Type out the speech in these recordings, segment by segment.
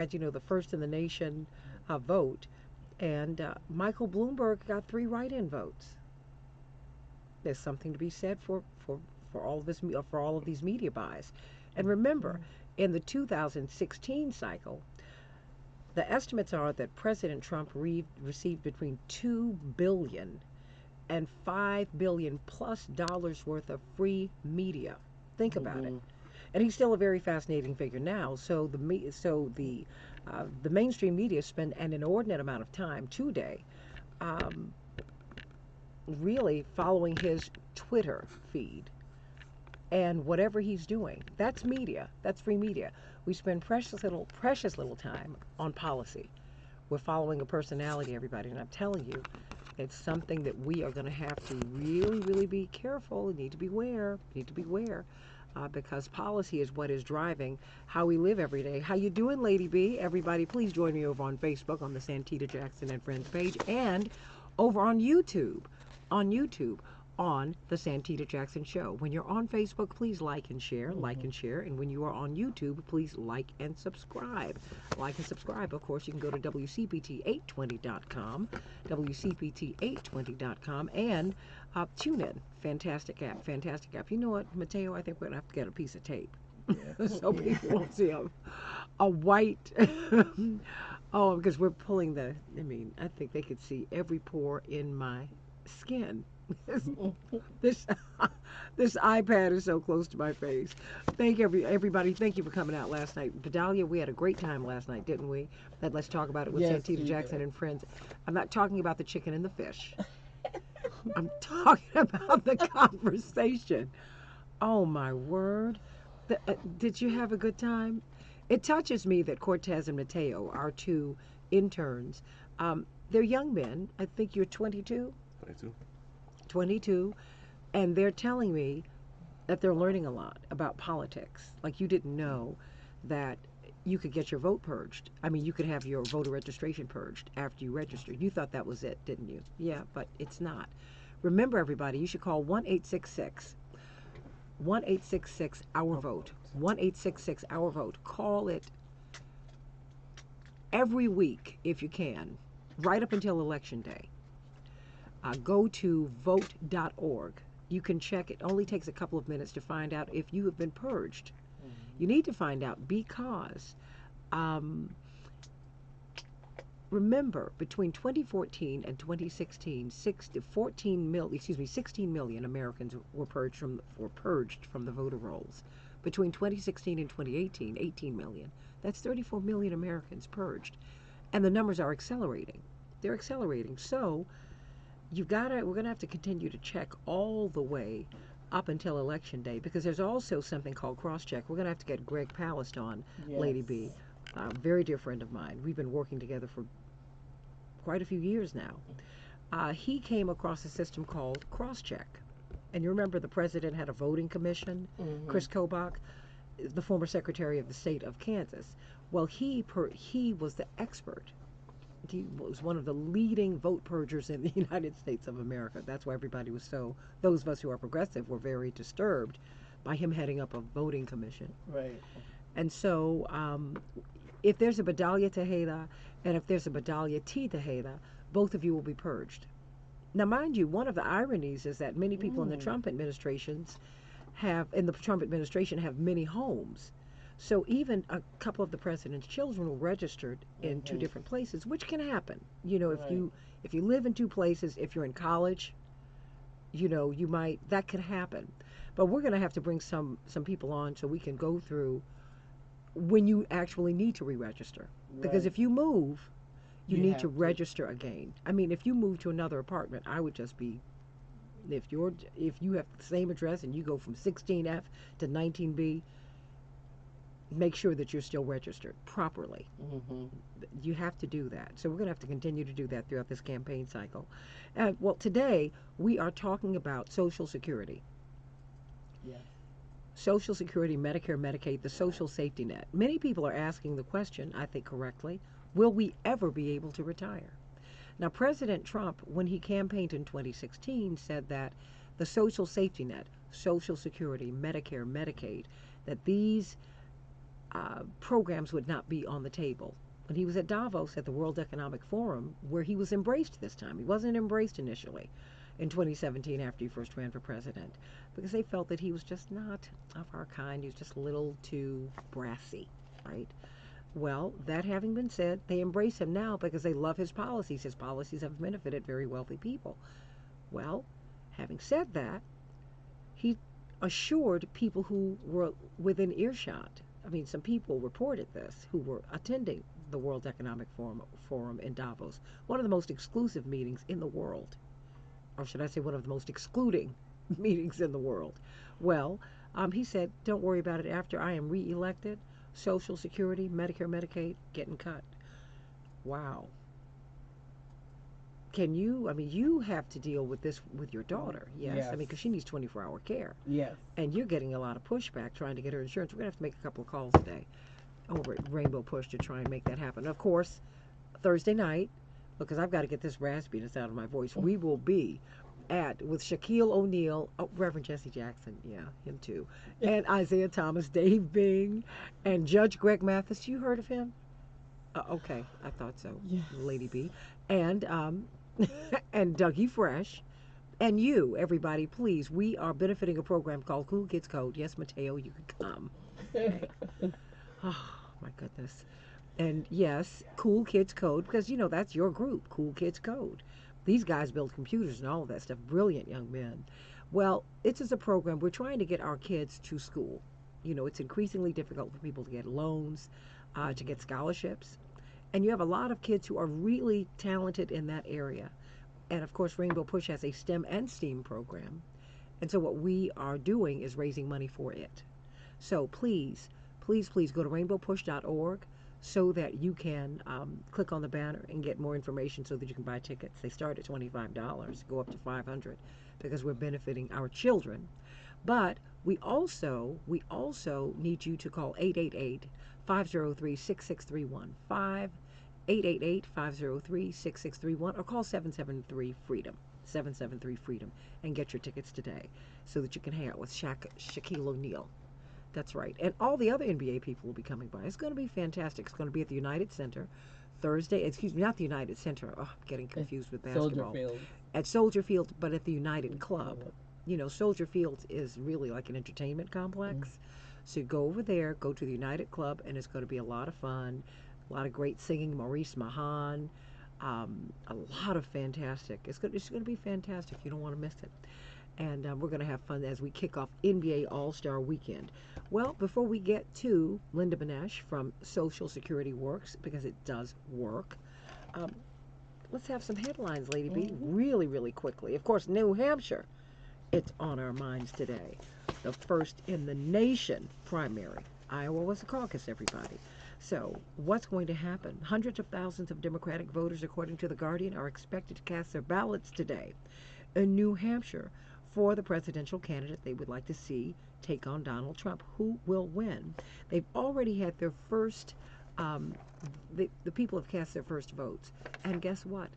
had, the first in the nation vote, and Michael Bloomberg got 3 write-in votes. There's something to be said for all of this for all of these media buys. And remember, Mhm. in the 2016 cycle, the estimates are that President Trump received between 2 billion and 5 billion plus dollars worth of free media. Think about it. Mhm. And he's still a very fascinating figure now. So the mainstream media spend an inordinate amount of time today, um, really following his Twitter feed and whatever he's doing. That's media. That's free media. We spend precious little time on policy. We're following a personality, everybody, and I'm telling you, it's something that we are going to have to really, really be careful. Need to beware, because policy is what is driving how we live every day. How you doing, Lady B? Everybody, please join me over on Facebook on the Santita Jackson and Friends page, and over on YouTube. On YouTube, on the Santita Jackson Show. When you're on Facebook, please like Mhm. and share. And when you are on YouTube, please like and subscribe. Like and subscribe. Of course, you can go to WCPT820.com, WCPT820.com, and tune in. Fantastic app, fantastic app. You know what, Mateo? I think we're going to have to get a piece of tape Yeah. so people won't see a white. Oh, because we're pulling I mean, I think they could see every pore in my skin. This this iPad is so close to my face. Thank everybody. Thank you for coming out last night. Vidalia, we had a great time last night, didn't we? Let's talk about it with Yes, Santita we Jackson did. and friends. I'm not talking about the chicken and the fish. I'm talking about the conversation. Oh my word. Did you have a good time? It touches me that Cortez and Mateo, our two interns, they're young men. I think you're 22, 22. 22, and they're telling me that they're learning a lot about politics. Like, you didn't know that you could get your vote purged. I mean, you could have your voter registration purged after you registered. You thought that was it, didn't you? Yeah, but it's not. Remember, everybody, you should call 1-866 our Our vote. vote. 1-866 our vote. Call it every week if you can, right up until election day. Go to vote.org. You can check. It only takes a couple of minutes to find out if you have been purged. Mhm. You need to find out because, um, remember, between 2014 and 2016, 16 million Americans were purged from the voter rolls. Between 2016 and 2018, 18 million. That's 34 million Americans purged, and the numbers are accelerating. They're accelerating. So we're gonna have to continue to check all the way up until election day, because there's also something called cross check. We're gonna have to get Greg Palast on, Yes. Lady B, a very dear friend of mine. We've been working together for quite a few years now. He came across a system called cross check. And you remember the president had a voting commission, Mhm. Chris Kobach, the former secretary of the state of Kansas. Well, he was the expert. He was one of the leading vote purgers in the United States of America. That's why those of us who are progressive were very disturbed by him heading up a voting commission. Right. And so, if there's a Badalia Tejeda and if there's a Badalia T Tejeda, both of you will be purged. Now, mind you, one of the ironies is that many people Mm. in the Trump administration have many homes. So even a couple of the president's children were registered in two Mhm. different places, which can happen. Right. If you live in two places, if you're in college, you might that could happen. But we're going to have to bring some people on so we can go through when you actually need to re-register. Because Right. if you move, you You need to have to. register again. I mean, if you move to another apartment, I would just be if you have the same address and you go from 16F to 19B, make sure that you're still registered properly. Mhm. You have to do that. So we're going to have to continue to do that throughout this campaign cycle. Well, today we are talking about Social Security. Yes. Social Security, Medicare, Medicaid, the social safety net. Many people are asking the question, I think correctly, will we ever be able to retire? Now, President Trump, when he campaigned in 2016, said that the social safety net, Social Security, Medicare, Medicaid, that these programs would not be on the table. When he was at Davos at the World Economic Forum, where he was embraced this time, he wasn't embraced initially in 2017 after he first ran for president because they felt that he was just not of our kind. He was just a little too brassy, right? Well, that having been said, they embrace him now because they love his policies. His policies have benefited very wealthy people. Well, having said that, he assured people who were within earshot. I mean, some people reported this who were attending the World Economic Forum in Davos, one of the most exclusive meetings in the world, or should I say, one of the most excluding meetings in the world. Well, he said, don't worry about it after I am reelected. Social Security, Medicare, Medicaid, getting cut. Wow. Can you, I mean, you have to deal with this with your daughter, yes? I Yes. mean, because she needs 24-hour care. Yes. And you're getting a lot of pushback trying to get her insurance. We're going to have to make a couple of calls today over at Rainbow Push to try and make that happen. Of course, Thursday night, because I've got to get this raspiness out of my voice, we will be at with Shaquille O'Neal, oh, Reverend Jesse Jackson, yeah, him too, and Isaiah Thomas, Dave Bing, and Judge Greg Mathis. You heard of him? Okay, I thought so, Yes. Lady B, and and Dougie Fresh. And you, everybody, please, we are benefiting a program called Cool Kids Code. Yes, Mateo, you can come. Okay. Oh, my goodness. And yes, Cool Kids Code, because you know that's your group, Cool Kids Code. These guys build computers and all of that stuff. Brilliant young men. Well, it's just a program. We're trying to get our kids to school. You know, it's increasingly difficult for people to get loans, to get scholarships. And you have a lot of kids who are really talented in that area. And of course, Rainbow Push has a STEM and STEAM program. And so what we are doing is raising money for it. So please, please, please go to rainbowpush.org so that you can click on the banner and get more information so that you can buy tickets. They start at $25, go up to $500 because we're benefiting our children. But we also need you to call 888-503-6631, 888-503-6631, or call 773 freedom 773 freedom and get your tickets today so that you can hang out with Shaquille O'Neal. That's right. And all the other NBA people will be coming by. It's going to be fantastic. It's going to be at the United Center Thursday. Excuse me, not the United Center. Oh, I'm getting confused with Soldier basketball. Field. At Soldier Field, but at the United Club. You know, Soldier Field is really like an entertainment complex. So you go over there, go to the United Club, and it's going to be a lot of fun. A lot of great singing. Maurice Mahan. A lot of fantastic. It's going to be fantastic. You don't want to miss it. And we're going to have fun as we kick off NBA All-Star Weekend. Well, before we get to Linda Benesh from Social Security Works, because it does work, um, let's have some headlines, Lady B, really, really quickly. Of course, New Hampshire, it's on our minds today. The first in the nation primary. Iowa was a caucus, everybody. So, what's going to happen? Hundreds of thousands of Democratic voters, according to The Guardian, are expected to cast their ballots today in New Hampshire for the presidential candidate they would like to see take on Donald Trump. Who will win? They've already had their first, the people have cast their first votes. And guess what?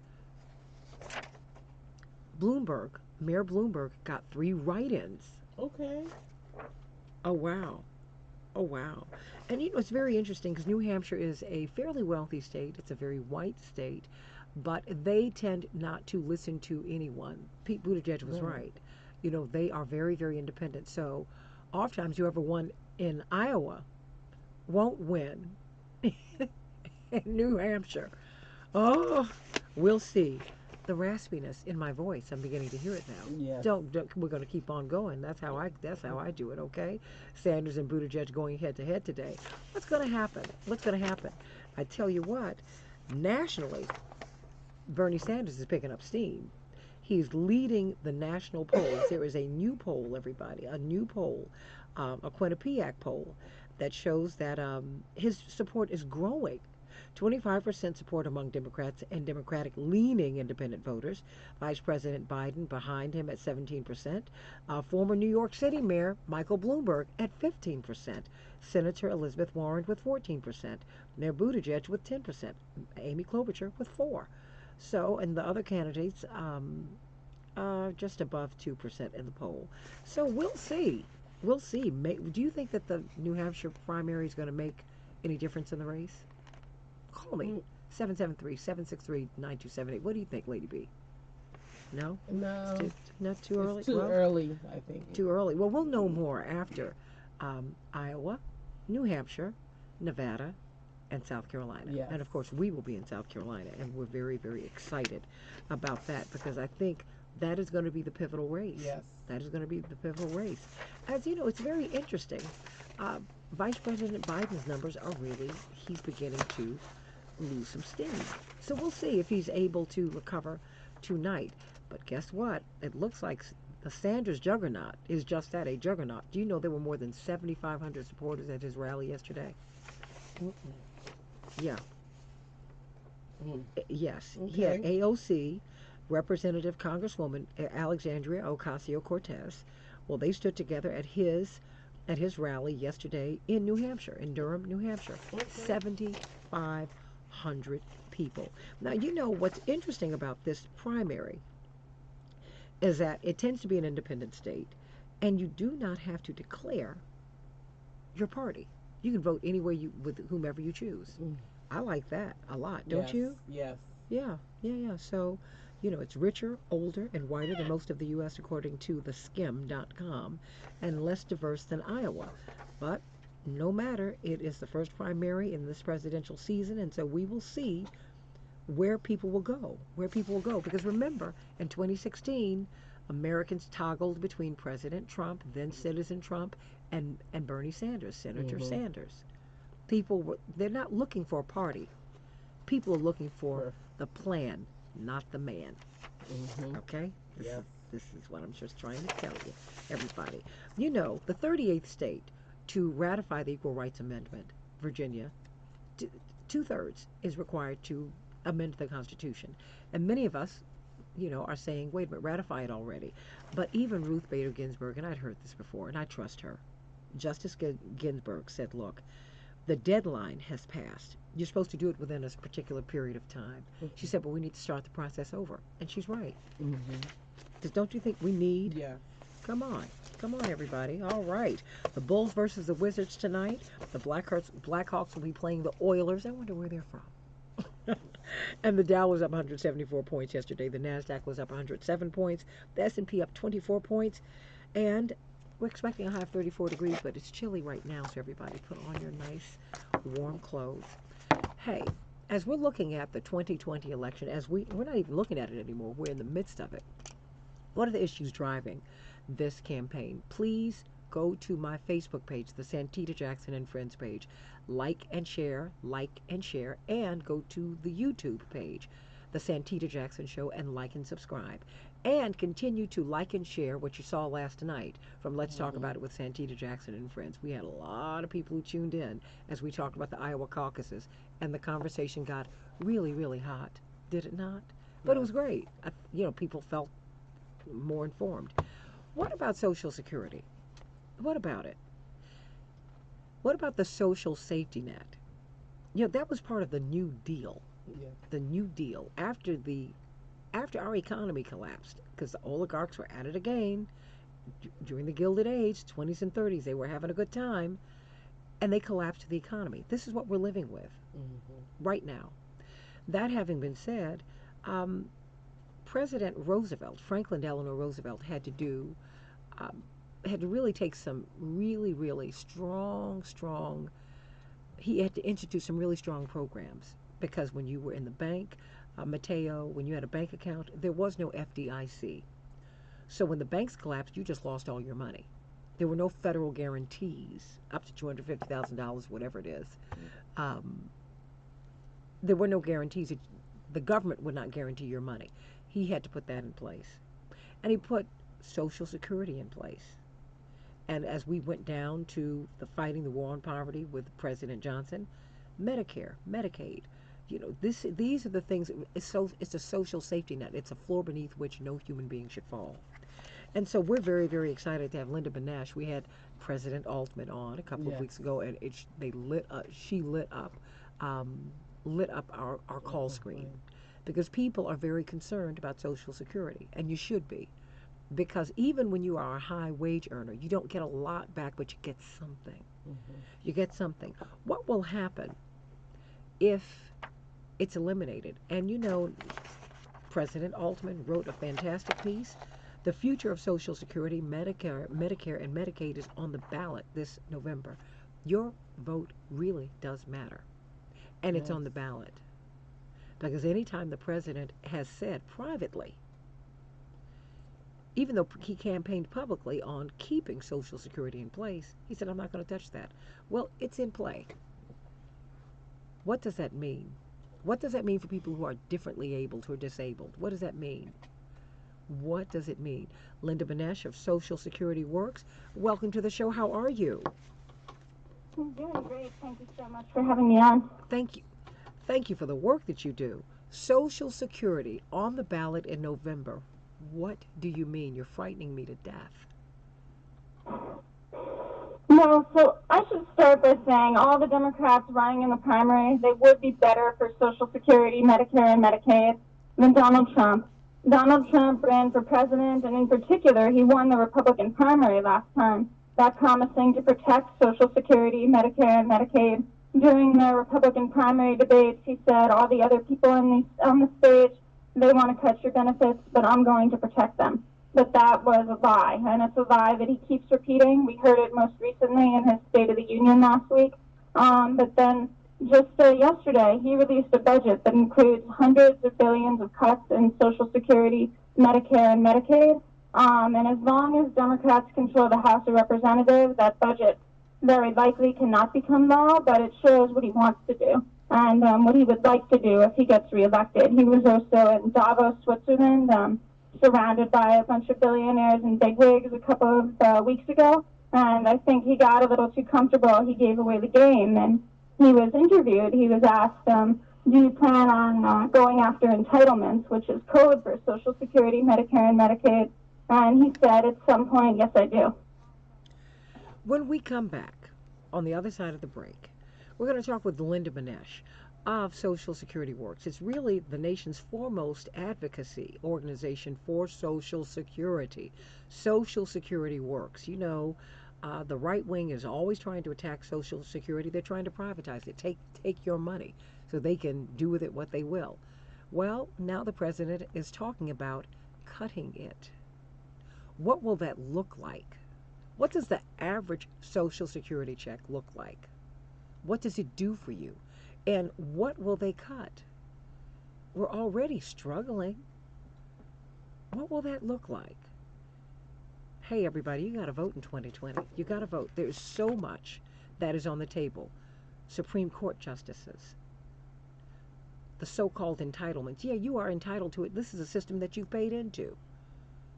Mayor Bloomberg, got 3 write-ins. Okay. Oh, wow. Oh, wow. And you know, it's very interesting because New Hampshire is a fairly wealthy state. It's a very white state, but they tend not to listen to anyone. Pete Buttigieg was right. You know, they are very, very independent. So oftentimes whoever won in Iowa won't win in New Hampshire. Oh, we'll see. The raspiness in my voice, I'm beginning to hear it now. Yes. Don't we're going to keep on going. That's how I do it, okay? Sanders and Buttigieg going head to head today. What's going to happen? What's going to happen? I tell you what, nationally, Bernie Sanders is picking up steam. He's leading the national polls. There is a new poll, everybody, a new poll, a Quinnipiac poll that shows that his support is growing. 25% support among Democrats and Democratic-leaning independent voters. Vice President Biden behind him at 17%. Former New York City Mayor Michael Bloomberg at 15%. Senator Elizabeth Warren with 14%. Mayor Buttigieg with 10%. Amy Klobuchar with 4%. So, and the other candidates just above 2% in the poll. So we'll see. we'll see. Do you think that the New Hampshire primary is going to make any difference in the race? Call me. Mm, 773-763-9278. What do you think, Lady B? No? It's no, too, not too it's early? too Well, early. I think. too early. Well, we'll know more after Iowa, New Hampshire, Nevada, and South Carolina. Yes. And of course, we will be in South Carolina, and we're very, very excited about that because I think that is going to be the pivotal race. Yes. That is going to be the pivotal race. As you know, it's very interesting. Uh, Vice President Biden's numbers are really, he's beginning to lose some steam. So we'll see if he's able to recover tonight. But guess what? It looks like the Sanders juggernaut is just that, a juggernaut. Do you know there were more than 7,500 supporters at his rally yesterday? Mm-mm. Yeah. Mm. Yes. He had Okay. AOC, Representative Congresswoman Alexandria Ocasio-Cortez. Well, they stood together at his rally yesterday in New Hampshire, in Durham, New Hampshire. Okay. 7,500 people. Now, you know what's interesting about this primary is that it tends to be an independent state, and you do not have to declare your party. You can vote any way you with whomever you choose. Mm. I like that a lot, don't Yes. you? Yes. Yeah, yeah, yeah. So, it's richer, older, and whiter than most of the U.S. according to the skim.com, and less diverse than Iowa. But no matter, it is the first primary in this presidential season, and so we will see where people will go, where people will go. Because remember, in 2016, Americans toggled between President Trump, then Citizen Trump, and Bernie Sanders, Senator Mm-hmm. Sanders. They're not looking for a party. People are looking for Sure. the plan, not the man. Mm-hmm. Okay? This Yes. is this is what I'm just trying to tell you, everybody. The 38th state to ratify the Equal Rights Amendment, Virginia, t- two-thirds is required to amend the Constitution. And many of us, are saying, wait a minute, ratify it already. But even Ruth Bader Ginsburg, and I'd heard this before, and I trust her, Justice Ginsburg said, look, the deadline has passed. You're supposed to do it within a particular period of time. She said, but we need to start the process over. And she's right. Mm-hmm. Because don't you think we need? Yes. Come on. Come on, everybody. All right. The Bulls versus the Wizards tonight. The Blackhawks will be playing the Oilers. I wonder where they're from. And the Dow was up 174 points yesterday. The Nasdaq was up 107 points. The S&P up 24 points. And we're expecting a high of 34 degrees, but it's chilly right now, so everybody put on your nice warm clothes. Hey, as we're looking at the 2020 election, we're not even looking at it anymore, we're in the midst of it. What are the issues driving this campaign? Please go to my Facebook page, the Santita Jackson and Friends page. Like and share, and go to the YouTube page, the Santita Jackson Show, and like and subscribe. And continue to like and share what you saw last night from Let's Talk Mm-hmm. About It with Santita Jackson and Friends. We had a lot of people who tuned in as we talked about the Iowa caucuses, and the conversation got really, really hot. Did it not? But it Yes. was great. People felt more informed. What about Social Security? What about it? What about the social safety net? That was part of the New Deal. Yes. The New Deal after our economy collapsed, because the oligarchs were at it again during the Gilded Age, 20s and 30s. They were having a good time, and they collapsed the economy. This is what we're living with Mm-hmm. right now. That having been said, um, President Roosevelt, Franklin Delano Roosevelt, um, had to really take some really, really strong. He had to institute some really strong programs because when you were in the bank, Mateo, when you had a bank account, there was no FDIC. So when the banks collapsed, you just lost all your money. There were no federal guarantees up to $250,000, whatever it is. Um, there were no guarantees. The government would not guarantee your money. He had to put that in place. And he put Social Security in place. And as we went down to the fighting the war on poverty with President Johnson, Medicare, Medicaid, these are the things. It's a social safety net. It's a floor beneath which no human being should fall. And so we're very, very excited to have Linda Benesh. We had President Altman on a couple of Yes. weeks ago, and they lit up. She um, lit up our call Mm-hmm. screen because people are very concerned about Social Security, and you should be. because even when you are a high wage earner, you don't get a lot back, but you get something. Mm-hmm. You get something. What will happen if it's eliminated? And President Altman wrote a fantastic piece. The future of Social Security, Medicare, and Medicaid is on the ballot this November. Your vote really does matter, and it's Yes. on the ballot because anytime the president has said privately, even though he campaigned publicly on keeping Social Security in place, he said, I'm not going to touch that. Well, it's in play. What does that mean? What does that mean for people who are differently abled, who are disabled? What does that mean? What does it mean? Linda Benesh of Social Security Works, welcome to the show. How are you? I'm doing great. Thank you so much for having me on. Thank you. Thank you for the work that you do. Social Security on the ballot in November. What do you mean? You're frightening me to death. No, so I should start by saying all the Democrats running in the primary, they would be better for Social Security, Medicare, and Medicaid than Donald Trump. Donald Trump ran for president, and in particular, he won the Republican primary last time by promising to protect Social Security, Medicare, and Medicaid. During the Republican primary debates, he said all the other people on the stage, they want to cut your benefits, but I'm going to protect them. But that was a lie, and it's a lie that he keeps repeating. We heard it most recently in his State of the Union last week. But then just yesterday, he released a budget that includes hundreds of billions of cuts in Social Security, Medicare, and Medicaid. And as long as Democrats control the House of Representatives, that budget very likely cannot become law, but it shows what he wants to do and what he would like to do if he gets reelected. He was also in Davos, Switzerland, surrounded by a bunch of billionaires and bigwigs a couple of weeks ago, and I think he got a little too comfortable. He gave away the game, and he was interviewed. He was asked, do you plan on going after entitlements, which is code for Social Security, Medicare, and Medicaid? And he said, at some point, yes, I do. When we come back on the other side of the break, we're going to talk with Linda Benesh of Social Security Works. It's really the nation's foremost advocacy organization for Social Security. Social Security Works. The right wing is always trying to attack Social Security. They're trying to privatize it, take your money so they can do with it what they will. Well, now the president is talking about cutting it. What will that look like? What does the average Social Security check look like? What does it do for you? And what will they cut? We're already struggling. What will that look like? Hey, everybody, you got to vote in 2020. You got to vote. There's so much that is on the table. Supreme Court justices, the so called entitlements. Yeah, you are entitled to it. This is a system that you paid into.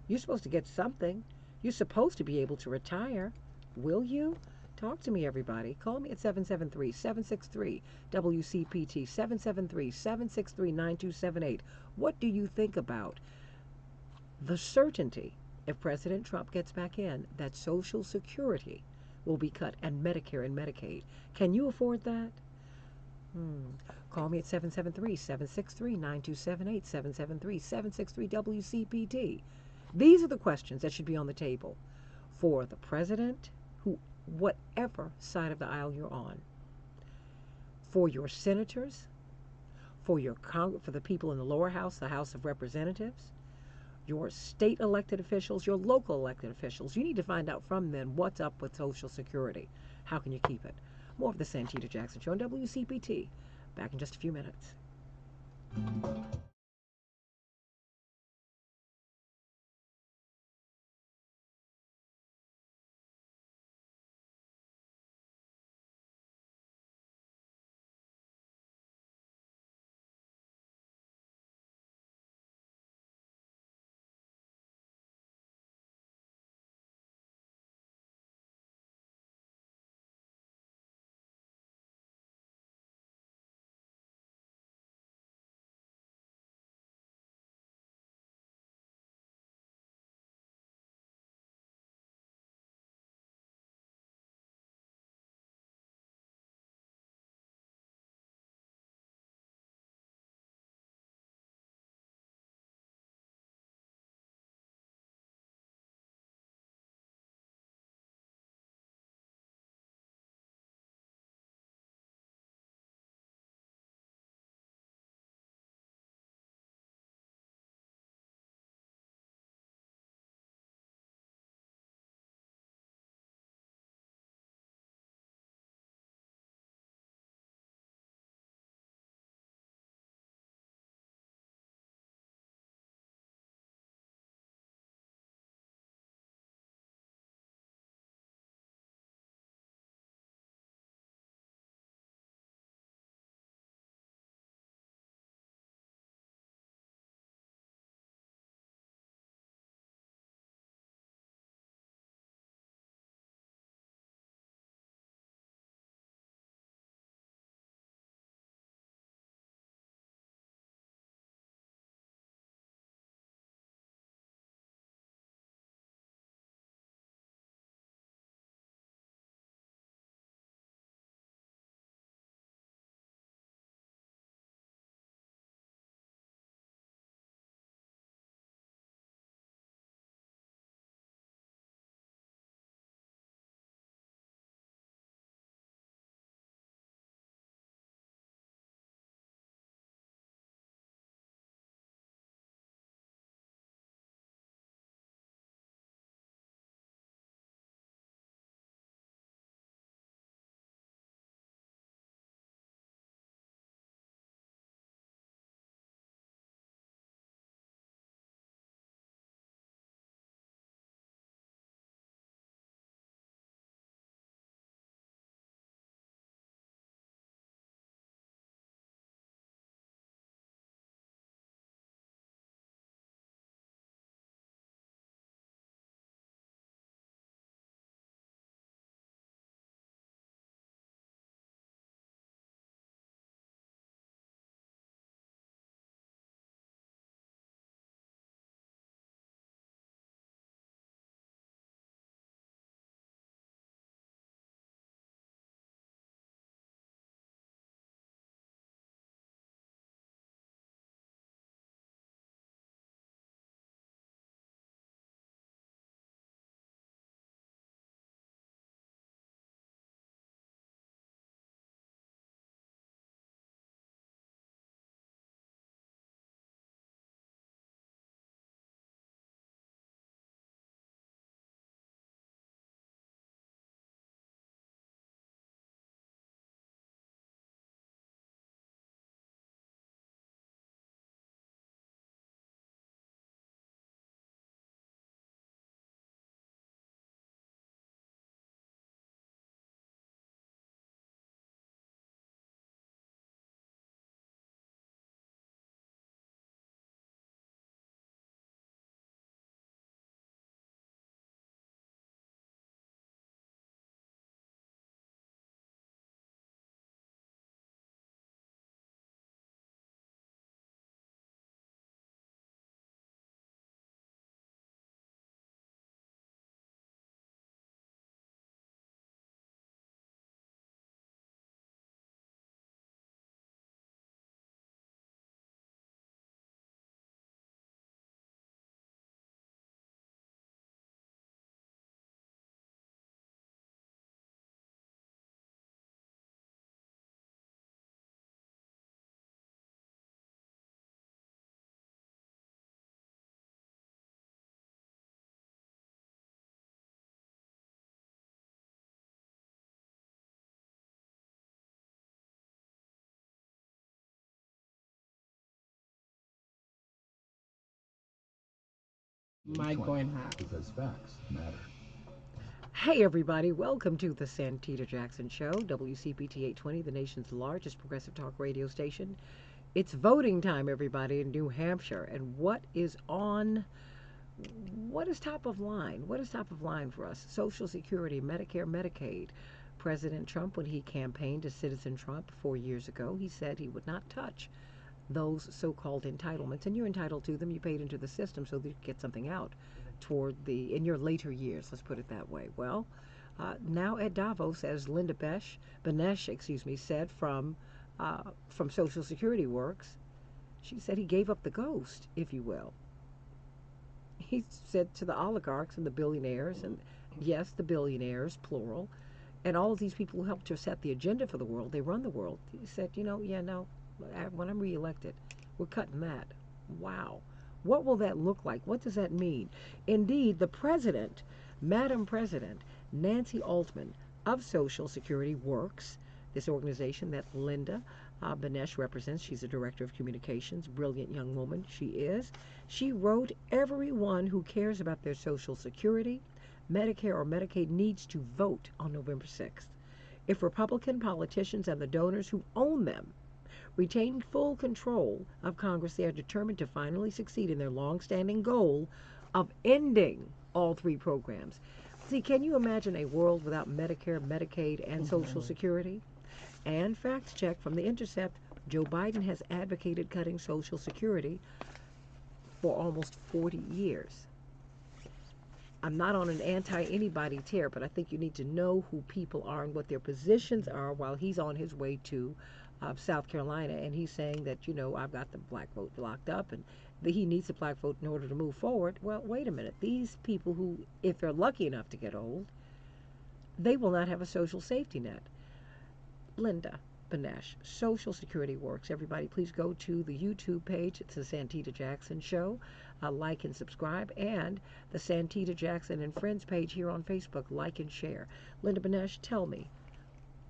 You're supposed to get something. You're supposed to be able to retire. Will you? Talk to me, everybody. Call me at 773-763-WCPT, 773-763-9278. What do you think about the certainty, if President Trump gets back in, that Social Security will be cut and Medicare and Medicaid? Can you afford that? Call me at 773-763-9278, 773-763-WCPT. These are the questions that should be on the table for the president, whatever side of the aisle you're on, for your senators, for the people in the lower house, the House of Representatives, your state elected officials, your local elected officials. You need to find out from them what's up with Social Security. How can you keep it? More of the Santita Jackson Show on WCPT. Back in just a few minutes. Mike going hot. Because facts matter. Hey, everybody, welcome to the Santita Jackson Show, WCPT 820, the nation's largest progressive talk radio station. It's voting time, everybody, in New Hampshire. And what is top of line? What is top of line for us? Social Security, Medicare, Medicaid. President Trump, when he campaigned as Citizen Trump 4 years ago, he said he would not touch those so-called entitlements, and you're entitled to them. You paid into the system so that you get something out in your later years. Let's put it that way. Well, now at Davos, as Linda Benesh, said from Social Security Works, she said he gave up the ghost, if you will. He said to the oligarchs and the billionaires, and yes, the billionaires, plural, and all of these people who helped to set the agenda for the world, they run the world. He said, when I'm reelected, we're cutting that. Wow. What will that look like? What does that mean? Indeed, the president, Madam President, Nancy Altman of Social Security Works, this organization that Linda Benesh represents. She's a director of communications, brilliant young woman she is. She wrote, everyone who cares about their Social Security, Medicare, or Medicaid needs to vote on November 6th. If Republican politicians and the donors who own them retain full control of Congress, they are determined to finally succeed in their long-standing goal of ending all three programs. See, can you imagine a world without Medicare, Medicaid, and Social Security? And fact check from The Intercept, Joe Biden has advocated cutting Social Security for almost 40 years. I'm not on an anti-anybody tear, but I think you need to know who people are and what their positions are while he's on his way to South Carolina, and he's saying that, I've got the black vote locked up and he needs the black vote in order to move forward. Well, wait a minute. These people who, if they're lucky enough to get old, they will not have a social safety net. Linda Benesh, Social Security Works. Everybody, please go to the YouTube page. It's the Santita Jackson Show. Like and subscribe. And the Santita Jackson and Friends page here on Facebook. Like and share. Linda Benesh, tell me,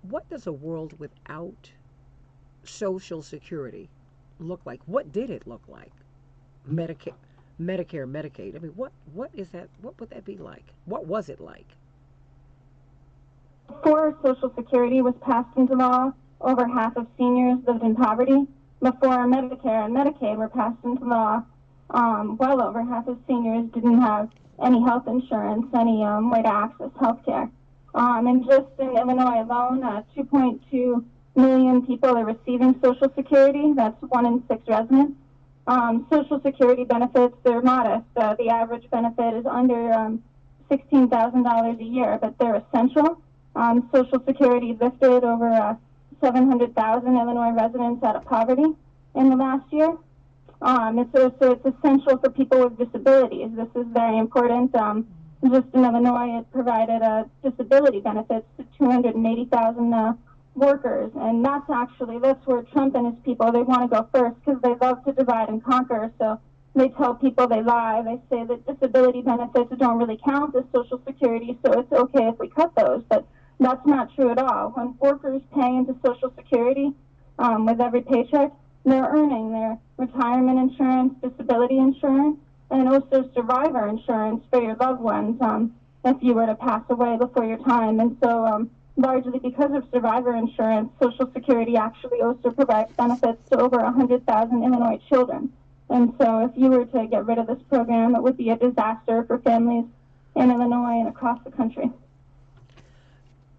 what does a world without Social Security look like? What did it look like? Medicare, Medicaid. I mean, what is that? What would that be like? What was it like? Before Social Security was passed into law, over half of seniors lived in poverty. Before Medicare and Medicaid were passed into law, well over half of seniors didn't have any health insurance, any way to access health care. And just in Illinois alone, 2.2 million people are receiving Social Security. That's 1 in 6 residents. Social Security benefits, they're modest. The average benefit is under $16,000 a year, but they're essential. Social Security lifted over 700,000 Illinois residents out of poverty in the last year. It's essential for people with disabilities. This is very important. Just in Illinois, it provided disability benefits to 280,000 workers, and that's where Trump and his people, they want to go first because they love to divide and conquer. So they tell people, they lie. They say that disability benefits don't really count as Social Security, so it's okay if we cut those. But that's not true at all. When workers pay into Social Security with every paycheck, they're earning their retirement insurance, disability insurance, and also survivor insurance for your loved ones if you were to pass away before your time. And so largely because of survivor insurance, Social Security actually also provides benefits to over 100,000 Illinois children. And so if you were to get rid of this program, it would be a disaster for families in Illinois and across the country.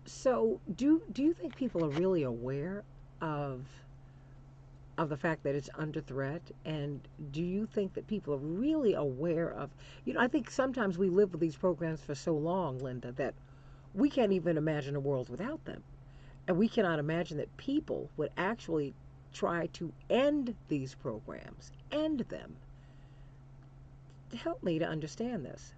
So do you think people are really aware of the fact that it's under threat? And do you think that people are really aware of, I think sometimes we live with these programs for so long, Linda, that we can't even imagine a world without them. And we cannot imagine that people would actually try to end these programs, end them. Help me to understand this.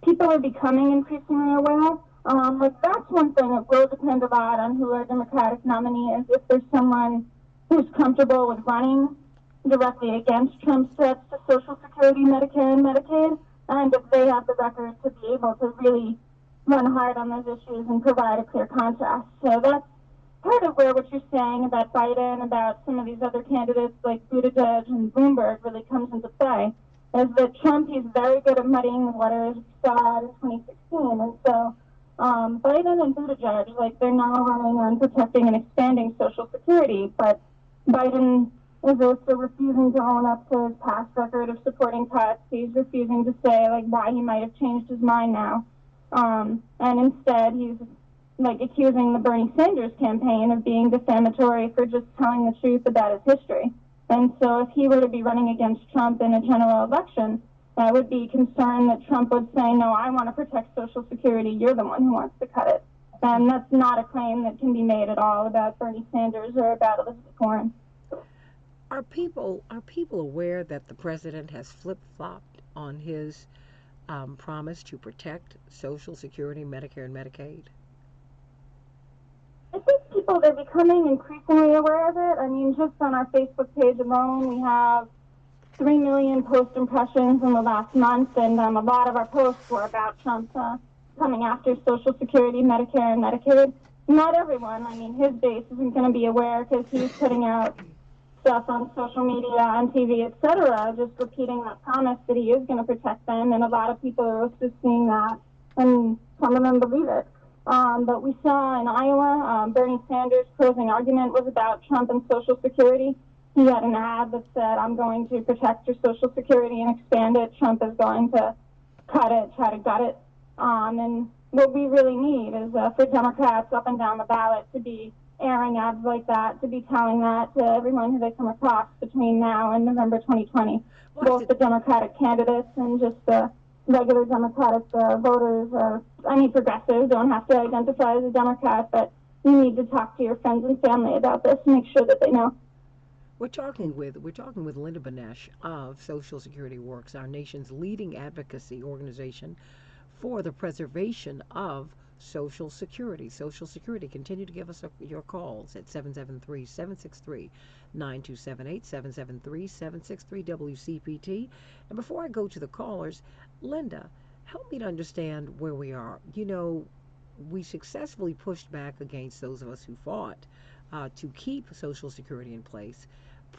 People are becoming increasingly aware. That's one thing. It will depend a lot on who our Democratic nominee is. If there's someone who's comfortable with running directly against Trump's threats to Social Security, Medicare, and Medicaid, and if they have the record to be able to really run hard on those issues and provide a clear contrast. So that's part of where what you're saying about Biden, about some of these other candidates like Buttigieg and Bloomberg really comes into play. is that Trump, he's very good at muddying the waters. We saw it in 2016. And so Biden and Buttigieg, like, they're now running on protecting and expanding Social Security, but Biden is also refusing to own up to his past record of supporting cuts. He's refusing to say, like, why he might have changed his mind now. And instead, he's, like, accusing the Bernie Sanders campaign of being defamatory for just telling the truth about his history. And so if he were to be running against Trump in a general election, I would be concerned that Trump would say, no, I want to protect Social Security. You're the one who wants to cut it. And that's not a claim that can be made at all about Bernie Sanders or about Elizabeth Warren. Are people aware that the president has flip-flopped on his promise to protect Social Security, Medicare, and Medicaid? I think people, they're becoming increasingly aware of it. I mean, just on our Facebook page alone, we have 3 million post impressions in the last month, and a lot of our posts were about Trump coming after Social Security, Medicare, and Medicaid. Not everyone. I mean, his base isn't going to be aware because he's putting out stuff on social media, on TV, etc., just repeating that promise that he is going to protect them, and a lot of people are also seeing that, and some of them believe it. But we saw in Iowa, Bernie Sanders' closing argument was about Trump and Social Security. He had an ad that said, I'm going to protect your Social Security and expand it. Trump is going to cut it, try to gut it. And what we really need is for Democrats up and down the ballot to be airing ads like that, to be telling that to everyone who they come across between now and November 2020. Both the Democratic candidates and just the regular Democratic voters. Any progressives don't have to identify as a Democrat, but you need to talk to your friends and family about this and make sure that they know. We're talking with Linda Benesh of Social Security Works, our nation's leading advocacy organization for the preservation of Social Security. Social Security, continue to give us your calls at 773-763-9278, 773-763-WCPT. And before I go to the callers, Linda, help me to understand where we are. You know, we successfully pushed back against those of us who fought to keep Social Security in place.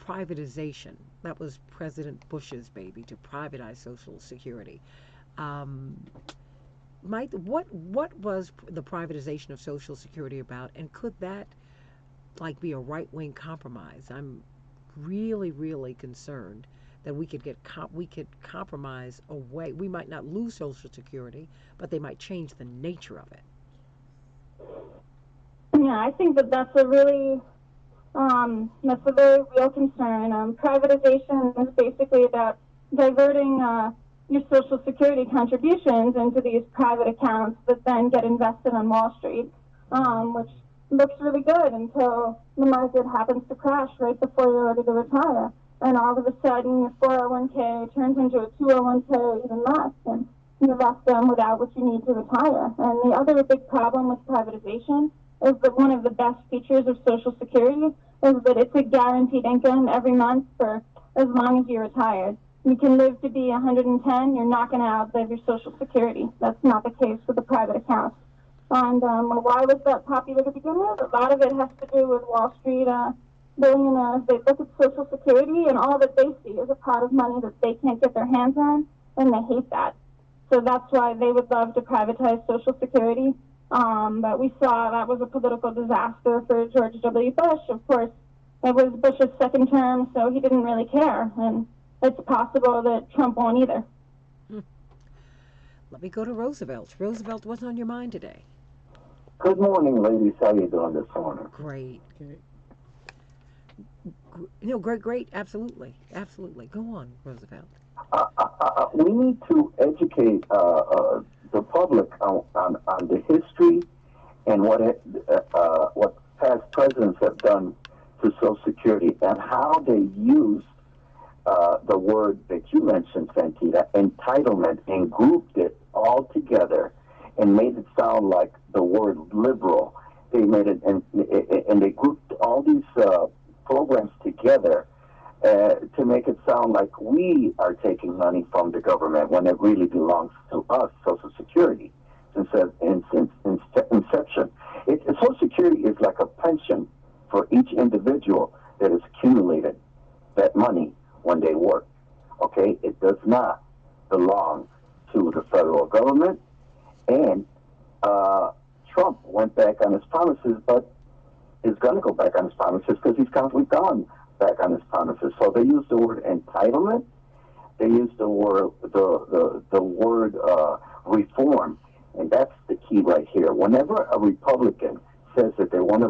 Privatization, that was President Bush's baby, to privatize Social Security. Mike, what was the privatization of Social Security about, and could that be a right-wing compromise? I'm really concerned that we could compromise away. We might not lose Social Security, but they might change the nature of it. Yeah, I think that's a very real concern. Privatization is basically about diverting your Social Security contributions into these private accounts that then get invested on Wall Street, which looks really good until the market happens to crash right before you're ready to retire. And all of a sudden, your 401k turns into a 201k, even less, and you're left without what you need to retire. And the other big problem with privatization is that one of the best features of Social Security is that it's a guaranteed income every month for as long as you're retired. You can live to be 110, you're not going to outlive your Social Security. That's not the case with the private accounts. And why was that popular to begin with? A lot of it has to do with Wall Street billionaires. They look at Social Security, and all that they see is a pot of money that they can't get their hands on, and they hate that. So that's why they would love to privatize Social Security. But we saw that was a political disaster for George W. Bush. Of course, it was Bush's second term, so he didn't really care. And it's possible that Trump won't either. Let me go to Roosevelt. Roosevelt, what's on your mind today? Good morning, ladies. How you doing this morning? Great. Great. Absolutely. Go on, Roosevelt. We need to educate the public on the history and what past presidents have done to Social Security and how they use the word that you mentioned, Santita, entitlement, and grouped it all together and made it sound like the word liberal. They made it, and they grouped all these programs together to make it sound like we are taking money from the government when it really belongs to us, Social Security, since inception. Social Security is like a pension for each individual that has accumulated that money when they work. Okay, it does not belong to the federal government. And Trump went back on his promises, but is going to go back on his promises because he's constantly gone back on his promises. So they use the word entitlement. They use the word reform, and that's the key right here. Whenever a Republican says that they want to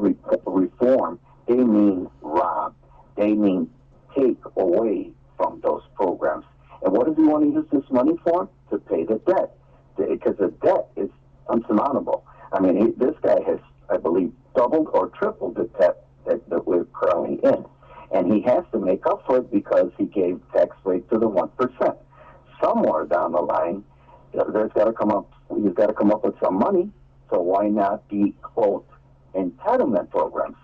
reform, they mean rob. They mean take away from those programs. And what does he want to use this money for? To pay the debt, because the debt is unsurmountable. I mean, this guy has, I believe, doubled or tripled the debt that we're currently in. And he has to make up for it because he gave tax rate to the 1%. Somewhere down the line, there's got to come up. He's got to come up with some money. So why not the quote entitlement programs?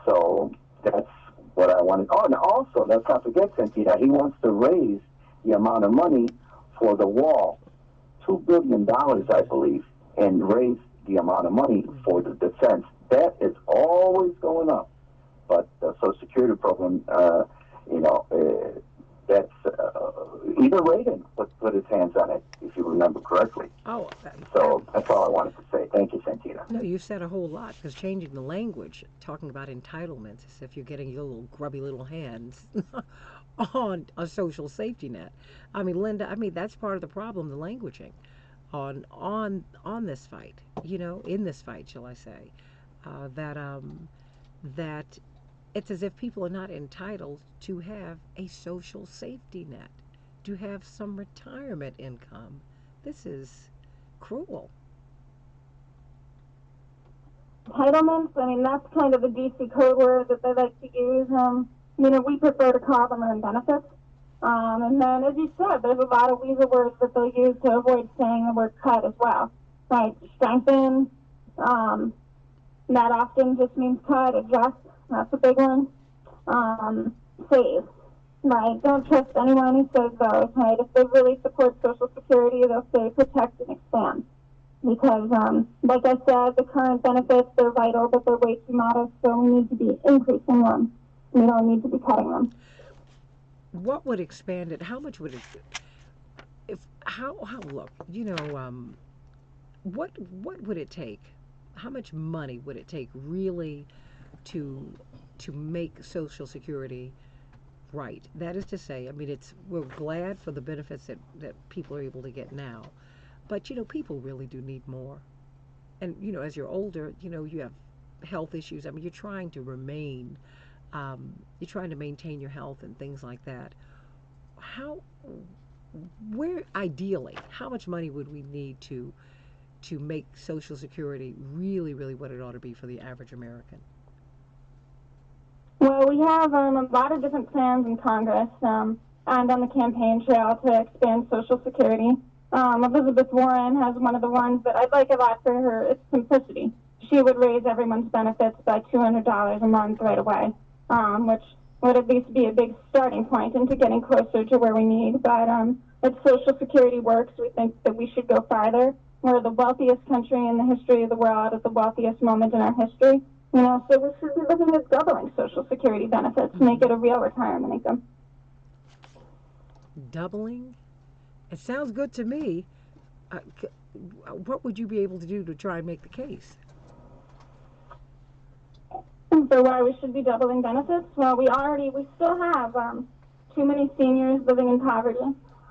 So that's what I wanted. Oh, and also, let's not forget, Santita, he wants to raise the amount of money for the wall, $2 billion, I believe, and raise the amount of money for the defense. That is always going up. But the Social Security program, that's even Reagan put his hands on it, if you remember correctly. Oh, So that's all I wanted to say. Thank you, Santita. no, you said a whole lot because changing the language, talking about entitlements, as if you're getting your little grubby little hands on a social safety net. I mean, Linda, that's part of the problem, the languaging on this fight. In this fight, shall I say, that it's as if people are not entitled to have a social safety net, to have some retirement income. This is cruel. Entitlements, that's kind of a DC code word that they like to use. We prefer to call them earned benefits. And then, as you said, there's a lot of weasel words that they'll use to avoid saying the word cut as well. Like strengthen, that often just means cut, adjust, that's a big one. Save, right? Don't trust anyone who says those, right? If they really support Social Security, they'll say protect and expand. Because, like I said, the current benefits, they're vital, but they're way too modest, so we need to be increasing them. We don't need to be cutting them. What would expand it? How much would it? Look, what would it take? How much money would it take really to make Social Security right? That is to say, we're glad for the benefits that people are able to get now, but people really do need more. And as you're older, you have health issues. You're trying to remain, you're trying to maintain your health and things like that. Ideally, how much money would we need to make Social Security really, really what it ought to be for the average American? Well, we have a lot of different plans in Congress and on the campaign trail to expand Social Security. Elizabeth Warren has one of the ones that I'd like a lot for her. It's simplicity. She would raise everyone's benefits by $200 a month right away, which would at least be a big starting point into getting closer to where we need. But if Social Security works, we think that we should go farther. We're the wealthiest country in the history of the world at the wealthiest moment in our history. So we should be looking at doubling Social Security benefits, make it a real retirement income. Doubling? It sounds good to me. What would you be able to do to try and make the case? So why we should be doubling benefits? Well, we still have too many seniors living in poverty.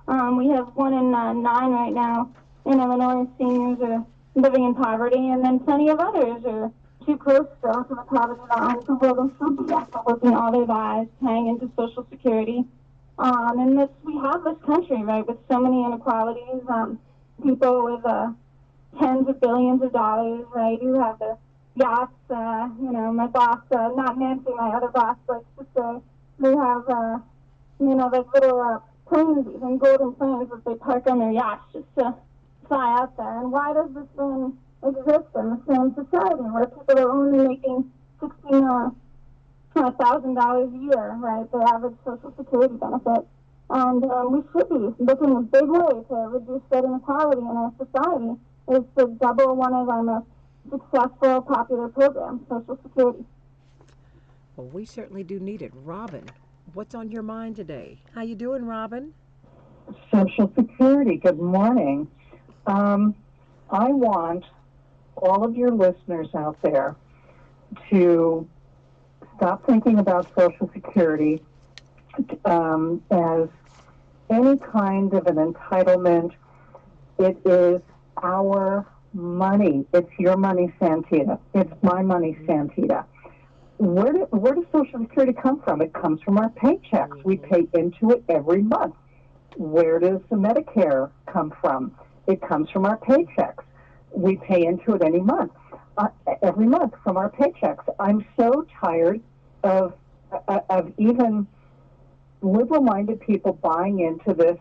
We have 1 in 9 right now in Illinois. Seniors are living in poverty, and then plenty of others are too close still to the poverty line to where they should be after working all their lives, paying into Social Security. And we have this country, right, with so many inequalities. People with tens of billions of dollars, right, who have the yachts. My boss, not Nancy, my other boss, likes to say, they have, like little planes, even golden planes that they park on their yachts just to fly out there. And why does this thing exist in the same society where people are only making $1,000 a year, right, the average Social Security benefit? And we should be looking a big way to reduce that inequality in our society is to double one of our most successful, popular programs, Social Security. Well, we certainly do need it. Robin, What's on your mind today? How you doing, Robin? Social Security. Good morning. Um, I want all of your listeners out there to stop thinking about Social Security as any kind of an entitlement. It is our money. It's your money, Santita. It's my money, Santita. Where does Social Security come from? It comes from our paychecks. We pay into it every month. Where does the Medicare come from? It comes from our paychecks. We pay into it every month from our paychecks. I'm so tired of even liberal-minded people buying into this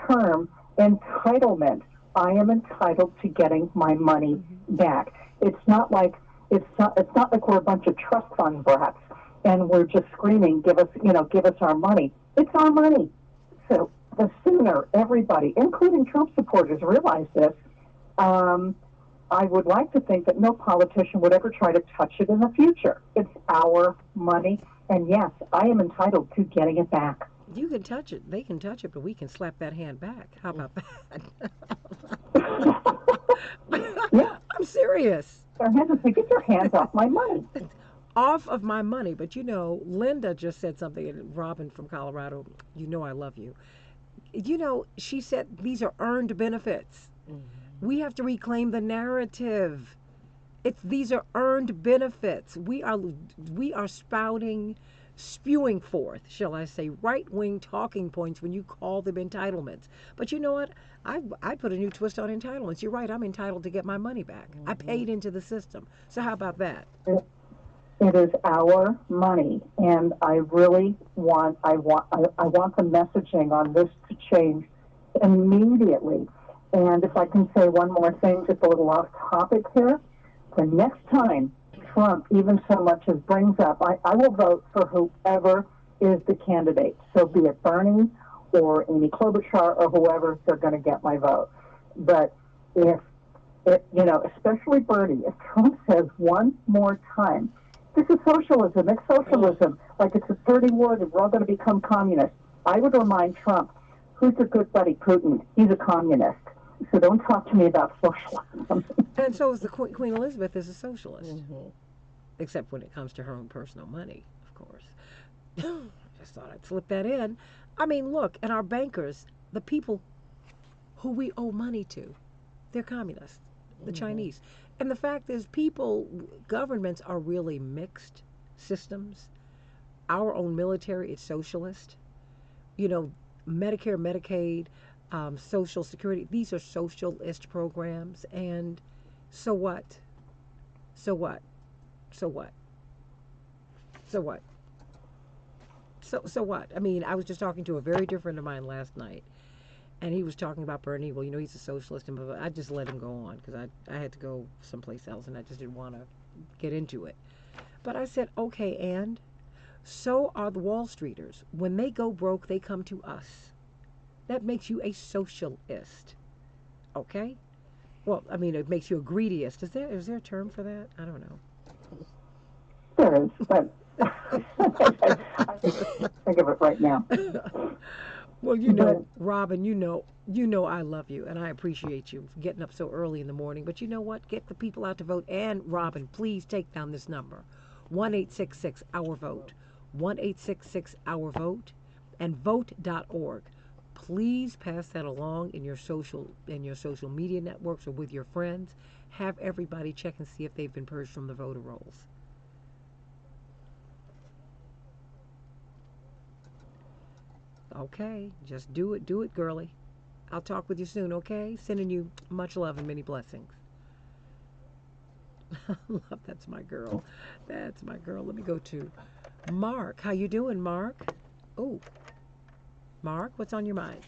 term entitlement. I am entitled to getting my money back. It's not like we're a bunch of trust fund brats and we're just screaming, give us our money. It's our money. So the sooner everybody, including Trump supporters, realize this, I would like to think that no politician would ever try to touch it in the future. It's our money, and yes, I am entitled to getting it back. You can touch it. They can touch it, but we can slap that hand back. How about that? Yeah. I'm serious. Their hands and say, get your hands off my money. Off of my money. But Linda just said something, and Robin from Colorado, I love you. She said these are earned benefits. We have to reclaim the narrative. These are earned benefits. We are spewing forth, shall I say, right-wing talking points when you call them entitlements. But you know what? I put a new twist on entitlements. You're right. I'm entitled to get my money back. I paid into the system. So how about that? It is our money, and I really want the messaging on this to change immediately. And if I can say one more thing, just a little off topic here, the next time Trump even so much as brings up, I will vote for whoever is the candidate. So be it Bernie or Amy Klobuchar or whoever, they're going to get my vote. But especially Bernie, if Trump says one more time, this is socialism, it's socialism, like it's a dirty word and we're all going to become communists, I would remind Trump, who's your good buddy Putin? He's a communist. So don't talk to me about socialism. And so is the Queen Elizabeth is a socialist, except when it comes to her own personal money, of course. Just thought I'd slip that in. I mean, look, and our bankers, the people who we owe money to, they're communists, the Chinese. And the fact is, governments are really mixed systems. Our own military is socialist. Medicare, Medicaid, Social Security, these are socialist programs. And so what? So what? So what? So what? So what? I mean, I was just talking to a very dear friend of mine last night, and he was talking about Bernie. Well, he's a socialist, and I just let him go on because I had to go someplace else, and I just didn't want to get into it. But I said, okay, and so are the Wall Streeters. When they go broke, they come to us. That makes you a socialist, okay? Well, I mean, it makes you a greediest. Is there a term for that? I don't know. There is, but I think of it right now. Well, Robin, I love you, and I appreciate you for getting up so early in the morning. But you know what? Get the people out to vote. And, Robin, please take down this number, 1-866-OUR-VOTE, 1-866-OUR-VOTE, and vote.org. Please pass that along in your social media networks or with your friends. Have everybody check and see if they've been purged from the voter rolls. Okay, just do it, girlie. I'll talk with you soon, okay? Sending you much love and many blessings. Love, that's my girl. That's my girl. Let me go to Mark. How you doing, Mark? Oh, Mark, what's on your mind?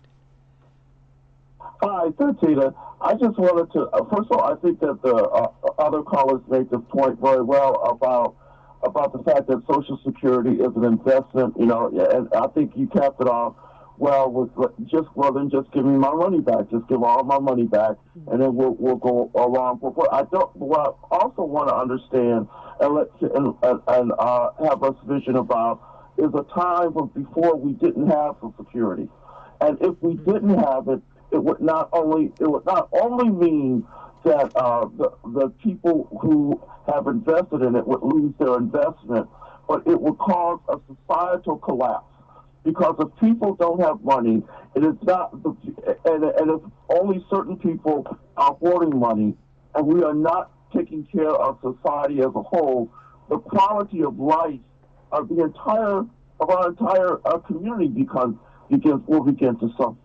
Hi, Santita. I just wanted to, first of all, I think that the other callers made this point very well about the fact that Social Security is an investment, and I think you capped it off well with then just give me my money back, just give all my money back, and then we'll go along. But what I also want to understand and have us vision about is a time when before we didn't have Social Security, and if we didn't have it, it would not only mean that the people who have invested in it would lose their investment, but it would cause a societal collapse. Because if people don't have money, it is not, and if only certain people are hoarding money, and we are not taking care of society as a whole, the quality of life of our entire community will begin to suffer.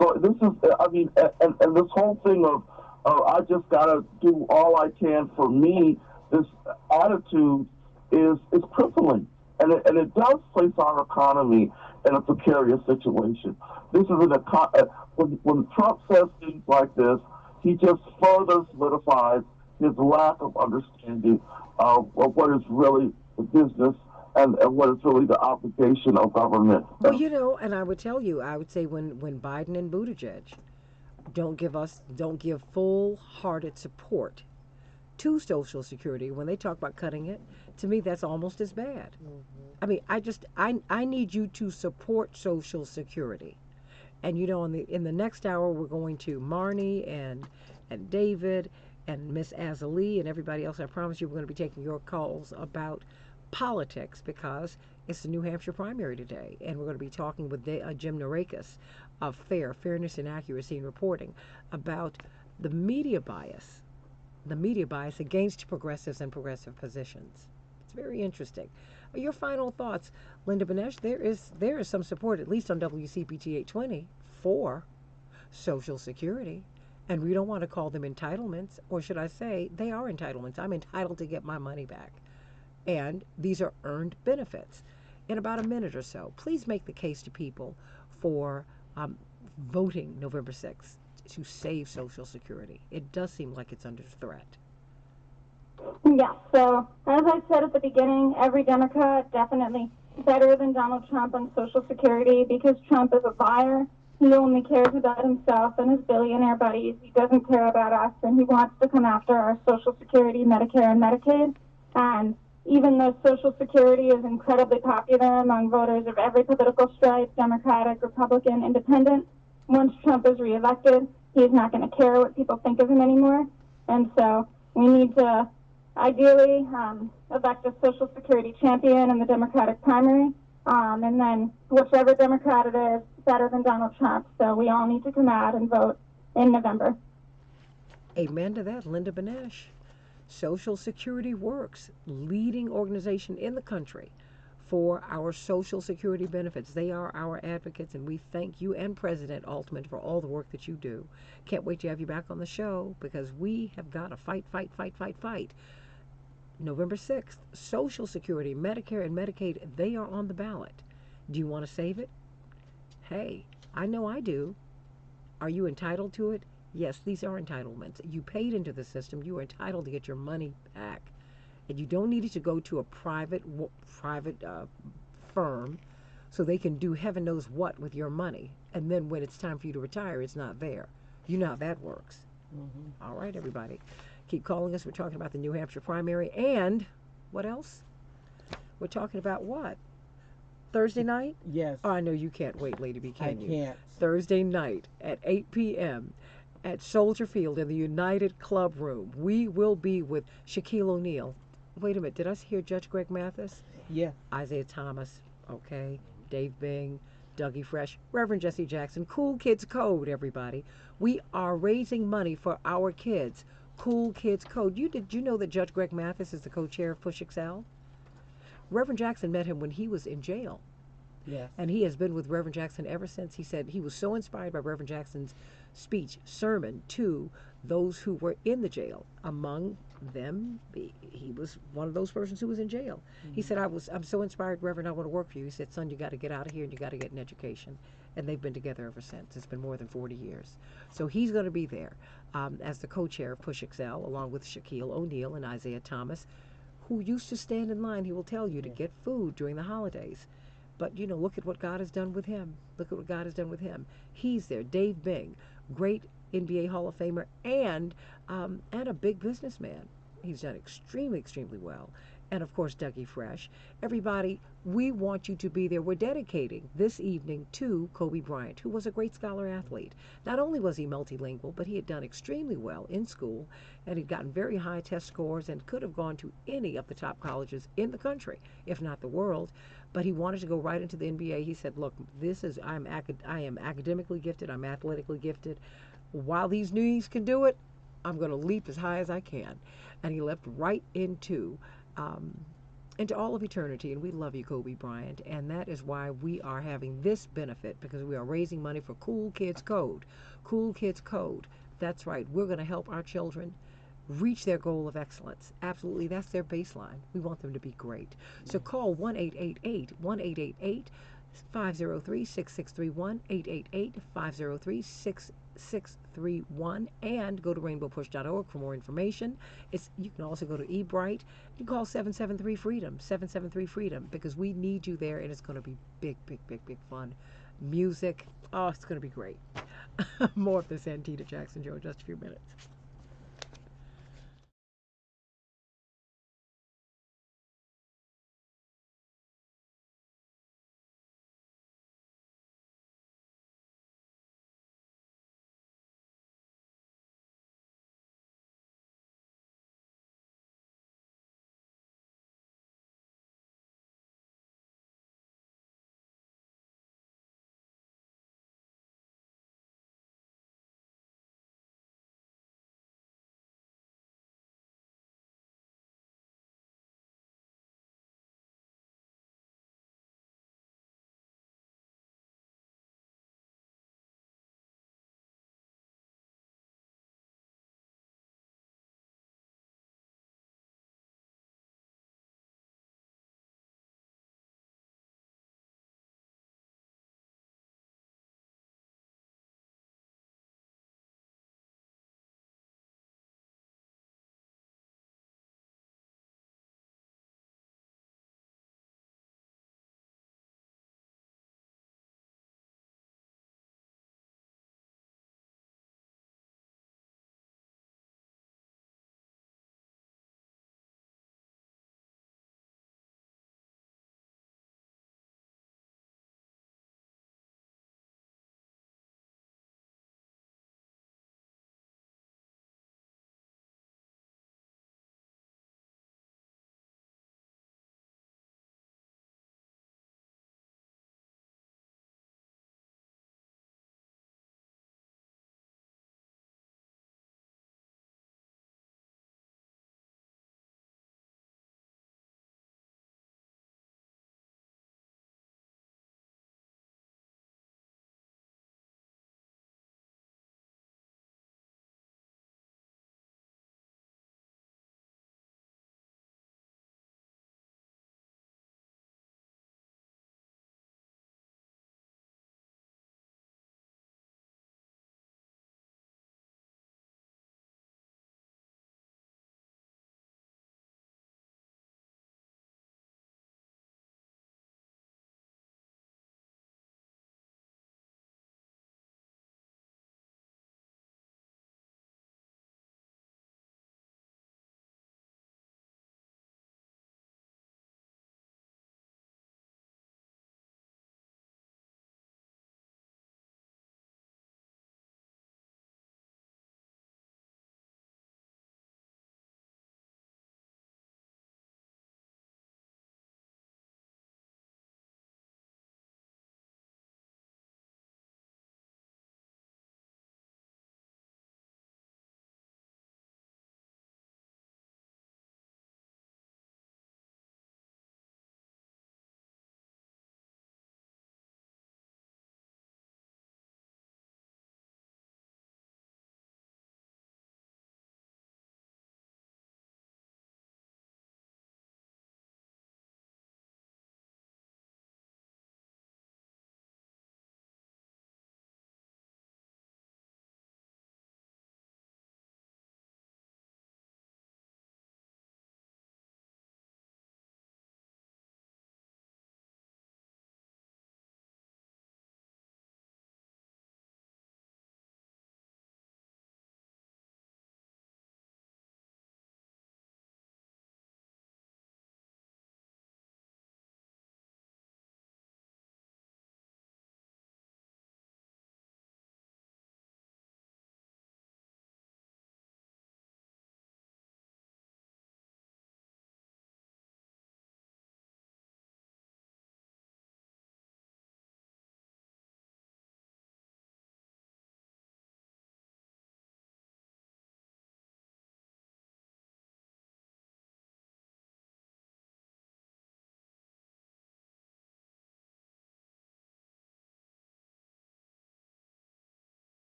So this is, I mean, and this whole thing of I just gotta do all I can for me. This attitude is crippling, and it does place our economy in a precarious situation. This is when Trump says things like this, he just further solidifies his lack of understanding of what is really the business and what is really the obligation of government. Well, and I would tell you, I would say when Biden and Buttigieg don't give full-hearted support to Social Security when they talk about cutting it, to me that's almost as bad. I mean, I need you to support Social Security. And in the next hour we're going to Marnie and David and Miss Azalee and everybody else. I promise you we're going to be taking your calls about politics because it's the New Hampshire primary today, and we're going to be talking with Jim Narakis of Fairness and Accuracy in Reporting about the media bias against progressives and progressive positions. It's very interesting. Your final thoughts, Linda Benesh? There is some support, at least on WCPT 820, for Social Security. And we don't want to call them entitlements, or should I say, they are entitlements. I'm entitled to get my money back. And these are earned benefits. In about a minute or so, please make the case to people for voting November 6th to save Social Security. It does seem like it's under threat. Yeah, so as I said at the beginning, every Democrat definitely better than Donald Trump on Social Security because Trump is a liar. He only cares about himself and his billionaire buddies. He doesn't care about us, and he wants to come after our Social Security, Medicare, and Medicaid. And even though Social Security is incredibly popular among voters of every political stripe, Democratic, Republican, Independent, once Trump is reelected, he's not going to care what people think of him anymore. And so we need to ideally elect a Social Security champion in the Democratic primary, and then whichever Democrat it is, better than Donald Trump. So we all need to come out and vote in November. Amen to that, Linda Benesh. Social Security Works, leading organization in the country for our Social Security benefits. They are our advocates, and we thank you and President Altman for all the work that you do. Can't wait to have you back on the show because we have got to fight. November 6th, Social Security, Medicare, and Medicaid, they are on the ballot. Do you want to save it? Hey, I know I do. Are you entitled to it? Yes, these are entitlements. You paid into the system. You are entitled to get your money back. And you don't need it to go to a private firm so they can do heaven knows what with your money. And then when it's time for you to retire, it's not there. You know how that works. All right, everybody. Keep calling us. We're talking about the New Hampshire primary. And what else? We're talking about what? Thursday night? Yes. Oh, I know you can't wait, Lady B, can you? I can't. Thursday night at 8 p.m. at Soldier Field in the United Club Room. We will be with Shaquille O'Neal. Wait a minute, did I hear Judge Greg Mathis? Yeah. Isaiah Thomas, okay, Dave Bing, Dougie Fresh, Reverend Jesse Jackson, Cool Kids Code, everybody. We are raising money for our kids. Cool Kids Code. Did you know that Judge Greg Mathis is the co-chair of Push Excel? Reverend Jackson met him when he was in jail. Yes. And he has been with Reverend Jackson ever since. He said he was so inspired by Reverend Jackson's sermon to those who were in the jail. Among them, he was one of those persons who was in jail. He said, I'm so inspired, Reverend, I want to work for you. He said, son, you got to get out of here and you got to get an education. And they've been together ever since. It's been more than 40 years. So he's going to be there as the co-chair of Push Excel, along with Shaquille O'Neal and Isaiah Thomas, who used to stand in line, he will tell you, to get food during the holidays. But, look at what God has done with him. Look at what God has done with him. He's there. Dave Bing, great NBA Hall of Famer and a big businessman. He's done extremely, extremely well. and of course Dougie Fresh. Everybody, we want you to be there. We're dedicating this evening to Kobe Bryant, who was a great scholar athlete. Not only was he multilingual, but he had done extremely well in school and he'd gotten very high test scores and could have gone to any of the top colleges in the country, if not the world. But he wanted to go right into the NBA. He said, "Look, I am academically gifted. I'm athletically gifted. While these knees can do it, I'm going to leap as high as I can." And he leapt right um, into all of eternity. And we love you, Kobe Bryant. And that is why we are having this benefit, because we are raising money for Cool Kids Code. Cool Kids Code. That's right. We're going to help our children reach their goal of excellence. Absolutely. That's their baseline. We want them to be great. So call 1-888-1888 503 6631, 888 503 6631, and go to rainbowpush.org for more information. You can also go to eBright. You can call 773 Freedom, 773 Freedom, because we need you there, and it's going to be big, big, big, big fun. Music. Oh, it's going to be great. More of the Santita Jackson Show in just a few minutes.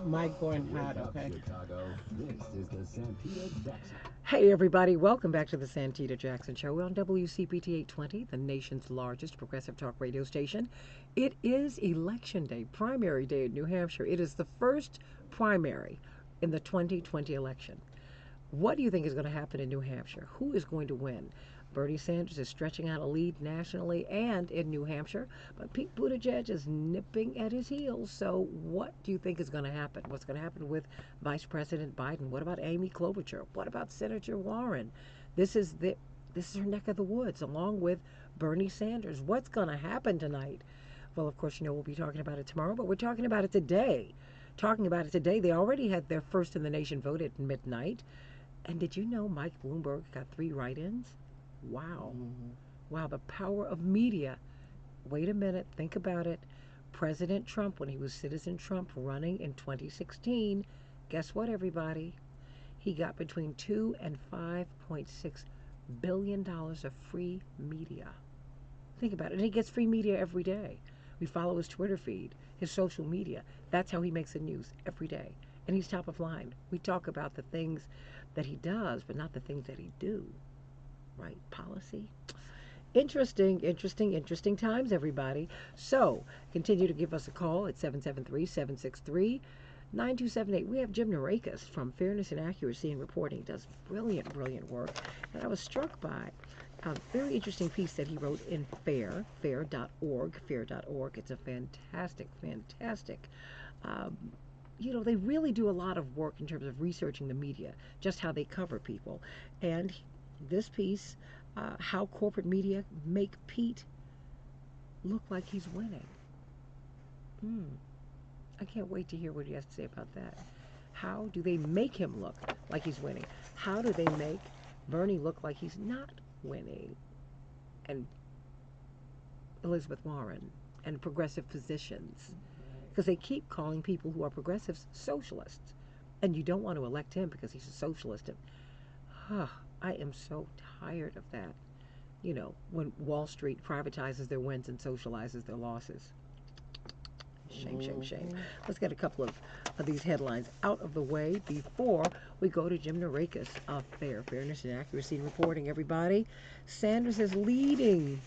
Mic going hot, okay? Hey, everybody, welcome back to the Santita Jackson Show. We're on WCPT 820, the nation's largest progressive talk radio station. It is Election Day, primary day in New Hampshire. It is the first primary in the 2020 election. What do you think is going to happen in New Hampshire? Who is going to win? Bernie Sanders is stretching out a lead nationally and in New Hampshire, but Pete Buttigieg is nipping at his heels. So what do you think is going to happen? What's going to happen with Vice President Biden? What about Amy Klobuchar? What about Senator Warren? This is her neck of the woods, along with Bernie Sanders. What's going to happen tonight? Well, of course, we'll be talking about it tomorrow, but we're talking about it today. They already had their first in the nation vote at midnight. And did you know Mike Bloomberg got 3 write-ins? Wow. Wow, the power of media. Wait a minute, think about it. President Trump, when he was Citizen Trump running in 2016, guess what, everybody? He got between $2 and $5.6 billion of free media. Think about it. And he gets free media every day. We follow his Twitter feed, his social media. That's how he makes the news every day. And he's top of line. We talk about the things that he does, but not the things that he do. Right? Policy. Interesting times, everybody. So, continue to give us a call at 773-763-9278. We have Jim Narakis from Fairness and Accuracy in Reporting. He does brilliant work. And I was struck by a very interesting piece that he wrote in fair.org. It's a fantastic they really do a lot of work in terms of researching the media, just how they cover people. And this piece, how corporate media make Pete look like he's winning. I can't wait to hear what he has to say about that. How do they make him look like he's winning? How do they make Bernie look like he's not winning? And Elizabeth Warren and progressive physicians. Because they keep calling people who are progressives socialists. And you don't want to elect him because he's a socialist. And I am so tired of that. When Wall Street privatizes their wins and socializes their losses. Shame. Let's get a couple of these headlines out of the way before we go to Jim Narakis of Fairness and Accuracy in Reporting, everybody. Sanders is leading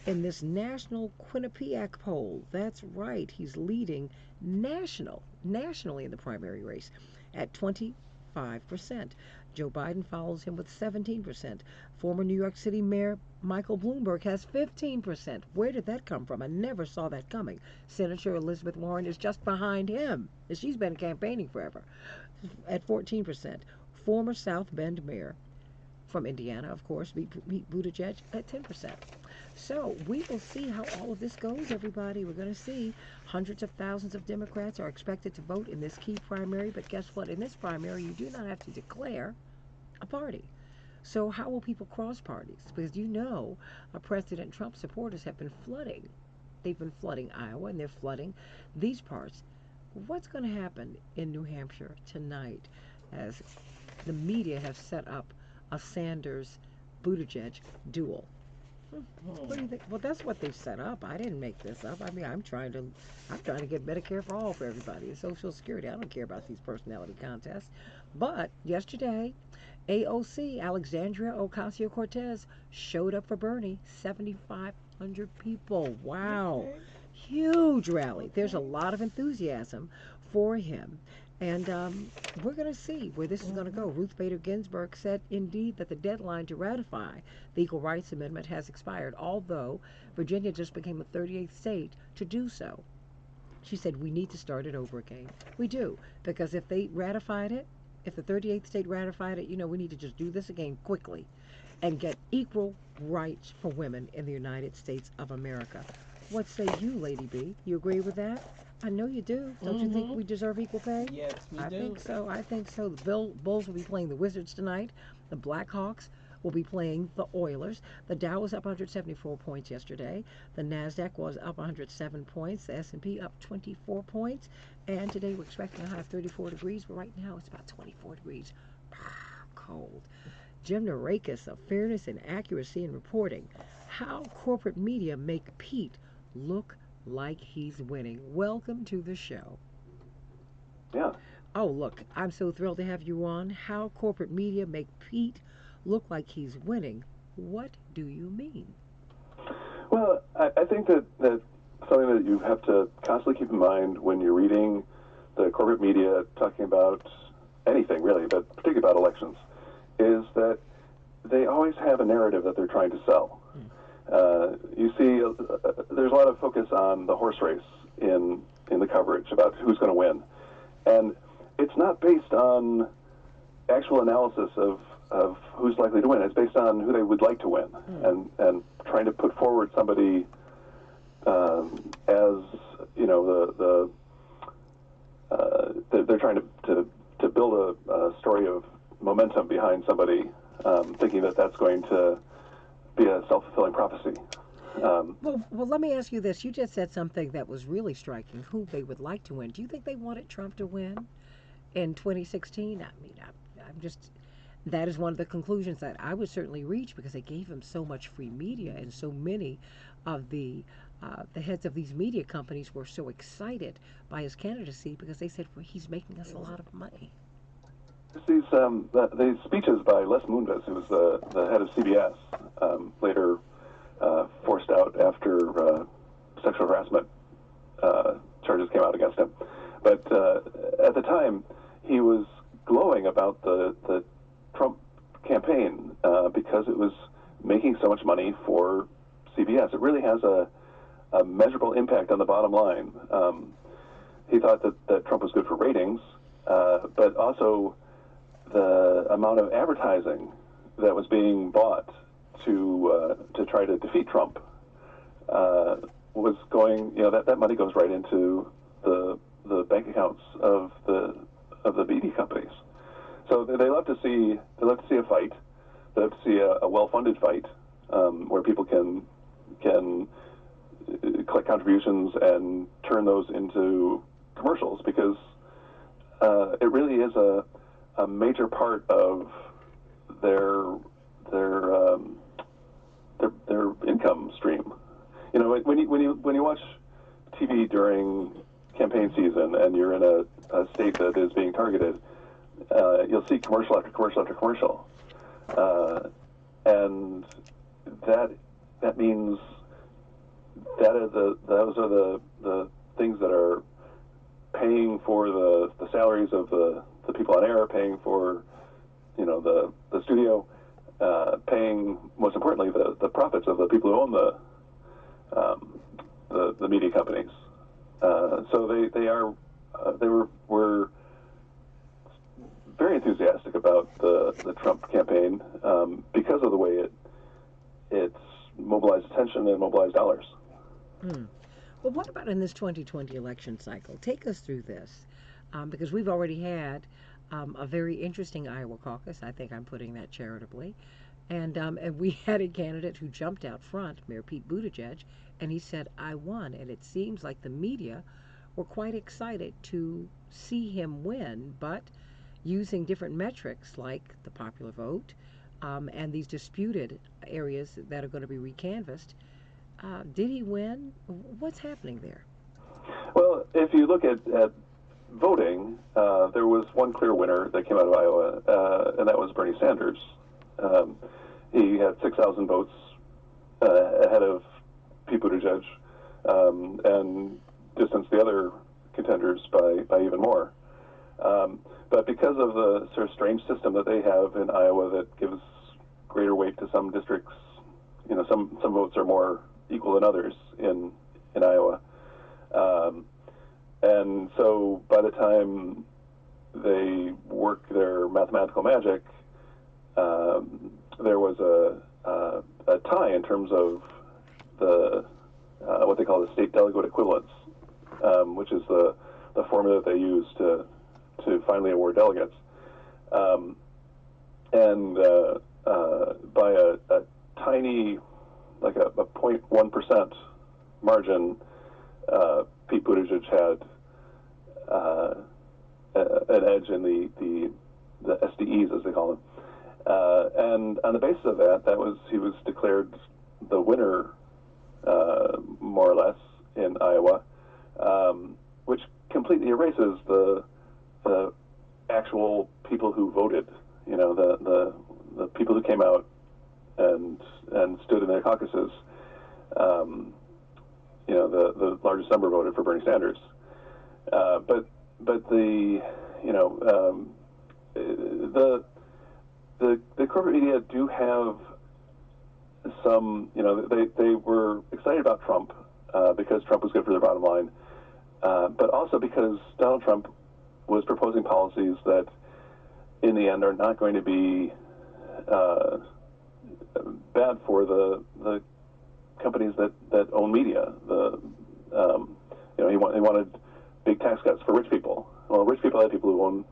in this national Quinnipiac poll. That's right, he's leading nationally in the primary race at 25%. Joe Biden follows him with 17%. Former New York City Mayor Michael Bloomberg has 15%. Where did that come from? I never saw that coming. Senator Elizabeth Warren is just behind him, and she's been campaigning forever, at 14%. Former South Bend Mayor from Indiana, of course, beat Buttigieg at 10%. So we will see how all of this goes, everybody. We're going to see hundreds of thousands of Democrats are expected to vote in this key primary. But guess what? In this primary, you do not have to declare a party. So how will people cross parties? Because President Trump supporters have been flooding. They've been flooding Iowa, and they're flooding these parts. What's going to happen in New Hampshire tonight as the media have set up a Sanders-Buttigieg duel? What do you think? Well, that's what they've set up. I didn't make this up. I mean, I'm trying to get Medicare for all for everybody, and Social Security. I don't care about these personality contests. But yesterday, AOC, Alexandria Ocasio-Cortez, showed up for Bernie. 7,500 people. Wow. Okay. Huge rally. There's a lot of enthusiasm for him. And we're going to see where this is going to go. Ruth Bader Ginsburg said, indeed, that the deadline to ratify the Equal Rights Amendment has expired, although Virginia just became the 38th state to do so. She said, we need to start it over again. We do, because if they ratified it, if the 38th state ratified it, we need to just do this again quickly and get equal rights for women in the United States of America. What say you, Lady B? You agree with that? I know you do. Don't you think we deserve equal pay? Yes, we do. I think so. The Bulls will be playing the Wizards tonight. The Blackhawks will be playing the Oilers. The Dow was up 174 points yesterday. The NASDAQ was up 107 points. The S&P up 24 points. And today we're expecting a high of 34 degrees, but right now it's about 24 degrees. Cold. Jim Narakis of Fairness and Accuracy in Reporting. How corporate media make Pete look like he's winning. Welcome to the show. Yeah. Oh, look, I'm so thrilled to have you on. How corporate media make Pete look like he's winning. What do you mean? Well, I think that something that you have to constantly keep in mind when you're reading the corporate media talking about anything really, but particularly about elections, is that they always have a narrative that they're trying to sell. You see, there's a lot of focus on the horse race in the coverage about who's going to win, and it's not based on actual analysis of who's likely to win. It's based on who they would like to win, and trying to put forward somebody as they're trying to build a story of momentum behind somebody, thinking that that's going to be a self-fulfilling prophecy. Well, let me ask you this. You just said something that was really striking. Who they would like to win. Do you think they wanted Trump to win in 2016? I mean, I'm just. That is one of the conclusions that I would certainly reach because they gave him so much free media, and so many of the heads of these media companies were so excited by his candidacy because they said, well, he's making us a lot of money. These speeches by Les Moonves, who was the head of CBS, later forced out after sexual harassment charges came out against him. But at the time, he was glowing about the Trump campaign because it was making so much money for CBS. It really has a measurable impact on the bottom line. He thought that Trump was good for ratings, but also the amount of advertising that was being bought to try to defeat Trump was going. That money goes right into the bank accounts of the media companies. So they love to see a fight. They love to see a well-funded fight where people can collect contributions and turn those into commercials, because it really is a major part of their income stream. When you watch TV during campaign season and you're in a state that is being targeted, you'll see commercial after commercial after commercial, and that means those are the things that are paying for the salaries of the people on air, paying for the studio, paying, most importantly, the profits of the people who own the media companies. So they were very enthusiastic about the Trump campaign because of the way it's mobilized attention and mobilized dollars. Well, what about in this 2020 election cycle? Take us through this, because we've already had a very interesting Iowa caucus. I think I'm putting that charitably. And we had a candidate who jumped out front, Mayor Pete Buttigieg, and he said, I won. And it seems like the media were quite excited to see him win, but using different metrics like the popular vote and these disputed areas that are going to be recanvassed. Did he win? What's happening there? Well, if you look at voting, there was one clear winner that came out of Iowa, and that was Bernie Sanders. He had 6,000 votes ahead of Pete Buttigieg, and distanced the other contenders by even more. But because of the sort of strange system that they have in Iowa that gives greater weight to some districts, some votes are more equal than others in Iowa. And so by the time they work their mathematical magic, there was a tie in terms of the what they call the state delegate equivalence, which is the formula that they use to finally award delegates. And by a tiny, like a 0.1% margin, Pete Buttigieg had an edge in the SDEs, as they call them. And on the basis of that, he was declared the winner, more or less, in Iowa, which completely erases the the actual people who voted, the people who came out and stood in their caucuses, the largest number voted for Bernie Sanders. But the the corporate media do have some, they were excited about Trump because Trump was good for their bottom line, but also because Donald Trump was proposing policies that in the end are not going to be bad for the companies that own media. He wanted big tax cuts for rich people. Well, rich people are the people who own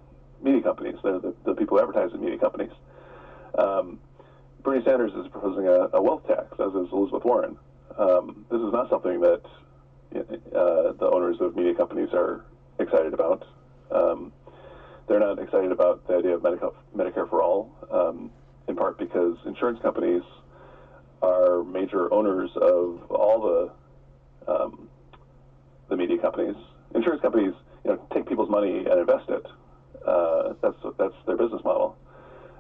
media companies. They're the people who advertise in media companies. Bernie Sanders is proposing a wealth tax, as is Elizabeth Warren. This is not something that the owners of media companies are excited about. They're not excited about the idea of Medicare for all, in part because insurance companies are major owners of all the media companies. Insurance companies, take people's money and invest it. That's their business model,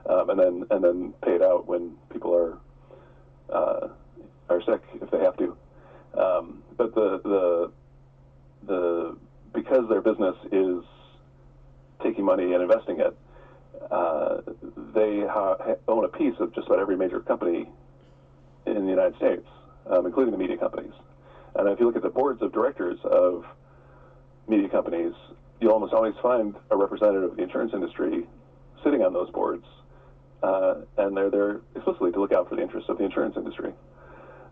and then pay it out when people are sick if they have to. But because their business is taking money and investing it, they own a piece of just about every major company in the United States, including the media companies. And if you look at the boards of directors of media companies, you'll almost always find a representative of the insurance industry sitting on those boards, and they're there explicitly to look out for the interests of the insurance industry.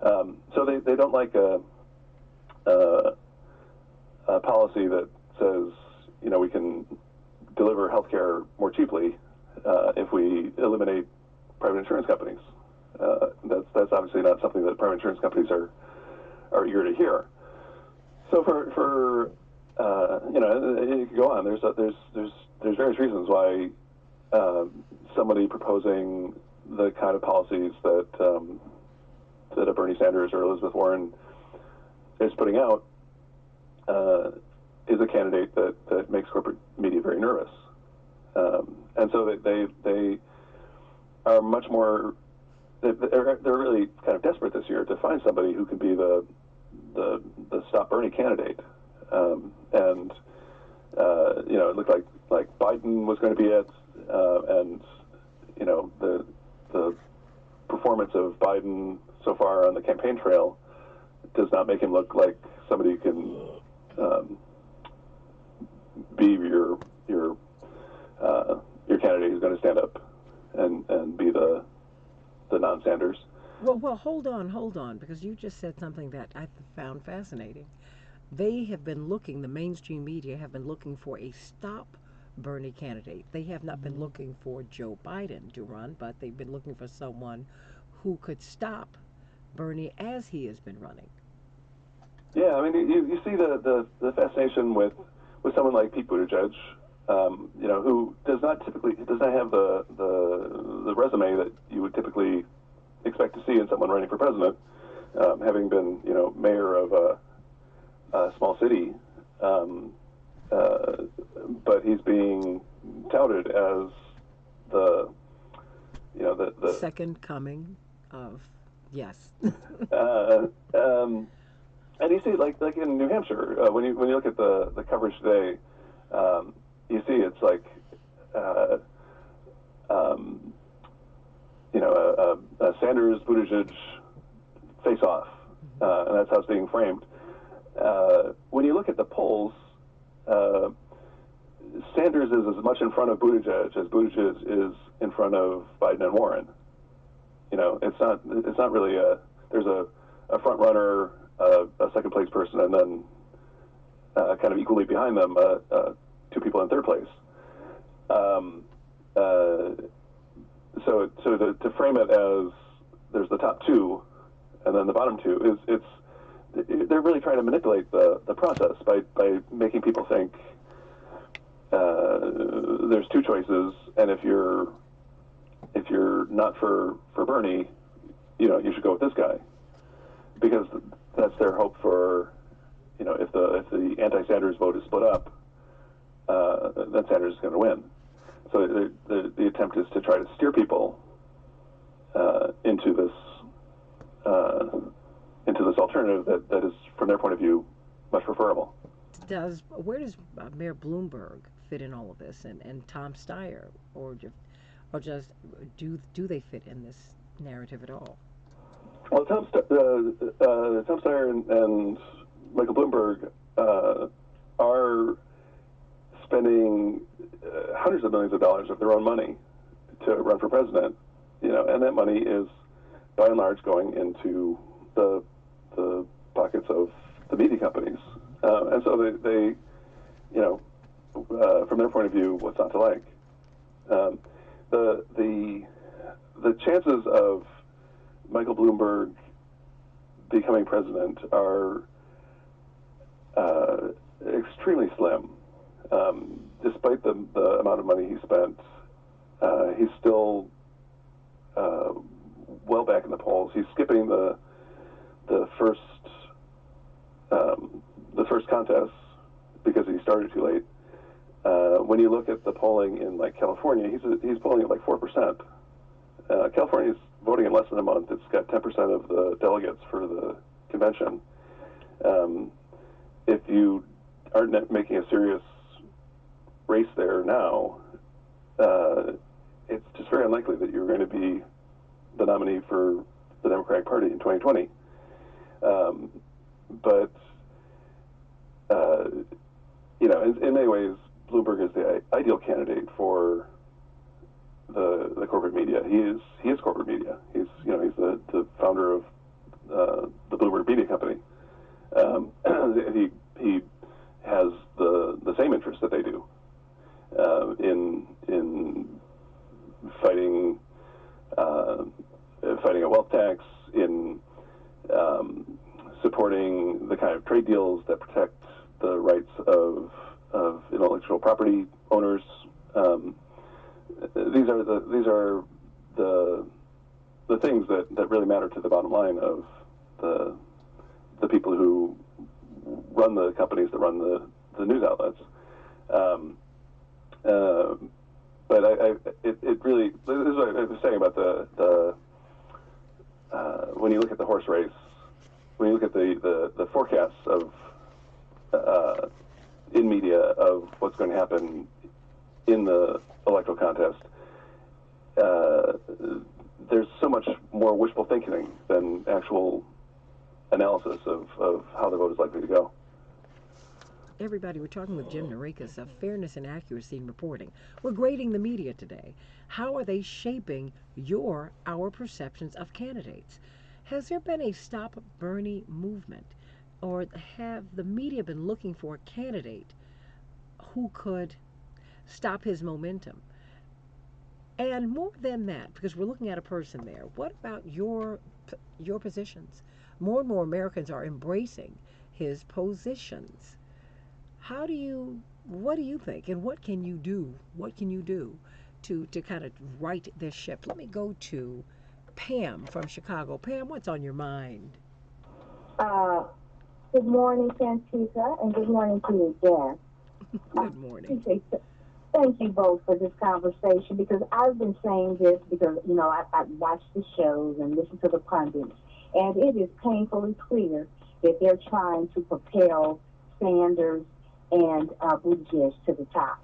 So they don't like a policy that says, we can deliver healthcare more cheaply if we eliminate private insurance companies. That's obviously not something that private insurance companies are eager to hear. So for you could go on. There's various reasons why somebody proposing the kind of policies that a Bernie Sanders or Elizabeth Warren is putting out is a candidate that makes corporate media very nervous, and so they are much more. They're really kind of desperate this year to find somebody who can be the Stop Bernie candidate. And it looked like Biden was going to be it, and the performance of Biden so far on the campaign trail does not make him look like somebody who can be your candidate who's going to stand up and be the non-Sanders. Well, hold on, because you just said something that I found fascinating. They have been looking, the mainstream media have been looking for a Stop Bernie candidate. They have not been looking for Joe Biden to run, but they've been looking for someone who could stop Bernie as he has been running. Yeah, I mean, you see the fascination with someone like Pete Buttigieg, who does not have the resume that you would typically expect to see in someone running for president, having been mayor of a small city, but he's being touted as the second coming of yes. And you see, like in New Hampshire, when you look at the coverage today, you see it's like a Sanders Buttigieg face off, and that's how it's being framed. When you look at the polls, Sanders is as much in front of Buttigieg as Buttigieg is in front of Biden and Warren. It's not really there's a front runner, a second place person, and then kind of equally behind them, two people in third place. So to frame it as there's the top two and then the bottom two they're really trying to manipulate the process by making people think there's two choices, and if you're not for Bernie, you should go with this guy, because that's their hope for, if the anti-Sanders vote is split up, that Sanders is going to win. So the attempt is to try to steer people into this alternative that is, from their point of view, much preferable. Where does Mayor Bloomberg fit in all of this, and Tom Steyer, or just do they fit in this narrative at all? Well, Tom Steyer and Michael Bloomberg are spending hundreds of millions of dollars of their own money to run for president, and that money is by and large going into the pockets of the media companies, and so they from their point of view, what's not to like? The chances of Michael Bloomberg becoming president are extremely slim. Despite the amount of money he spent, he's still well back in the polls. He's skipping the first contest because he started too late. When you look at the polling in like California, he's polling at like 4%. California's voting in less than a month. It's got 10% of the delegates for the convention. If you aren't making a serious race there now, it's just very unlikely that you're going to be the nominee for the Democratic Party in 2020. But in many ways, Bloomberg is the ideal candidate for the corporate media. He is corporate media. He's the founder of the Bloomberg Media Company. He has the same interests that they do in fighting a wealth tax, in supporting the kind of trade deals that protect the rights of intellectual property owners. These are the things that really matter to the bottom line of the people who run the companies that run the news outlets. But it really, this is what I was saying about the when you look at the horse race, when you look at the forecasts of in media of what's going to happen in the electoral contest, there's so much more wishful thinking than actual analysis of how the vote is likely to go. Everybody, we're talking with Jim Narekas of Fairness and Accuracy in Reporting. We're grading the media today. How are they shaping our perceptions of candidates? Has there been a Stop Bernie movement, or have the media been looking for a candidate who could stop his momentum? And more than that, because we're looking at a person there, what about your positions? More and more Americans are embracing his positions. What do you think, and what can you do? What can you do to kind of right this ship? Let me go to Pam from Chicago. Pam, what's on your mind? Good morning, Santita, and good morning to you, Dan. Good morning. Thank you both for this conversation, because I've been saying this because, I watch the shows and listen to the pundits, and it is painfully clear that they're trying to propel Sanders and Buttigieg to the top.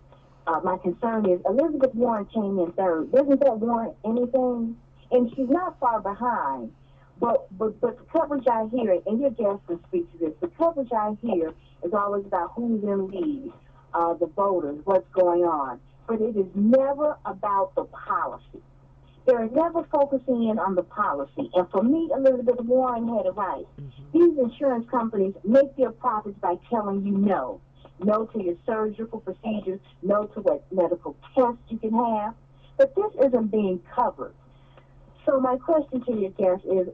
My concern is Elizabeth Warren came in third. Doesn't that warrant anything? And she's not far behind. But the coverage I hear, and your guest can speak to this, the coverage I hear is always about who's in lead, the voters, what's going on. But it is never about the policy. They're never focusing in on the policy. And for me, Elizabeth Warren had it right. Mm-hmm. These insurance companies make their profits by telling you no. No to your surgical procedures, no to what medical tests you can have. But this isn't being covered. So my question to your guest is,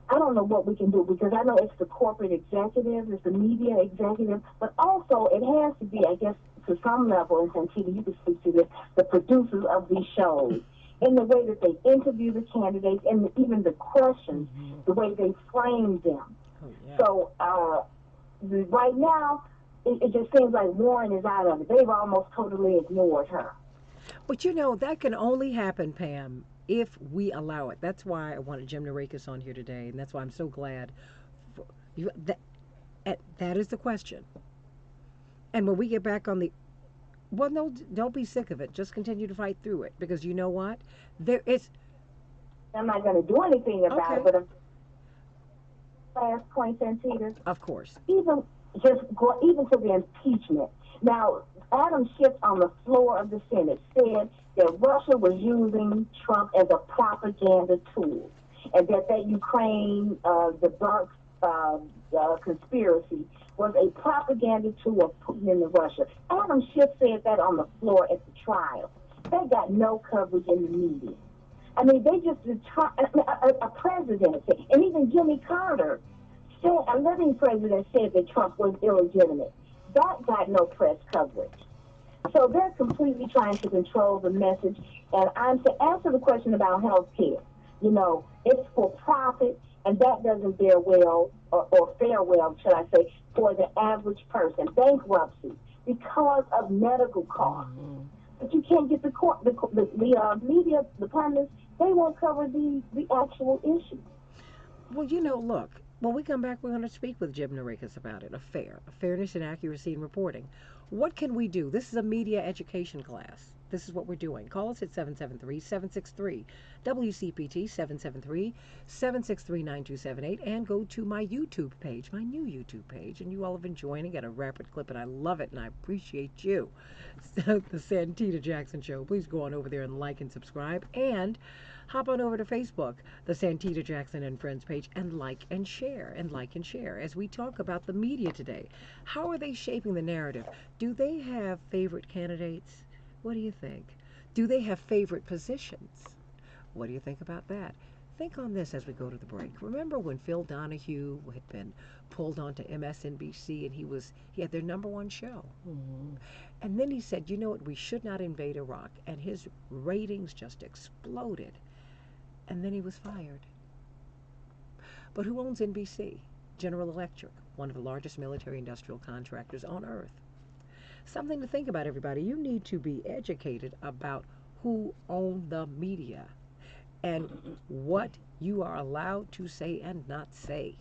I don't know what we can do, because I know it's the corporate executives, it's the media executives, but also it has to be, I guess, to some level, and Santita, you can speak to this, the producers of these shows, in the way that they interview the candidates, and even the questions, the way they frame them. Oh, yeah. So right now, it just seems like Warren is out of it. They've almost totally ignored her. But you know, that can only happen, Pam, if we allow it. That's why I wanted Jim Narakis on here today, and that's why I'm so glad. For you, that is the question. And when we get back on the, well, no, don't be sick of it. Just continue to fight through it because you know what? There is, I'm not going to do anything about it, okay, but last point, Santita, of course. even even to the impeachment. Now, Adam Schiff on the floor of the Senate said that Russia was using Trump as a propaganda tool, and that Ukraine debunk conspiracy was a propaganda tool of Putin in Russia. Adam Schiff said that on the floor at the trial. They got no coverage in the media. I mean, they just a president, and even Jimmy Carter, a living president, said that Trump was illegitimate. That got no press coverage. So they're completely trying to control the message. And I'm to answer the question about health care. You know, it's for profit, and that doesn't bear well or fare well, should I say, for the average person. Bankruptcy because of medical costs. Mm-hmm. But you can't get the media, the pundits, they won't cover the actual issue. Well, you know, look, when we come back, we're going to speak with Jim Narakis about it. A fairness and accuracy in reporting. What can we do? This is a media education class. This is what we're doing. Call us at 773-763 WCPT 773-763-9278 and go to my YouTube page, my new YouTube page, and you all have been joining at a rapid clip, and I love it, and I appreciate you. The Santita Jackson Show. Please go on over there and like and subscribe, and hop on over to Facebook, the Santita Jackson and Friends page, and like and share as we talk about the media today. How are they shaping the narrative? Do they have favorite candidates? What do you think? Do they have favorite positions? What do you think about that? Think on this as we go to the break. Remember when Phil Donahue had been pulled onto MSNBC and he had their number one show. Mm-hmm. And then he said, you know what, we should not invade Iraq. And his ratings just exploded. And then he was fired. But who owns NBC? General Electric, one of the largest military industrial contractors on earth. Something to think about, everybody. You need to be educated about who owns the media and what you are allowed to say and not say.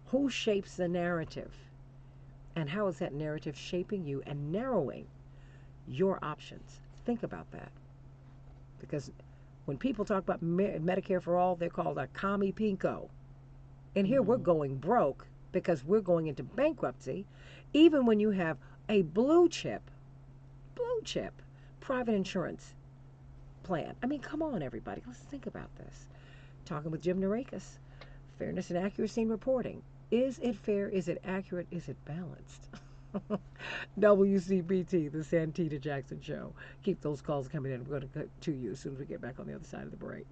Who shapes the narrative? And how is that narrative shaping you and narrowing your options? Think about that. Because when people talk about Medicare for all, they're called a commie pinko. And here we're going broke because we're going into bankruptcy, even when you have a blue chip private insurance plan. I mean, come on, everybody. Let's think about this. Talking with Jim Narakis. Fairness and accuracy in reporting. Is it fair? Is it accurate? Is it balanced? WCBT, the Santita Jackson Show. Keep those calls coming in. We're going to get to you as soon as we get back on the other side of the break.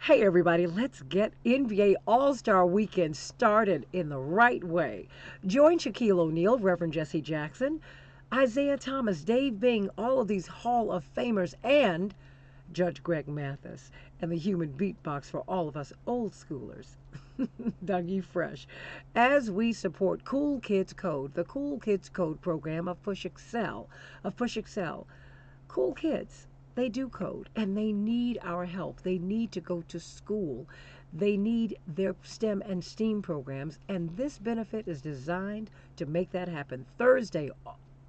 Hey, everybody, let's get NBA All Star Weekend started in the right way. Join Shaquille O'Neal, Reverend Jesse Jackson, Isaiah Thomas, Dave Bing, all of these Hall of Famers, and Judge Greg Mathis, and the human beatbox for all of us old schoolers, Dougie Fresh, as we support Cool Kids Code, the Cool Kids Code program of Push Excel, Cool kids, they do code and they need our help. They need to go to school. They need their STEM and STEAM programs, and this benefit is designed to make that happen. Thursday,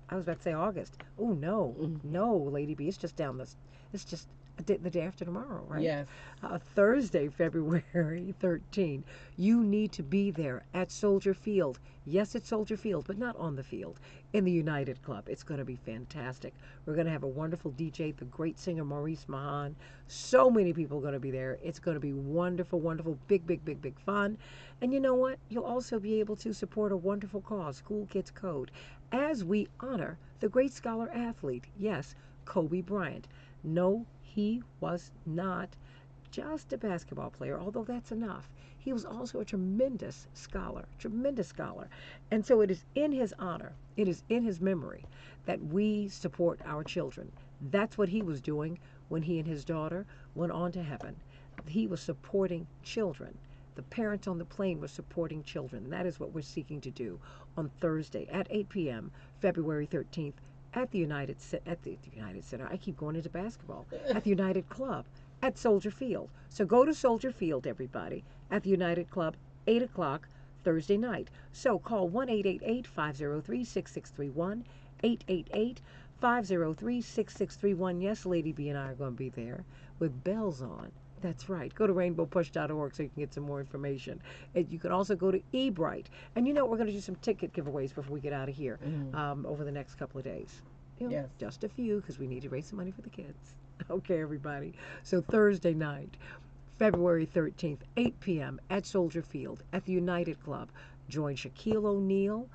I was about to say August. Oh no, no, Lady B, it's just down this. It's just the day after tomorrow, right? Yes. Thursday, February 13. You need to be there at Soldier Field. Yes, it's Soldier Field, but not on the field. In the United Club. It's going to be fantastic. We're going to have a wonderful DJ, the great singer Maurice Mahan. So many people are going to be there. It's going to be wonderful, wonderful, big, big, big, big fun. And you know what? You'll also be able to support a wonderful cause, Cool Kids Code, as we honor the great scholar athlete, yes, Kobe Bryant. No, he was not just a basketball player, although that's enough. He was also a tremendous scholar, tremendous scholar. And so it is in his honor, it is in his memory that we support our children. That's what he was doing when he and his daughter went on to heaven. He was supporting children. The parents on the plane were supporting children. That is what we're seeking to do on Thursday at 8 p.m., February 13th, at the United Center. I keep going into basketball. At the United Club at Soldier Field. So go to Soldier Field, everybody, at the United Club, 8 o'clock Thursday night. So call 1-888-503-6631, 888-503-6631. Yes, Lady B and I are going to be there with bells on. That's right. Go to rainbowpush.org so you can get some more information. And you can also go to eBright. And you know, we're going to do some ticket giveaways before we get out of here over the next couple of days. Yes. Just a few because we need to raise some money for the kids. Okay, everybody. So Thursday night, February 13th, 8 p.m. at Soldier Field at the United Club. Join Shaquille O'Neal,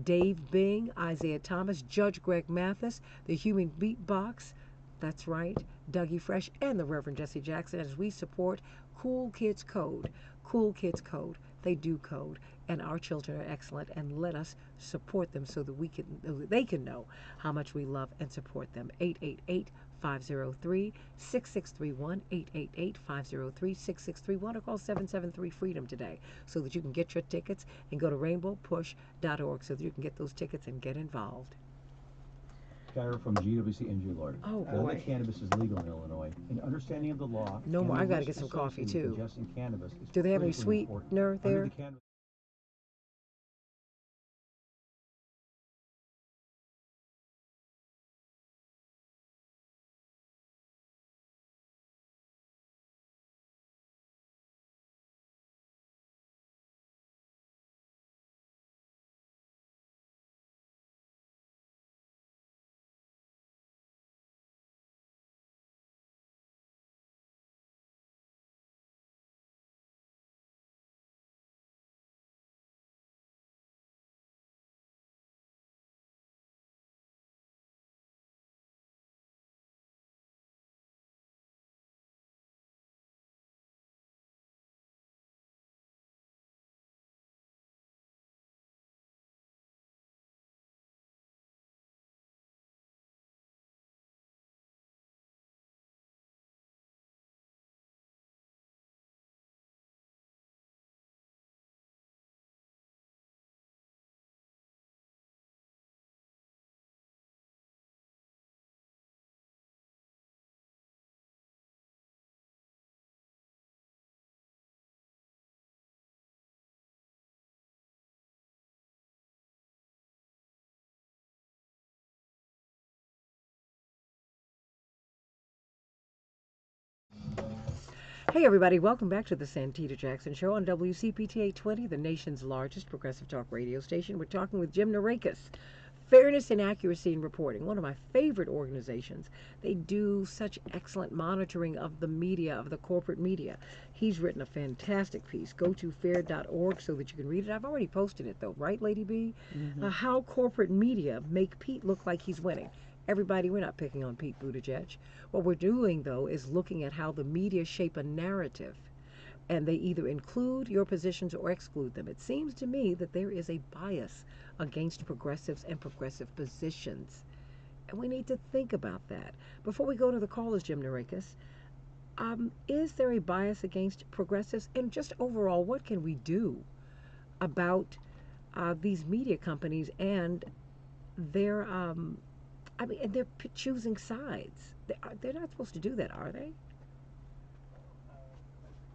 Dave Bing, Isaiah Thomas, Judge Greg Mathis, the Human Beatbox, that's right, Dougie Fresh, and the Reverend Jesse Jackson as we support Cool Kids Code. Cool Kids Code. They do code, and our children are excellent, and let us support them so that they can know how much we love and support them. 888-503-6631, 888-503-6631, or call 773-FREEDOM today so that you can get your tickets, and go to rainbowpush.org so that you can get those tickets and get involved. Skyler from GWC NG Lord. Oh, Now boy. that cannabis is legal in Illinois, an understanding of the law. No more. and the I gotta get risks some coffee, associated with too. ingesting cannabis is Do they have any critically important. sweetener there? Under the cannabis Hey, everybody, welcome back to the Santita Jackson Show on WCPT 820, the nation's largest progressive talk radio station. We're talking with Jim Narakis. Fairness and Accuracy in Reporting, one of my favorite organizations. They do such excellent monitoring of the media, of the corporate media. He's written a fantastic piece. Go to fair.org so that you can read it. I've already posted it, though, right, Lady B? How corporate media make Pete look like he's winning. Everybody, we're not picking on Pete Buttigieg. What we're doing, though, is looking at how the media shape a narrative. and they either include your positions or exclude them. It seems to me that there is a bias against progressives and progressive positions. And we need to think about that. Before we go to the callers, Jim Narakis, is there a bias against progressives? And just overall, what can we do about these media companies and their, and they're choosing sides? They're not supposed to do that, are they?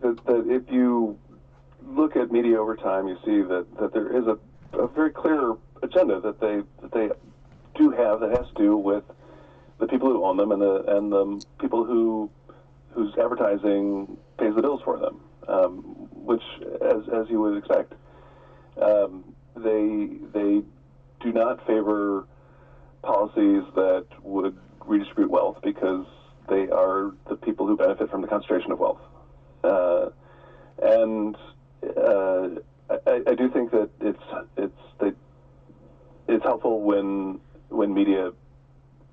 That if you look at media over time, you see that there is a very clear agenda that they do have that has to do with the people who own them and the people whose advertising pays the bills for them, which, as you would expect, they do not favor policies that would redistribute wealth because they are the people who benefit from the concentration of wealth. And I do think that it's helpful when media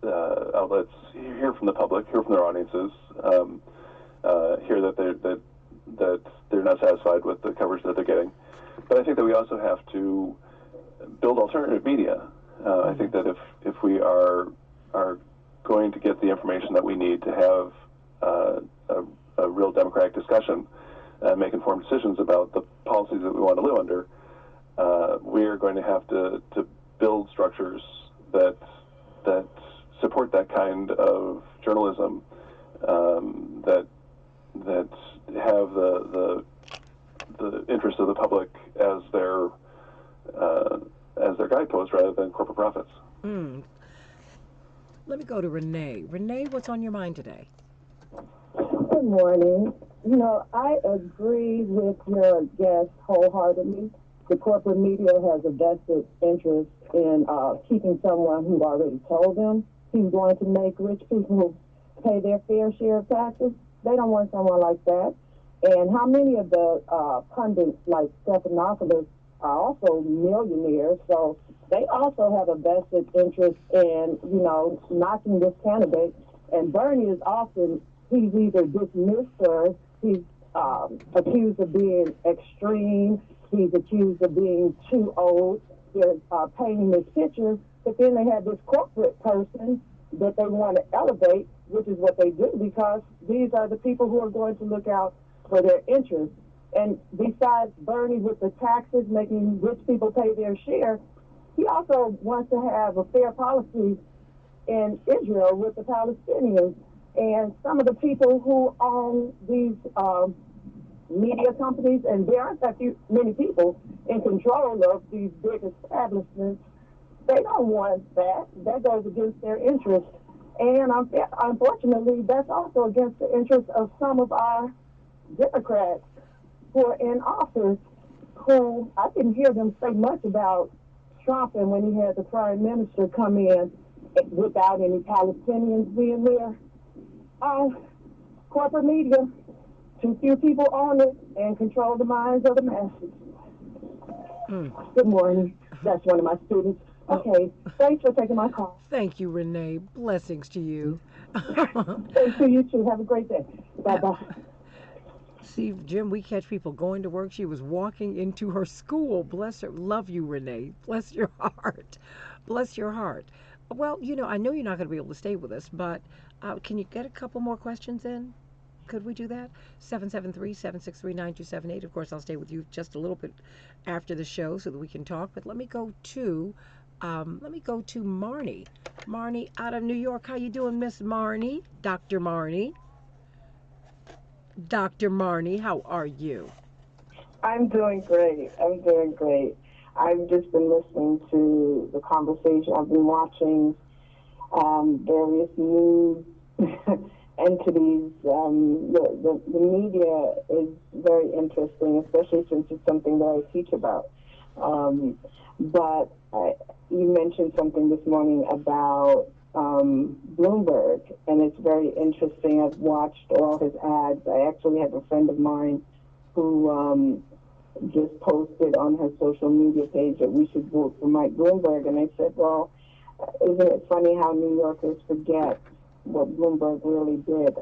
outlets hear from the public, hear from their audiences, hear that they're not satisfied with the coverage that they're getting. But I think that we also have to build alternative media. I think that if we are going to get the information that we need to have a real democratic discussion and make informed decisions about the policies that we want to live under, we are going to have to build structures that support that kind of journalism, that have the interest of the public as their guidepost rather than corporate profits. Let me go to Renee. Renee, what's on your mind today? Good morning. You know, I agree with your guest wholeheartedly. The corporate media has a vested interest in keeping someone who already told them he's going to make rich people pay their fair share of taxes. They don't want someone like that. And how many of the pundits like Stephanopoulos are also millionaires, so they also have a vested interest in, knocking this candidate. And Bernie is often, he's either dismissed or he's accused of being extreme. He's accused of being too old. They're painting this picture, but then they have this corporate person that they want to elevate, which is what they do because these are the people who are going to look out for their interests. And besides Bernie with the taxes, making rich people pay their share, he also wants to have a fair policy in Israel with the Palestinians. And some of the people who own these media companies, and there aren't that many people in control of these big establishments, they don't want that. That goes against their interests. And unfortunately, that's also against the interests of some of our Democrats who are in office, who I didn't hear them say much about Trump and when he had the prime minister come in without any Palestinians being there. Corporate media, too few people own it and control the minds of the masses. Good morning. That's one of my students. Okay, thanks for taking my call. Thank you, Renee. Blessings to you. Thanks to you too. Have a great day. Bye-bye. See, Jim, we catch people going to work. She was walking into her school. Bless her. Love you, Renee. Bless your heart. Bless your heart. Well, I know you're not going to be able to stay with us, but can you get a couple more questions in? Could we do that? 773-763-9278. Of course, I'll stay with you just a little bit after the show so that we can talk. But let me go to Marnie. Marnie out of New York. How you doing, Miss Marnie? Dr. Marnie. Dr. Marnie, how are you? I'm doing great. I've just been listening to the conversation. I've been watching various news entities. The media is very interesting, especially since it's something that I teach about. But you mentioned something this morning about Bloomberg, and it's very interesting. I've watched all his ads. I actually have a friend of mine who just posted on her social media page that we should vote for Mike Bloomberg, and I said, well, isn't it funny how New Yorkers forget what Bloomberg really did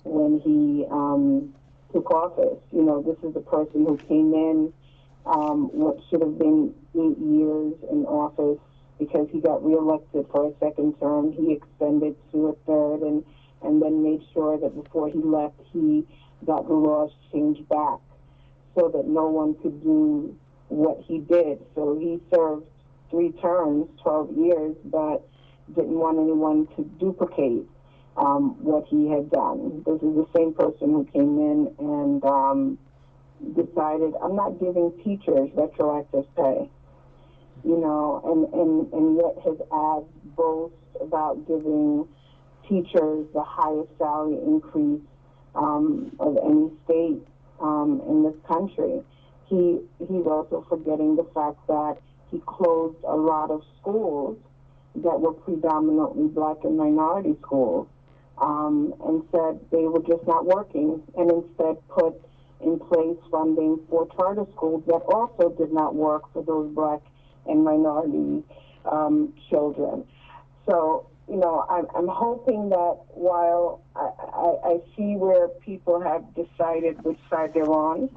when he took office. This is the person who came in what should have been 8 years in office because he got reelected for a second term. He extended to a third and then made sure that before he left, he got the laws changed back so that no one could do what he did. So he served 3 terms, 12 years, but didn't want anyone to duplicate what he had done. This is the same person who came in and decided, I'm not giving teachers retroactive pay, and yet his ads boast about giving teachers the highest salary increase of any state in this country. He's also forgetting the fact that he closed a lot of schools that were predominantly black and minority schools and said they were just not working, and instead put in place funding for charter schools that also did not work for those black and minority children. So, I'm hoping that while I see where people have decided which side they're on,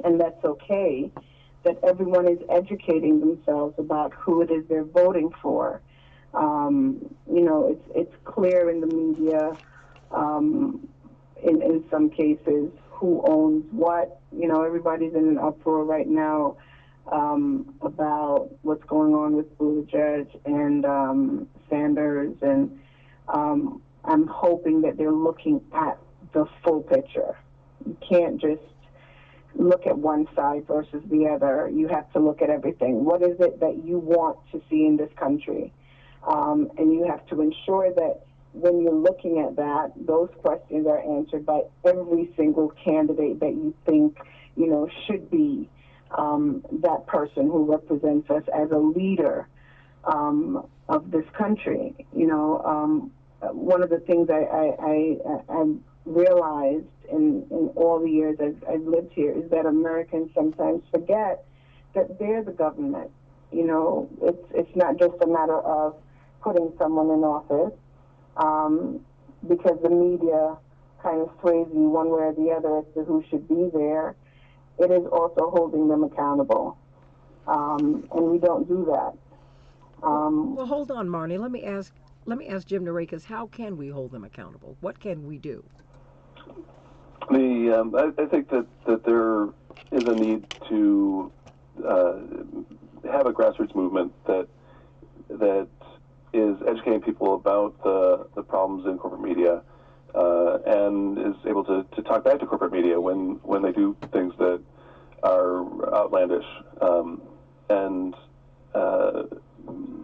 and that's okay, that everyone is educating themselves about who it is they're voting for. It's clear in the media, in some cases, who owns what. Everybody's in an uproar right now about what's going on with Buttigieg and Sanders, and I'm hoping that they're looking at the full picture. You can't just look at one side versus the other. You have to look at everything. What is it that you want to see in this country? And you have to ensure that when you're looking at that, those questions are answered by every single candidate that you think, should be that person who represents us as a leader of this country. One of the things I realized in all the years I've lived here is that Americans sometimes forget that they're the government. It's not just a matter of putting someone in office because the media kind of sways you one way or the other as to who should be there. It is also holding them accountable, and we don't do that. Well, hold on, Marnie. Let me ask Jim Narekas, how can we hold them accountable? What can we do? I think that there is a need to have a grassroots movement that is educating people about the problems in corporate media and is able to talk back to corporate media when they do things that are outlandish.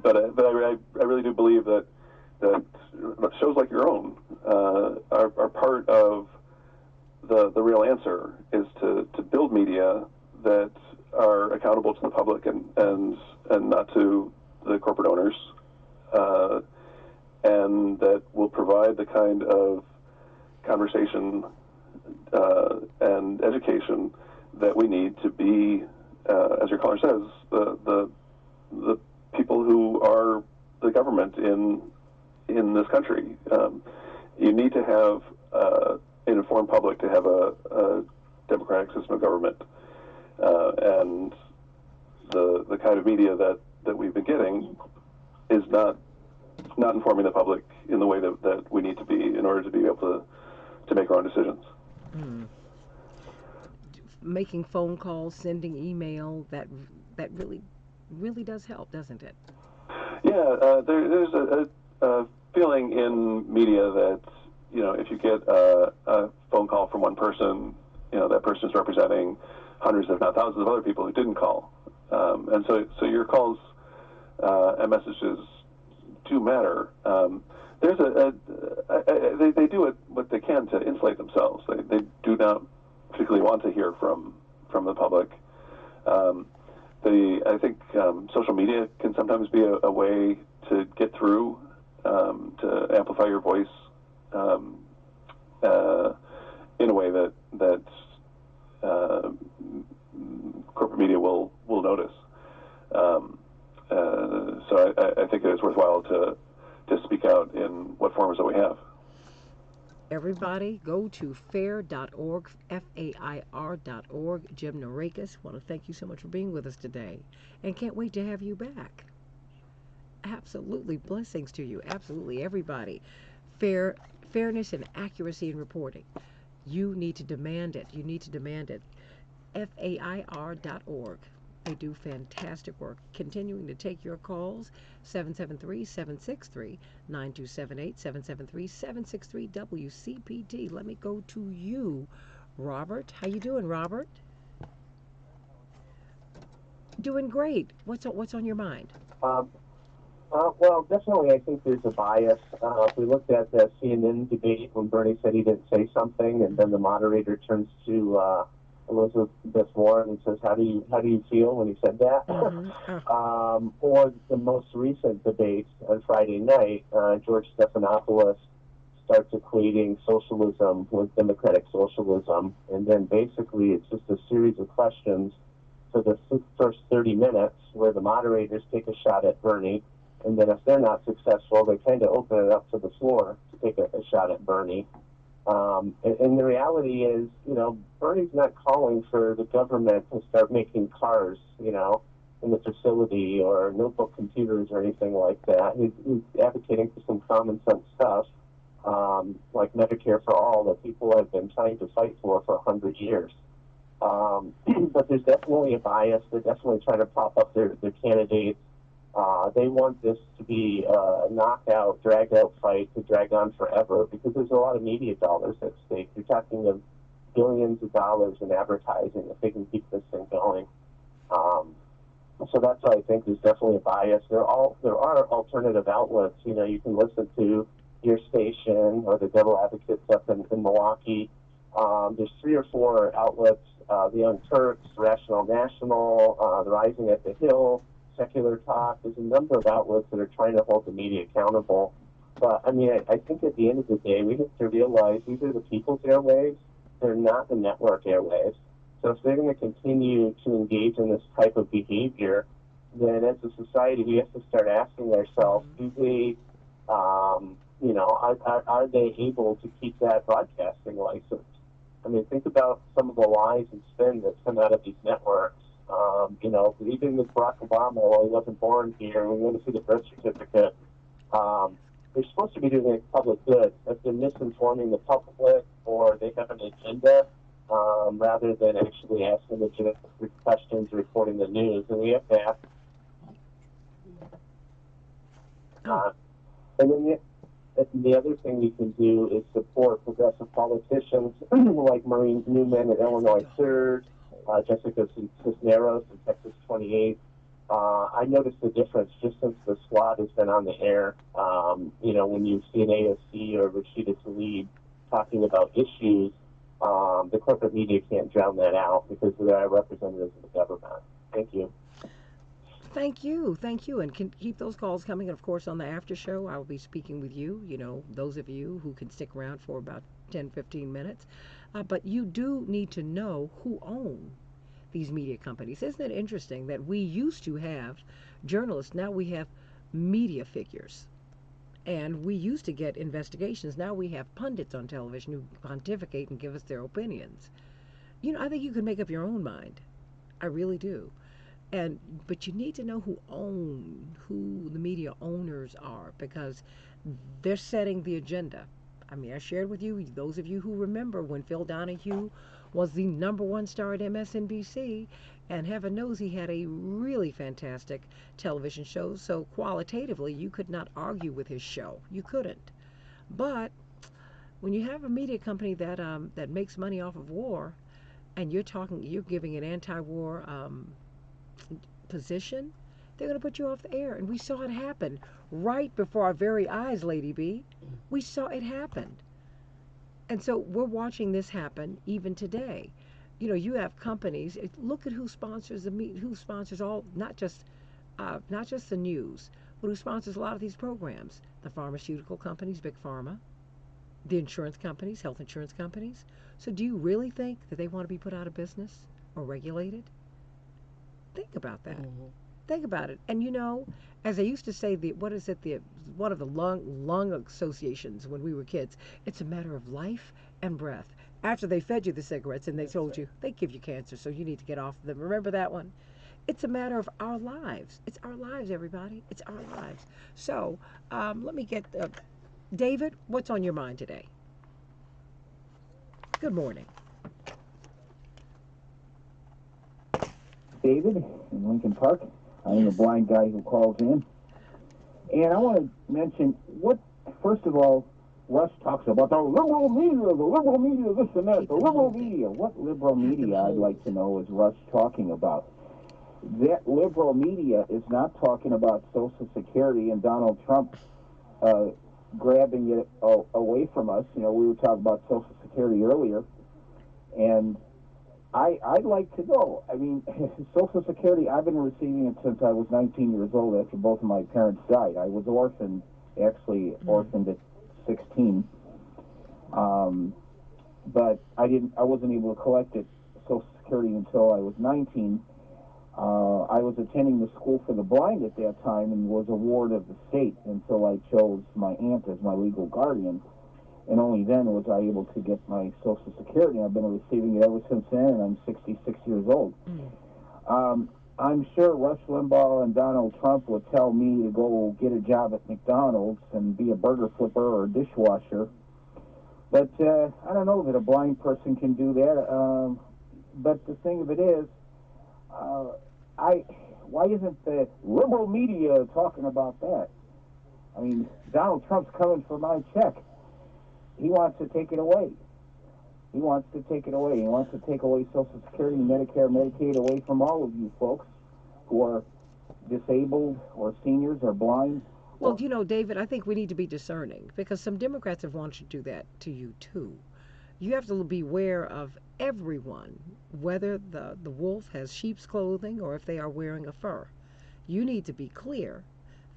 But I really do believe that shows like your own are part of the real answer, is to build media that are accountable to the public and not to the corporate owners, and that will provide the kind of conversation and education that we need to be, as your caller says, the people who are the government in this country. You need to have an informed public to have a democratic system of government, and the kind of media that we've been getting is not informing the public in the way that we need to be in order to be able to make our own decisions. Making phone calls, sending email, that really does help, doesn't it? Yeah, there's a feeling in media that, if you get a phone call from one person, that person is representing hundreds, if not thousands, of other people who didn't call. And so your calls and messages do matter. There's they do what they can to insulate themselves. They do not particularly want to hear from the public. I think social media can sometimes be a way to get through, to amplify your voice in a way that corporate media will notice. So I think it is worthwhile to speak out in what forms that we have. Everybody, go to fair.org, fair.org. Jim Narakis, want to thank you so much for being with us today, and can't wait to have you back. Absolutely, blessings to you. Absolutely, everybody. Fair, fairness and accuracy in reporting. You need to demand it. You need to demand it. fair.org. They do fantastic work. Continuing to take your calls, 773-763-9278, 773-763 WCPT. Let me go to you, Robert. How you doing, Robert? Doing great. What's on your mind? Um, well, definitely, I think there's a bias. If we looked at the CNN debate when Bernie said he didn't say something, and then the moderator turns to Elizabeth Warren and says, "How do you feel when he said that?" Or the most recent debate on Friday night, George Stephanopoulos starts equating socialism with democratic socialism, and then basically it's just a series of questions for the first 30 minutes where the moderators take a shot at Bernie, and then if they're not successful, they kind of open it up to the floor to take a shot at Bernie. And the reality is, Bernie's not calling for the government to start making cars, in the facility or notebook computers or anything like that. He's advocating for some common sense stuff, like Medicare for all that people have been trying to fight for 100 years. But there's definitely a bias. They're definitely trying to prop up their candidates. They want this to be a knockout, drag-out fight to drag on forever because there's a lot of media dollars at stake. You're talking of billions of dollars in advertising if they can keep this thing going. So that's why I think there's definitely a bias. There are alternative outlets. You can listen to your station or the Devil Advocates up in Milwaukee. There's 3 or 4 outlets: the Young Turks, Rational National, the Rising at the Hill, Secular Talk. There's a number of outlets that are trying to hold the media accountable. But, I think at the end of the day, we have to realize these are the people's airwaves. They're not the network airwaves. So if they're going to continue to engage in this type of behavior, then as a society, we have to start asking ourselves, do they, are they able to keep that broadcasting license? Think about some of the lies and spin that come out of these networks. Even with Barack Obama, while he wasn't born here, we want to see the birth certificate. They're supposed to be doing public good. If they're misinforming the public or they have an agenda, rather than actually asking legitimate questions, reporting the news, and we have to ask. And then the other thing we can do is support progressive politicians like Maureen Newman at Illinois 3rd, Jessica Cisneros in Texas 28. I noticed the difference just since the squad has been on the air. When you see an AOC or Rashida Tlaib talking about issues, the corporate media can't drown that out because they're representatives of the government. Thank you. Thank you, and keep those calls coming. And of course, on the after show, I will be speaking with you. Those of you who can stick around for about 10, 15 minutes. But you do need to know who own these media companies. Isn't it interesting that we used to have journalists, now we have media figures, and we used to get investigations. Now we have pundits on television who pontificate and give us their opinions. I think you can make up your own mind. I really do. But you need to know who the media owners are, because they're setting the agenda. I shared with you, those of you who remember when Phil Donahue was the #1 star at MSNBC, and heaven knows he had a really fantastic television show, so qualitatively you could not argue with his show. You couldn't. But when you have a media company that makes money off of war, and you're giving an anti-war position, they're going to put you off the air. And we saw it happen right before our very eyes, Lady B. We saw it happen. And so we're watching this happen even today. You have companies. Look at who sponsors who sponsors all, not just the news, but who sponsors a lot of these programs. The pharmaceutical companies, Big Pharma, the insurance companies, health insurance companies. So do you really think that they want to be put out of business or regulated? Think about that. Think about it. And as they used to say, the what is it? The one of the lung associations when we were kids. It's a matter of life and breath. After they fed you the cigarettes and they told you they give you cancer, so you need to get off of them. Remember that one? It's a matter of our lives. It's our lives, everybody. It's our lives. So let me get David. What's on your mind today? Good morning. David in Lincoln Park. I am a blind guy who calls in. And I want to mention first of all, Russ talks about the liberal media, this and that, the liberal media. What liberal media, I'd like to know, is Russ talking about? That liberal media is not talking about Social Security and Donald Trump grabbing it away from us. We were talking about Social Security earlier. And I'd like to know. I mean, Social Security, I've been receiving it since I was 19 years old after both of my parents died. I was orphaned at 16. But I wasn't able to collect it, Social Security, until I was 19. I was attending the school for the blind at that time and was a ward of the state until I chose my aunt as my legal guardian. And only then was I able to get my Social Security. I've been receiving it ever since then, and I'm 66 years old. I'm sure Rush Limbaugh and Donald Trump would tell me to go get a job at McDonald's and be a burger flipper or a dishwasher. But I don't know that a blind person can do that. But the thing of it is, why isn't the liberal media talking about that? I mean, Donald Trump's coming for my check. He wants to take it away. He wants to take it away. He wants to take away Social Security, Medicare, Medicaid away from all of you folks who are disabled or seniors or blind. Well, David, I think we need to be discerning because some Democrats have wanted to do that to you too. You have to be aware of everyone, whether the wolf has sheep's clothing or if they are wearing a fur. You need to be clear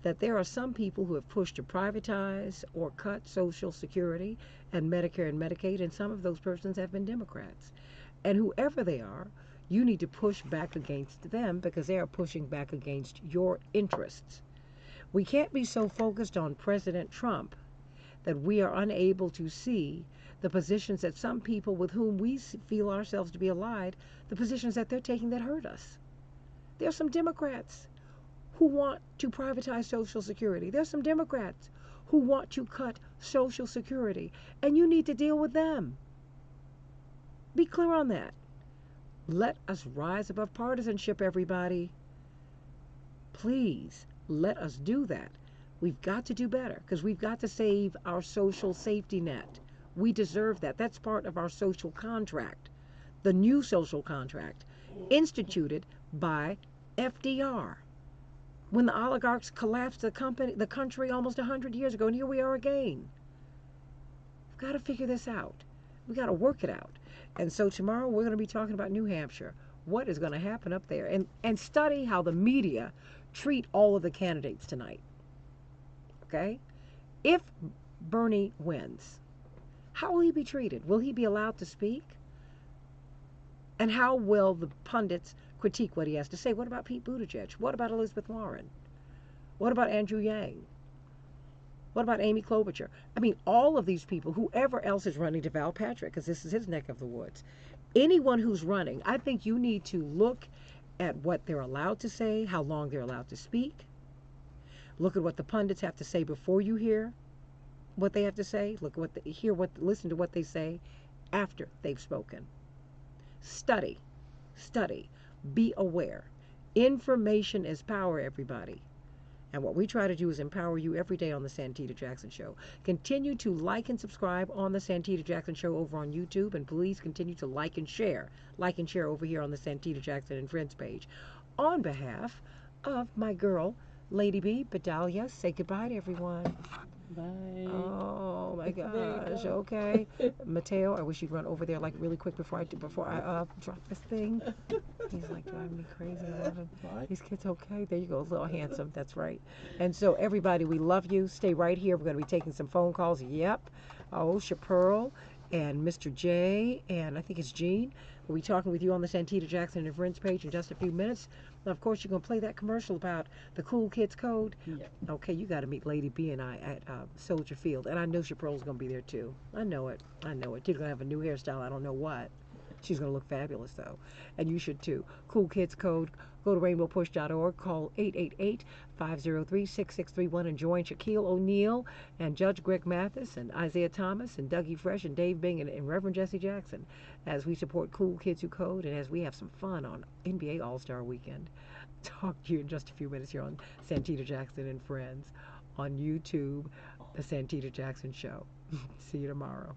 that there are some people who have pushed to privatize or cut Social Security and Medicare and Medicaid, and some of those persons have been Democrats. And whoever they are, you need to push back against them because they are pushing back against your interests. We can't be so focused on President Trump that we are unable to see the positions that some people with whom we feel ourselves to be allied, the positions that they're taking that hurt us. There are some Democrats who want to privatize Social Security. There's some Democrats who want to cut Social Security, and you need to deal with them. Be clear on that. Let us rise above partisanship, everybody. Please, let us do that. We've got to do better because we've got to save our social safety net. We deserve that. That's part of our social contract, the new social contract, instituted by FDR. When the oligarchs collapsed the country almost 100 years ago, and here we are again. We've got to figure this out. We've got to work it out. And so tomorrow we're going to be talking about New Hampshire. What is going to happen up there? And study how the media treat all of the candidates tonight. Okay? If Bernie wins, how will he be treated? Will he be allowed to speak? And how will the pundits critique what he has to say? What about Pete Buttigieg? What about Elizabeth Warren? What about Andrew Yang? What about Amy Klobuchar? I mean, all of these people, whoever else is running, to Val Patrick, because this is his neck of the woods. Anyone who's running, I think you need to look at what they're allowed to say, how long they're allowed to speak. Look at what the pundits have to say before you hear what they have to say. Listen to what they say after they've spoken. Study. Be aware. Information is power, everybody. And what we try to do is empower you every day on the Santita Jackson Show. Continue to like and subscribe on the Santita Jackson Show over on YouTube, and please continue to like and share over here on the Santita Jackson and Friends page. On behalf of my girl, Lady B, Bedalia, say goodbye to everyone. Bye. Oh my gosh. Okay. Mateo, I wish you'd run over there like really quick before I drop this thing. He's like driving me crazy. These kids okay? There you go, a little handsome. That's right. And so everybody, we love you. Stay right here. We're going to be taking some phone calls. Yep. Oh, Chapearl and Mr. J, and I think it's Gene. We'll be talking with you on the Santita Jackson and Friends page in just a few minutes. Now, of course, you're going to play that commercial about the Cool Kids Code. Yeah. Okay, you got to meet Lady B and I at Soldier Field. And I know Chappelle's going to be there, too. I know it. I know it. She's going to have a new hairstyle. I don't know what. She's going to look fabulous, though. And you should, too. Cool Kids Code. Go to rainbowpush.org. Call 888-503-6631 and join Shaquille O'Neal and Judge Greg Mathis and Isaiah Thomas and Dougie Fresh and Dave Bing and Reverend Jesse Jackson as we support Cool Kids Who Code and as we have some fun on NBA All-Star Weekend. Talk to you in just a few minutes here on Santita Jackson and Friends on YouTube, The Santita Jackson Show. See you tomorrow.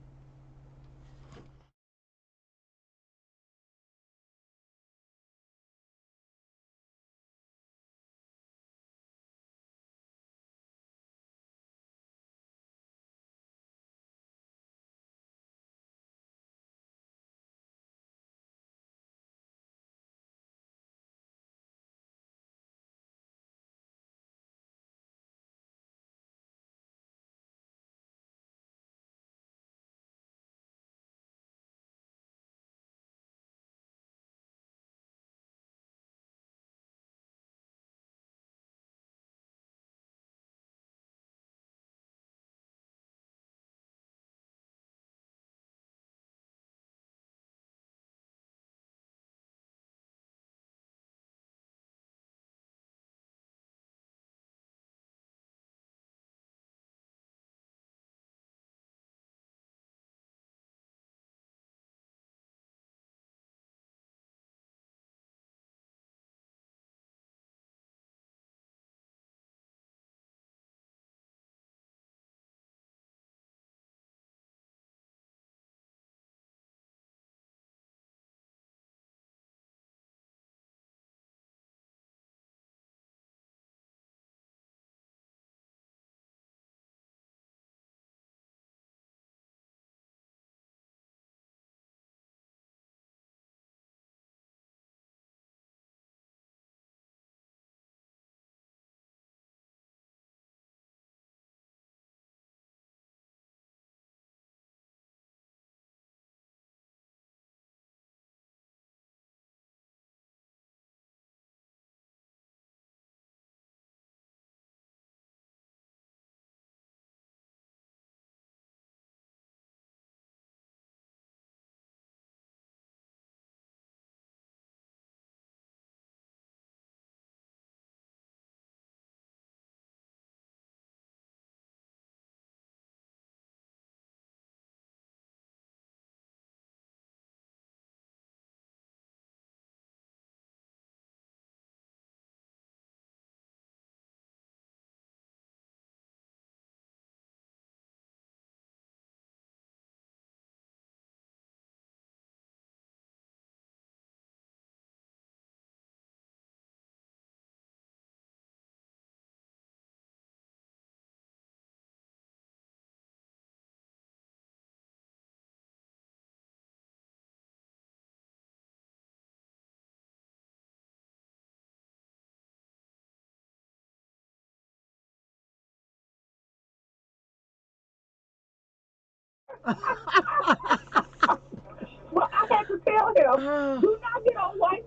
Well, I had to tell him, do not get on white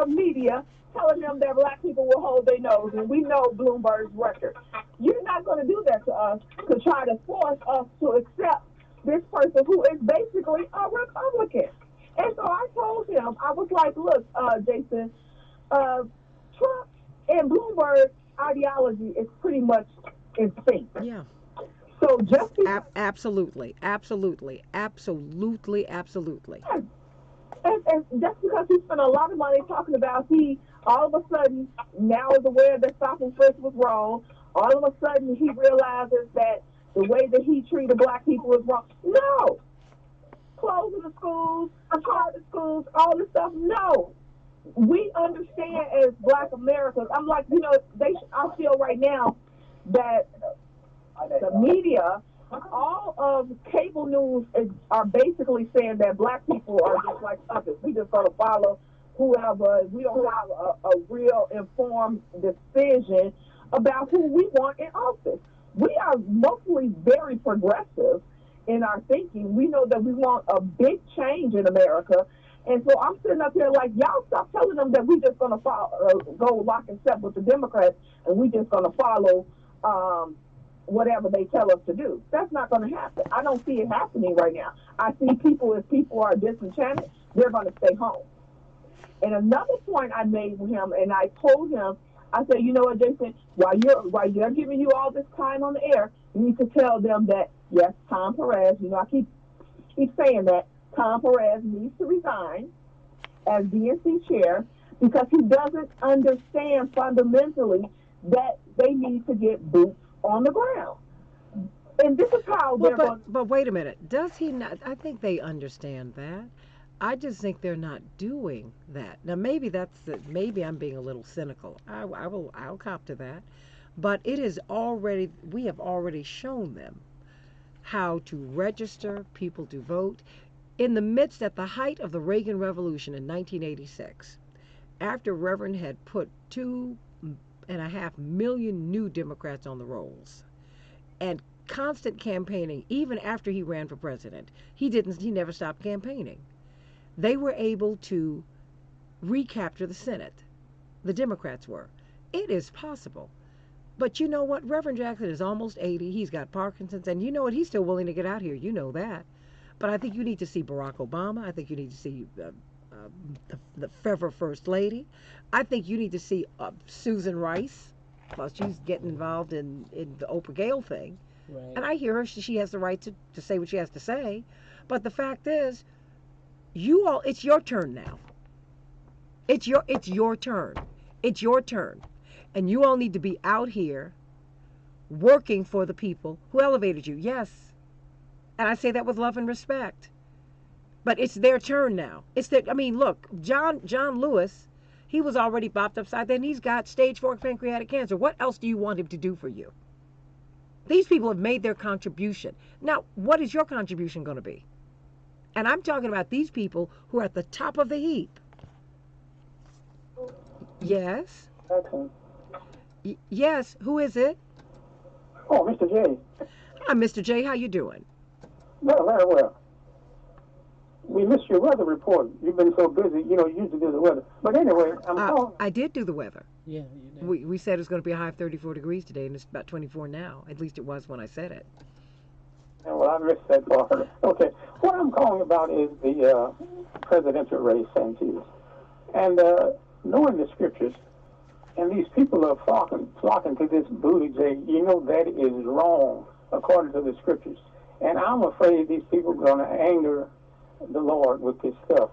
media telling them that black people will hold their nose, and we know Bloomberg's record. You're not going to do that to us to try to force us to accept this person who is basically a Republican. And so I told him, I was like, look, Jason, Trump and Bloomberg ideology is pretty much in sync. Yeah. So just absolutely, absolutely, absolutely, absolutely. And just because he spent a lot of money talking about he all of a sudden now is aware that stop and frisk was wrong. All of a sudden he realizes that the way that he treated black people is wrong. No. Closing the schools, charter schools, all this stuff. No. We understand as black Americans. I'm like, I feel right now that the media, all of cable news are basically saying that black people are just like others. We just going to follow whoever. We don't have a real informed decision about who we want in office. We are mostly very progressive in our thinking. We know that we want a big change in America. And so I'm sitting up here like, y'all stop telling them that we just going to go lock and step with the Democrats and we just going to follow whatever they tell us to do. That's not going to happen. I don't see it happening right now. I see people, if people are disenchanted, they're going to stay home. And another point I made with him, and I told him, I said, you know what, Jason, while they're giving you all this time on the air, you need to tell them that, yes, Tom Perez, I keep saying that, Tom Perez needs to resign as DNC chair because he doesn't understand fundamentally that they need to get boots on the ground. And this is how they're going. But wait a minute. Does he not? I think they understand that. I just think they're not doing that. Now maybe maybe I'm being a little cynical. I'll cop to that. But we have already shown them how to register people to vote in the midst, at the height of the Reagan Revolution in 1986, after Reverend had put 2.5 million new Democrats on the rolls and constant campaigning. Even after he ran for president, he never stopped campaigning. They were able to recapture the Senate. The Democrats were. It is possible. But you know what? Reverend Jackson is almost 80. He's got Parkinson's. And you know what? He's still willing to get out here. You know that. But I think you need to see Barack Obama. I think you need to see the Fever First Lady. I think you need to see Susan Rice. Well, she's getting involved in the Oprah Gale thing. Right. And I hear her. She has the right to say what she has to say. But the fact is, it's your turn now. It's your turn. It's your turn. And you all need to be out here working for the people who elevated you. Yes. And I say that with love and respect. But it's their turn now. Look, John Lewis, he was already bopped upside down. He's got stage 4 pancreatic cancer. What else do you want him to do for you? These people have made their contribution. Now, what is your contribution going to be? And I'm talking about these people who are at the top of the heap. Yes? Excellent. Yes, who is it? Oh, Mr. J. Hi, Mr. J. How you doing? Well, very well. We missed your weather report. You've been so busy. You usually do the weather. But anyway, I'm calling. I did do the weather. Yeah, you did. We said it was going to be a high of 34 degrees today, and it's about 24 now. At least it was when I said it. Well, I missed that part. Okay. What I'm calling about is the presidential race, Santita. And knowing the scriptures, and these people are flocking to this Buttigieg, that is wrong according to the scriptures. And I'm afraid these people are going to anger the Lord with this stuff.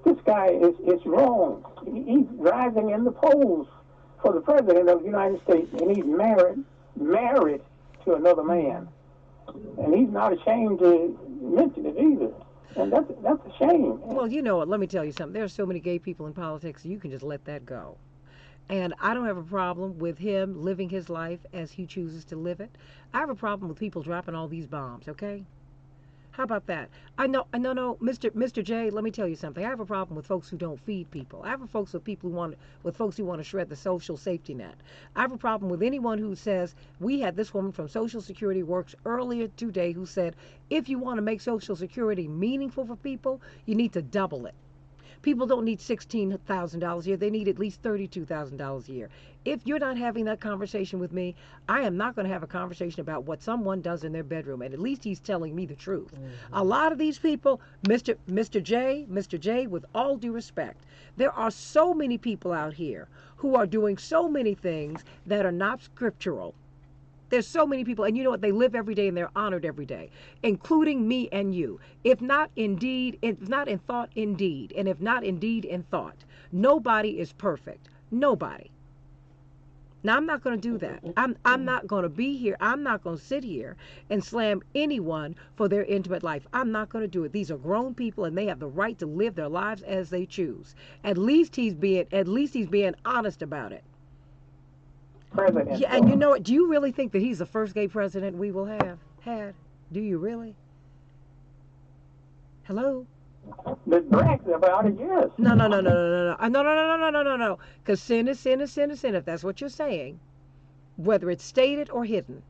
This guy is wrong. He's rising in the polls for the president of the United States, and he's married to another man. And he's not ashamed to mention it either. And that's a shame. Well, you know what? Let me tell you something. There are so many gay people in politics, you can just let that go. And I don't have a problem with him living his life as he chooses to live it. I have a problem with people dropping all these bombs, okay? How about that? No, Mr. J, let me tell you something. I have a problem with folks who don't feed people. I have a folks with folks who want to shred the social safety net. I have a problem with anyone who says, we had this woman from Social Security Works earlier today who said, if you want to make Social Security meaningful for people, you need to double it. People don't need $16,000 a year. They need at least $32,000 a year. If you're not having that conversation with me, I am not going to have a conversation about what someone does in their bedroom. And at least he's telling me the truth. Mm-hmm. A lot of these people, Mr. J, with all due respect, there are so many people out here who are doing so many things that are not scriptural. There's so many people, and you know what? They live every day and they're honored every day, including me and you. If not in thought, in deed, and if not in deed, in thought. Nobody is perfect. Nobody. Now, I'm not going to do that. I'm not going to be here. I'm not going to sit here and slam anyone for their intimate life. I'm not going to do it. These are grown people, and they have the right to live their lives as they choose. At least he's being honest about it. President. Yeah, and you know what? Do you really think that he's the first gay president we will have had? Do you really? Hello? The brags about it, yes. No. Because sin is sin is sin is sin. If that's what you're saying, whether it's stated or hidden,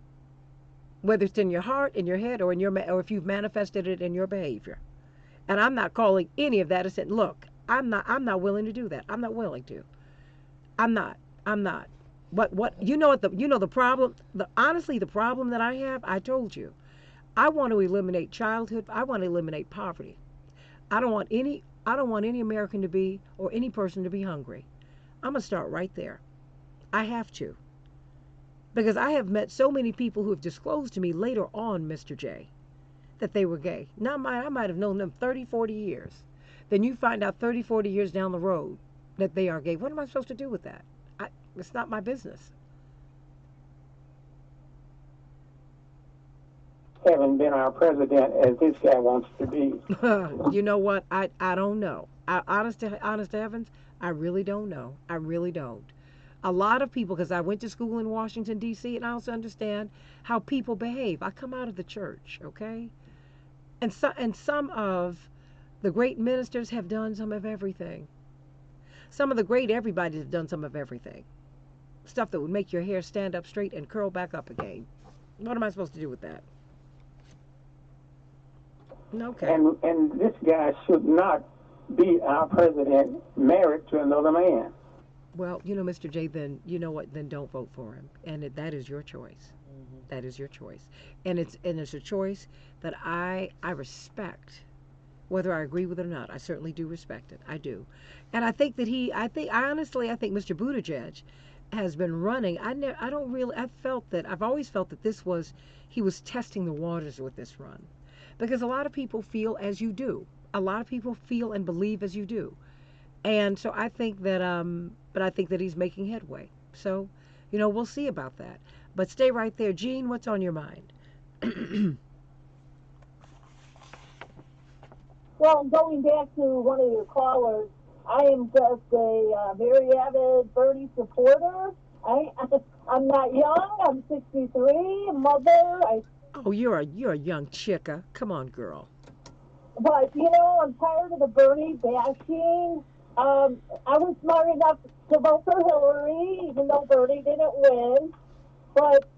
whether it's in your heart, in your head, or in your or if you've manifested it in your behavior. And I'm not calling any of that a sin. Look, I'm not willing to do that. I'm not willing to. I'm not. I'm not. What you know what the problem honestly the problem that I have, I told you. I want to eliminate childhood. I want to eliminate poverty. I don't want any American to be or any person to be hungry. I'm going to start right there. I have to. Because I have met so many people who have disclosed to me later on, Mr. J, that they were gay. Now, I might have known them 30, 40 years. Then you find out 30, 40 years down the road that they are gay. What am I supposed to do with that? It's not my business. Haven't been our president as this guy wants to be. You know what? I don't know. Honest to heavens, I really don't know. I really don't. A lot of people, because I went to school in Washington, D.C., and I also understand how people behave. I come out of the church, okay? And some of the great ministers have done some of everything. Some of the great everybody's have done some of everything. Stuff that would make your hair stand up straight and curl back up again. What am I supposed to do with that? Okay. And this guy should not be our president married to another man. Well, Mr. J, then you know what? Then don't vote for him, and that is your choice. That is your choice, and it's a choice that I respect, whether I agree with it or not. I certainly do respect it. I do, and I think that I think Mr. Buttigieg has been running. I've always felt that he was testing the waters with this run, because a lot of people feel as you do. A lot of people feel and believe as you do. And so I think that, but I think that he's making headway. So, we'll see about that. But stay right there. Jean, what's on your mind? Well, going back to one of your callers, I am just a very avid Bernie supporter. I'm not young. I'm 63, a mother. Oh, you're a young chicka. Come on, girl. But, I'm tired of the Bernie bashing. I was smart enough to vote for Hillary, even though Bernie didn't win. But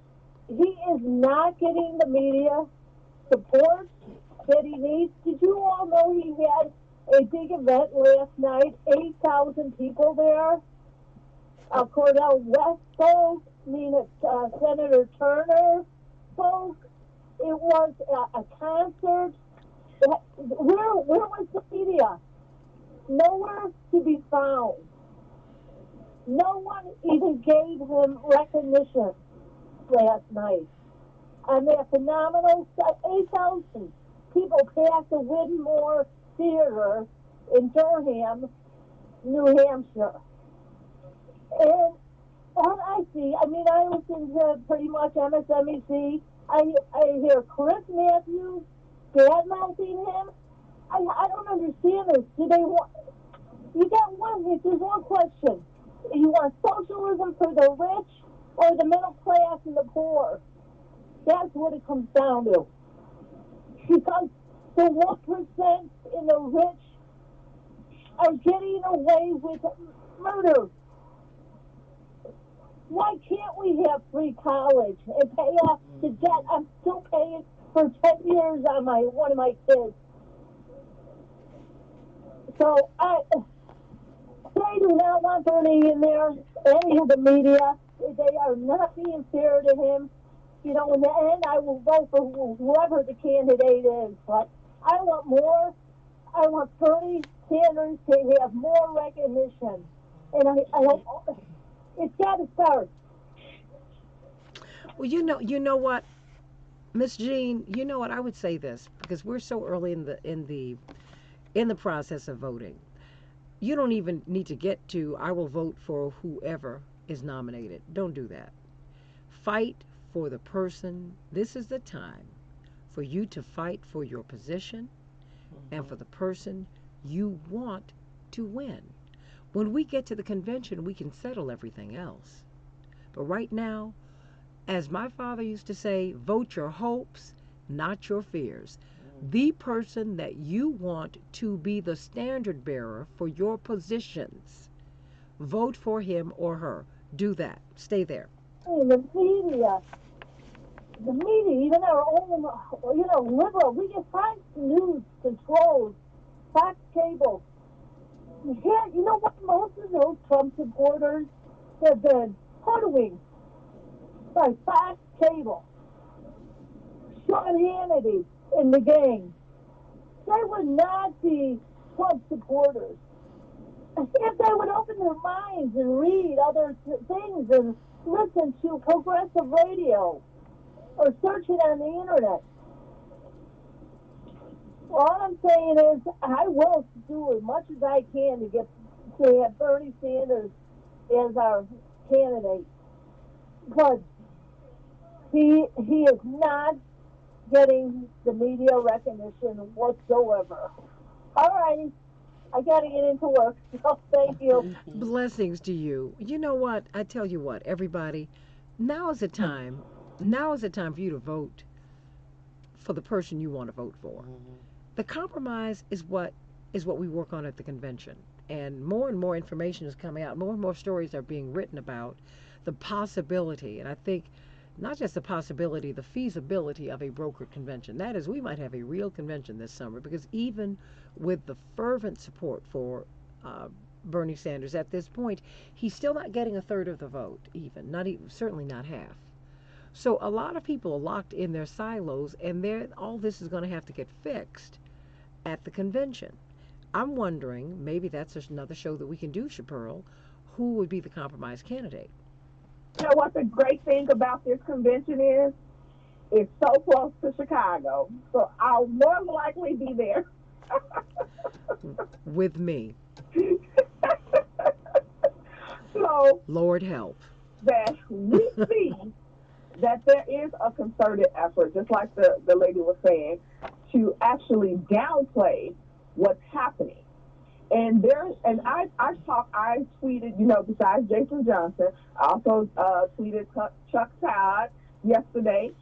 he is not getting the media support that he needs. Did you all know he had a big event last night? 8,000 people there. Cornell West spoke. Senator Turner spoke. It was a concert. Where was the media? Nowhere to be found. No one even gave him recognition last night. And that phenomenal 8,000 people packed the Widmore Theater in Durham, New Hampshire. And all I see, I listen to pretty much MSNBC. I hear Chris Matthews bad-mouthing him. I don't understand this. Do they want? You got one. There's one question. You want socialism for the rich or the middle class and the poor? That's what it comes down to. Because the 1% in the rich are getting away with murder. Why can't we have free college and pay off the debt? I'm still paying for 10 years on one of my kids. So they do not want Bernie in there. Any of the media, they are not being fair to him. In the end, I will vote for whoever the candidate is. But I want more. I want Bernie Sanders to have more recognition. And I hope it's got to start. Well, you know what, Miss Jean, you know what? I would say this because we're so early in the process of voting. You don't even need to get to I will vote for whoever is nominated. Don't do that. Fight for the person. This is the time for you to fight for your position and for the person you want to win. When we get to the convention, we can settle everything else. But right now, as my father used to say, vote your hopes, not your fears. The person that you want to be the standard bearer for your positions, vote for him or her. Do that. Stay there. In the media, the media, even our own, liberal, we get Fox News controls, Fox Cable. Here, you know what? Most of those Trump supporters have been hoodwinked by Fox Cable, Sean Hannity, and the gang. They would not be Trump supporters if they would open their minds and read other things and listen to progressive radio or search it on the internet. All I'm saying is I will do as much as I can to have Bernie Sanders as our candidate, but he is not getting the media recognition whatsoever. All righty. I got to get into work. So thank you. Blessings to you. You know what? I tell you what, everybody, now is the time. Now is the time for you to vote for the person you want to vote for. The compromise is what we work on at the convention. And more information is coming out. More and more stories are being written about the possibility, and I think not just the possibility, the feasibility of a brokered convention. That is, we might have a real convention this summer, because even with the fervent support for Bernie Sanders at this point, he's still not getting a third of the vote, certainly not half. So a lot of people are locked in their silos, and all this is going to have to get fixed at the convention. I'm wondering, maybe that's just another show that we can do, Chaparral, who would be the compromise candidate? You know what the great thing about this convention is? It's so close to Chicago, so I'll more than likely be there. With me. So, Lord help. That we see that there is a concerted effort, just like the lady was saying, to actually downplay what's happening. And I tweeted, besides Jason Johnson, I also tweeted Chuck Todd yesterday,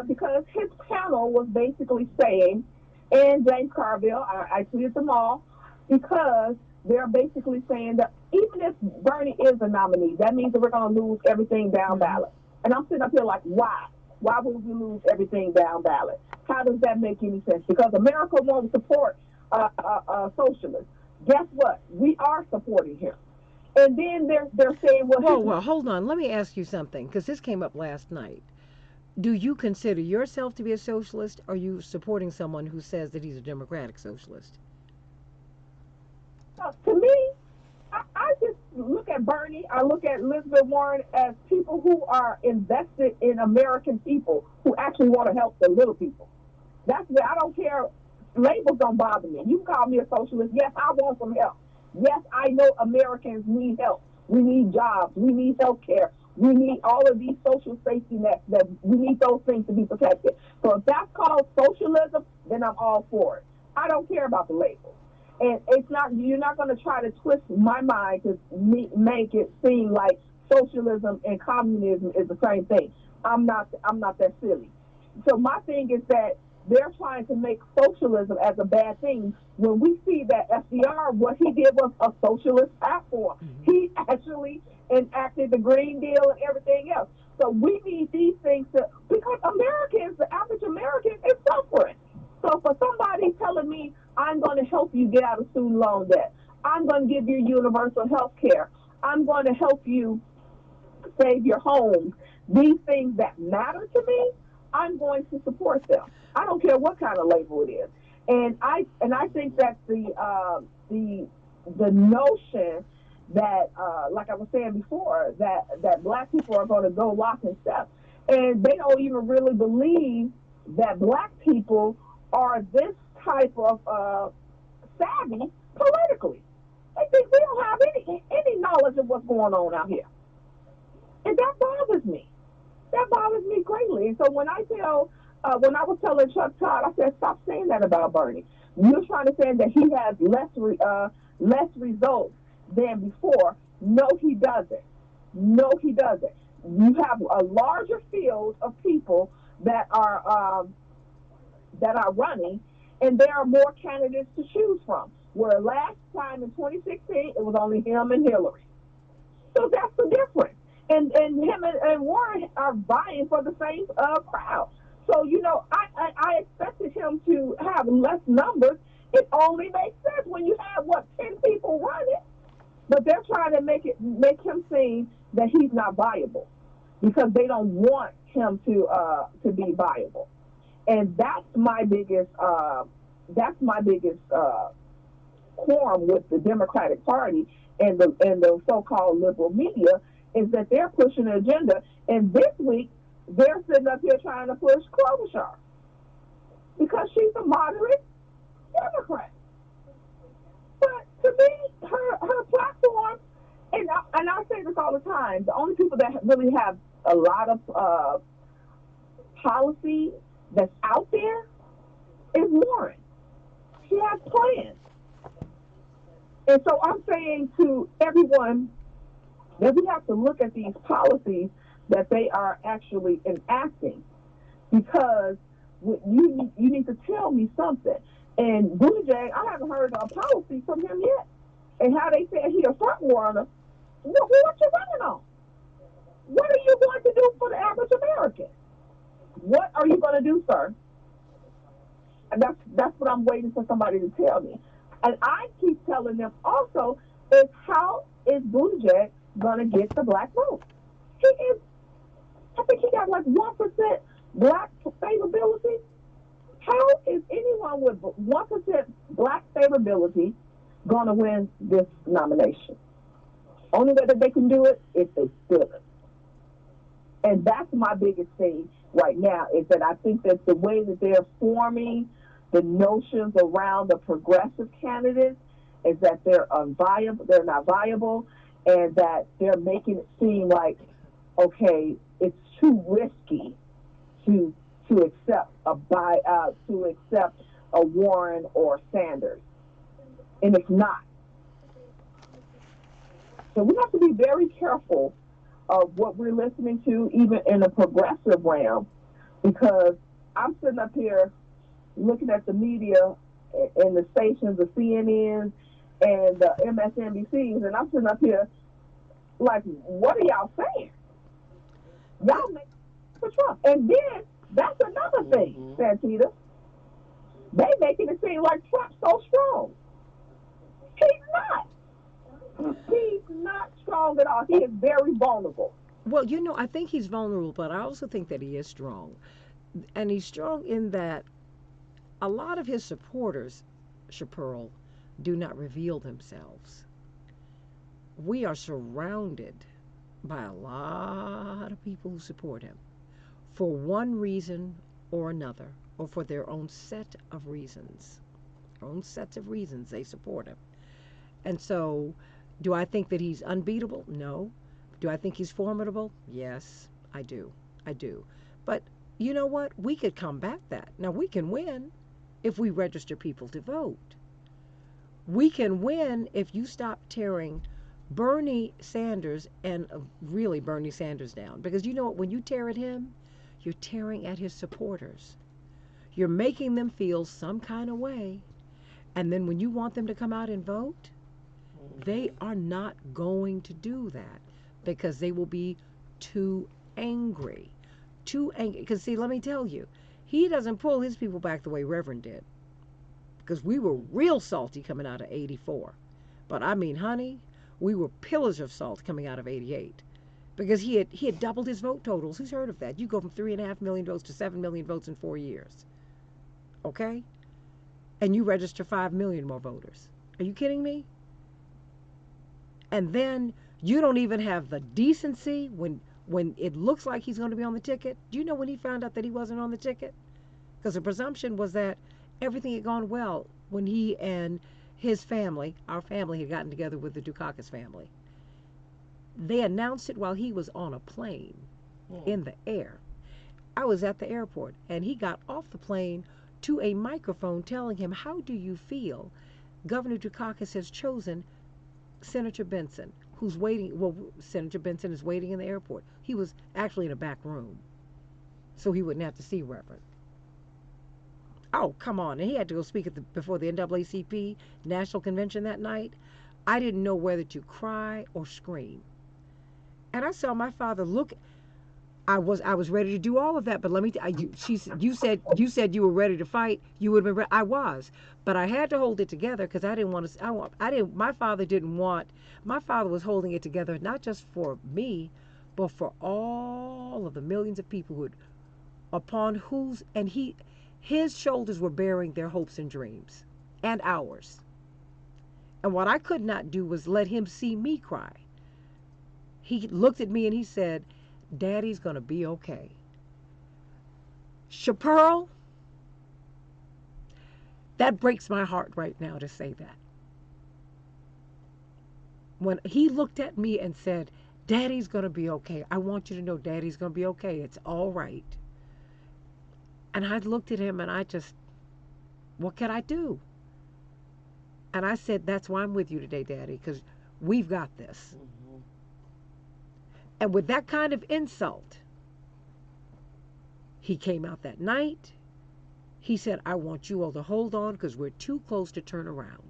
because his panel was basically saying, and James Carville, I tweeted them all, because they're basically saying that even if Bernie is a nominee, that means that we're going to lose everything down ballot. And I'm sitting up here like, why? Why would we lose everything down ballot? How does that make any sense? Because America won't support socialists. Guess what? We are supporting him. And then they're saying, well, hold on. Let me ask you something, because this came up last night. Do you consider yourself to be a socialist, or are you supporting someone who says that he's a democratic socialist? To me, I just look at Bernie, I look at Elizabeth Warren as people who are invested in American people who actually want to help the little people. That's where I don't care. Labels don't bother me. You can call me a socialist. Yes, I want some help. Yes, I know Americans need help. We need jobs. We need health care. We need all of these social safety nets. That we need those things to be protected. So if that's called socialism, then I'm all for it. I don't care about the labels. And you're not going to try to twist my mind to make it seem like socialism and communism is the same thing. I'm not that silly. So my thing is that they're trying to make socialism as a bad thing when we see that FDR, what he did was a socialist platform. He actually enacted the Green Deal and everything else. So we need these things because Americans, the average American, is suffering. So for somebody telling me, I'm going to help you get out of student loan debt, I'm going to give you universal health care, I'm going to help you save your home, these things that matter to me, I'm going to support them. I don't care what kind of label it is. And I think that the notion that, like I was saying before, that black people are going to go lock and step, and they don't even really believe that black people are this type of savvy politically. They think we don't have any knowledge of what's going on out here. And that bothers me. That bothers me greatly. And so when I was telling Chuck Todd, I said, stop saying that about Bernie. You're trying to say that he has less results than before. No, he doesn't. No, he doesn't. You have a larger field of people that are running, and there are more candidates to choose from. Where last time in 2016, it was only him and Hillary. So that's the difference. and him and Warren are vying for the same crowd. So I expected him to have less numbers. It only makes sense when you have 10 people running, but they're trying to make him seem that he's not viable because they don't want him to be viable, and that's my biggest quorum with the Democratic Party and the so-called liberal media is that they're pushing an agenda. And this week, they're sitting up here trying to push Klobuchar because she's a moderate Democrat. But to me, her platform, and I say this all the time, the only people that really have a lot of policy that's out there is Warren. She has plans. And so I'm saying to everyone that we have to look at these policies that they are actually enacting, because you need to tell me something. And Buttigieg, I haven't heard a policy from him yet. And how they said he a front runner. What you running on? What are you going to do for the average American? What are you going to do, sir? And that's what I'm waiting for somebody to tell me. And I keep telling them also is how is Buttigieg going to get the black vote? I think he got like 1% black favorability. How is anyone with 1% black favorability going to win this nomination? Only way that they can do it is they steal it. And that's my biggest thing right now is that I think that the way that they're forming the notions around the progressive candidates is that they're unviable, they're not viable, and that they're making it seem like, okay, it's too risky to accept a Warren or Sanders, and it's not. So we have to be very careful of what we're listening to, even in the progressive realm, because I'm sitting up here looking at the media and the stations, the CNNs and the MSNBCs, and I'm sitting up here like, what are y'all saying? Y'all make for Trump. And then that's another thing, Santita. They making it seem like Trump's so strong. He's not. He's not strong at all. He is very vulnerable. Well, I think he's vulnerable, but I also think that he is strong. And he's strong in that a lot of his supporters, Chaparral, do not reveal themselves. We are surrounded by a lot of people who support him for one reason or another, or for their own set of reasons. Their own sets of reasons they support him. And so, do I think that he's unbeatable? No. Do I think he's formidable? Yes, I do. I do. But you know what? We could combat that. Now, we can win if we register people to vote. We can win if you stop tearing Bernie Sanders and really Bernie Sanders down. Because you know what? When you tear at him, you're tearing at his supporters. You're making them feel some kind of way. And then when you want them to come out and vote, they are not going to do that because they will be too angry. Too angry. Because, see, let me tell you, he doesn't pull his people back the way Reverend did. Because we were real salty coming out of 84. But, I mean, honey, we were pillars of salt coming out of 88. Because he had doubled his vote totals. Who's heard of that? You go from 3.5 million votes to 7 million votes in 4 years. Okay? And you register 5 million more voters. Are you kidding me? And then you don't even have the decency when it looks like he's going to be on the ticket. Do you know when he found out that he wasn't on the ticket? Because the presumption was that everything had gone well when he and his family, our family, had gotten together with the Dukakis family. They announced it while he was on a plane in the air. I was at the airport, and he got off the plane to a microphone telling him, how do you feel Governor Dukakis has chosen Senator Benson, who's waiting. Well, Senator Benson is waiting in the airport. He was actually in a back room, so he wouldn't have to see Reverend. Oh, come on. And he had to go speak before the NAACP National Convention that night. I didn't know whether to cry or scream. And I saw my father look. I was ready to do all of that, but let me. You said you were ready to fight. You would have been. I was, but I had to hold it together because I didn't want to. I didn't. My father didn't want. My father was holding it together not just for me, but for all of the millions of people who, upon whose and his shoulders were bearing their hopes and dreams, and ours. And what I could not do was let him see me cry. He looked at me and he said, Daddy's going to be okay. Chaparral, that breaks my heart right now to say that. When he looked at me and said, Daddy's going to be okay. I want you to know Daddy's going to be okay. It's all right. And I looked at him and I just, what can I do? And I said, that's why I'm with you today, Daddy, because we've got this. Mm-hmm. And with that kind of insult, he came out that night. He said, I want you all to hold on because we're too close to turn around.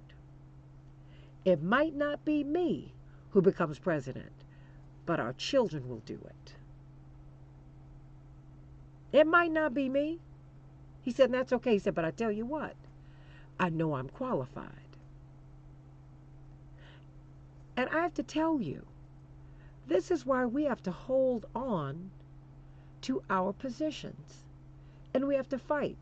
It might not be me who becomes president, but our children will do it. It might not be me. He said, and that's okay. He said, but I tell you what, I know I'm qualified. And I have to tell you, this is why we have to hold on to our positions. And we have to fight.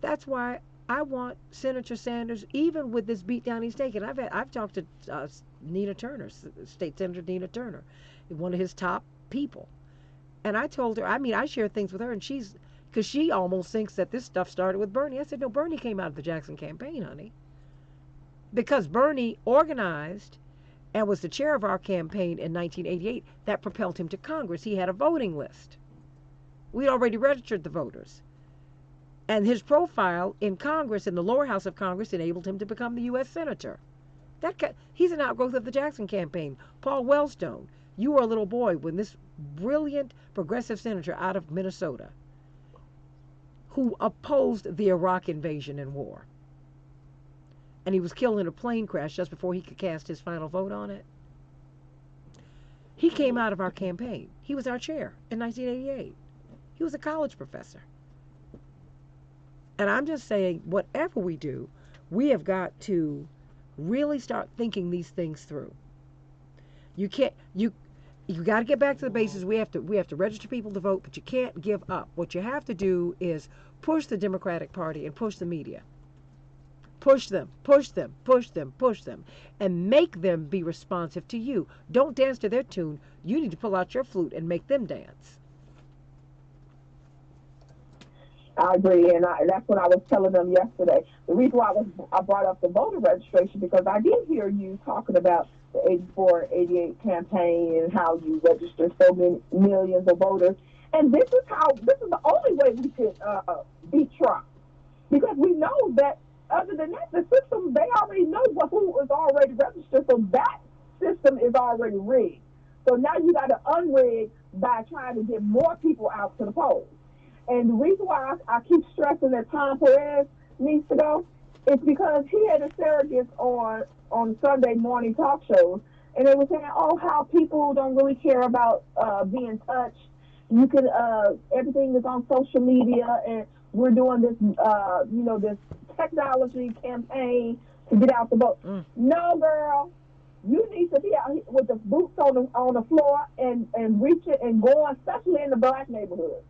That's why I want Senator Sanders, even with this beatdown he's taken. I've talked to Nina Turner, State Senator Nina Turner, one of his top people. And I told her, I share things with her, and because she almost thinks that this stuff started with Bernie. I said, no, Bernie came out of the Jackson campaign, honey. Because Bernie organized and was the chair of our campaign in 1988, that propelled him to Congress. He had a voting list. We'd already registered the voters. And his profile in Congress, in the lower house of Congress, enabled him to become the U.S. Senator. He's an outgrowth of the Jackson campaign. Paul Wellstone, you were a little boy when this brilliant progressive senator out of Minnesota, who opposed the Iraq invasion and war, and he was killed in a plane crash just before he could cast his final vote on it. He came out of our campaign. He was our chair in 1988. He was a college professor. And I'm just saying, whatever we do, we have got to really start thinking these things through. You got to get back to the basics. We have to register people to vote, but you can't give up. What you have to do is push the Democratic Party and push the media. Push them, push them, push them, push them, and make them be responsive to you. Don't dance to their tune. You need to pull out your flute and make them dance. I agree, and that's what I was telling them yesterday. The reason why I brought up the voter registration, because I did hear you talking about the 84, 88 campaign and how you register so many millions of voters. And this is the only way we could beat Trump. Because we know that other than that, the system, they already know who is already registered, so that system is already rigged. So now you got to unrig by trying to get more people out to the polls. And the reason why I keep stressing that Tom Perez needs to go is because he had a surrogate on Sunday morning talk shows, and they were saying, oh, how people don't really care about being touched. You can everything is on social media, and we're doing this this technology campaign to get out the vote. No, girl, you need to be out with the boots on the floor and reaching and going, especially in the black neighborhoods.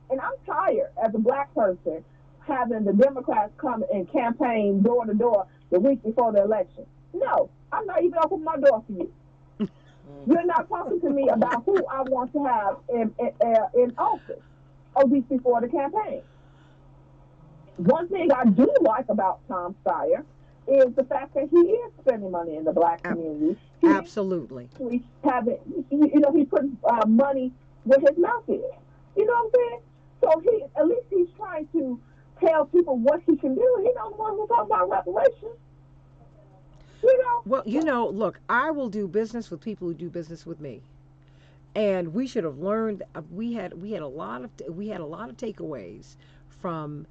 And I'm tired as a black person having the Democrats come and campaign door to door the week before the election. No, I'm not even opening my door for you. You're not talking to me about who I want to have in office a week before the campaign. One thing I do like about Tom Steyer is the fact that he is spending money in the black community. Absolutely. He put money where his mouth is. You know what I'm saying? So at least he's trying to tell people what he can do. He's not the one who talks about reparations. Well, look, I will do business with people who do business with me, and we should have learned. We had a lot of takeaways from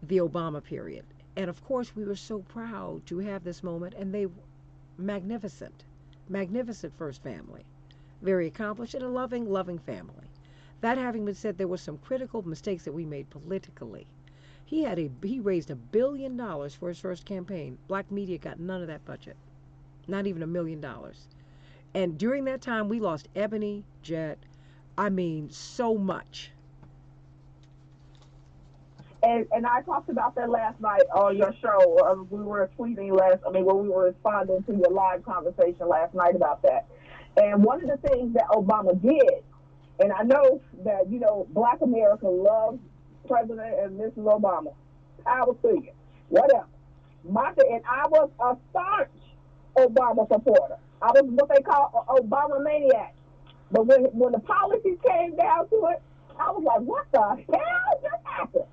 the Obama period, and of course we were so proud to have this moment. And they magnificent first family, very accomplished, and a loving family. That having been said, there were some critical mistakes that we made politically. He raised $1 billion for his first campaign. Black media got none of that budget, not even $1 million. And during that time, we lost Ebony, Jet. I mean, so much. And I talked about that last night on your show. We were tweeting when we were responding to your live conversation last night about that. And one of the things that Obama did, and I know that, Black America loves President and Mrs. Obama. Power to you. Whatever. And I was a staunch Obama supporter. I was what they call an Obama maniac. But when the policies came down to it, I was like, what the hell just happened?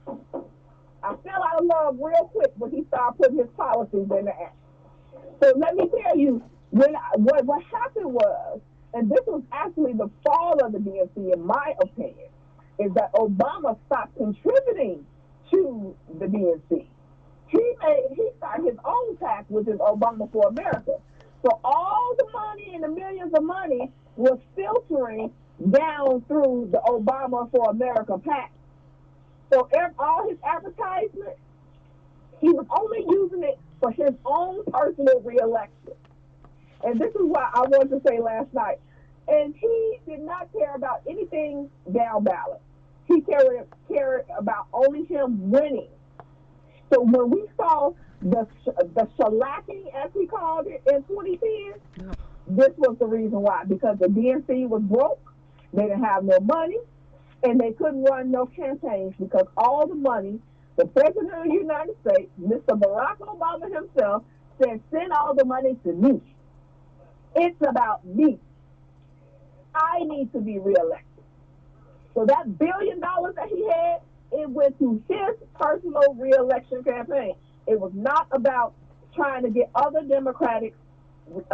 I fell out of love real quick when he started putting his policies in the act. So let me tell you, what happened was, and this was actually the fall of the DNC, in my opinion, is that Obama stopped contributing to the DNC. He started his own PAC, which is Obama for America. So all the money and the millions of money was filtering down through the Obama for America PAC. So all his advertisements, he was only using it for his own personal reelection. And this is what I wanted to say last night. And he did not care about anything down ballot. He cared about only him winning. So when we saw the shellacking, as he called it, in 2010, this was the reason why. Because the DNC was broke, they didn't have no money, and they couldn't run no campaigns because all the money, the President of the United States, Mr. Barack Obama himself, said, send all the money to me. It's about me. I need to be reelected. So that $1 billion that he had, it went to his personal reelection campaign. It was not about trying to get other Democrats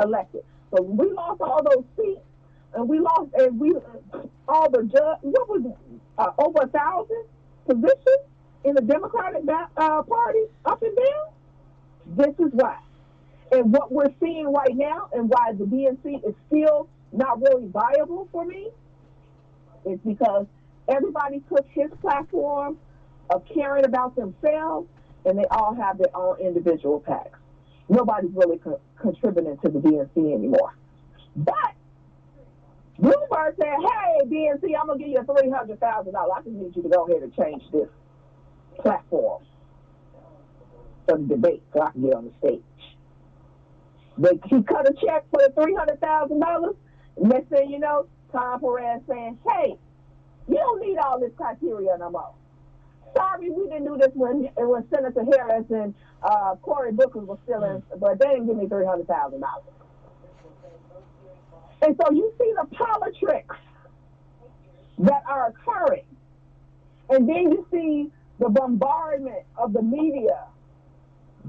elected. So we lost all those seats, and all the judge. What was it, over 1,000 positions in the Democratic Party up and down? This is why. And what we're seeing right now, and why the DNC is still not really viable for me, is because everybody took his platform of caring about themselves, and they all have their own individual PACs. Nobody's really contributing to the DNC anymore. But Bloomberg said, hey, DNC, I'm going to give you $300,000. I just need you to go ahead and change this platform for the debate so I can get on the stage. He cut a check for the $300,000. Next thing you know, Tom Perez saying, hey, you don't need all this criteria no more. Sorry, we didn't do this when Senator Harris and Cory Booker was still in, but they didn't give me $300,000. And so you see the politics that are occurring. And then you see the bombardment of the media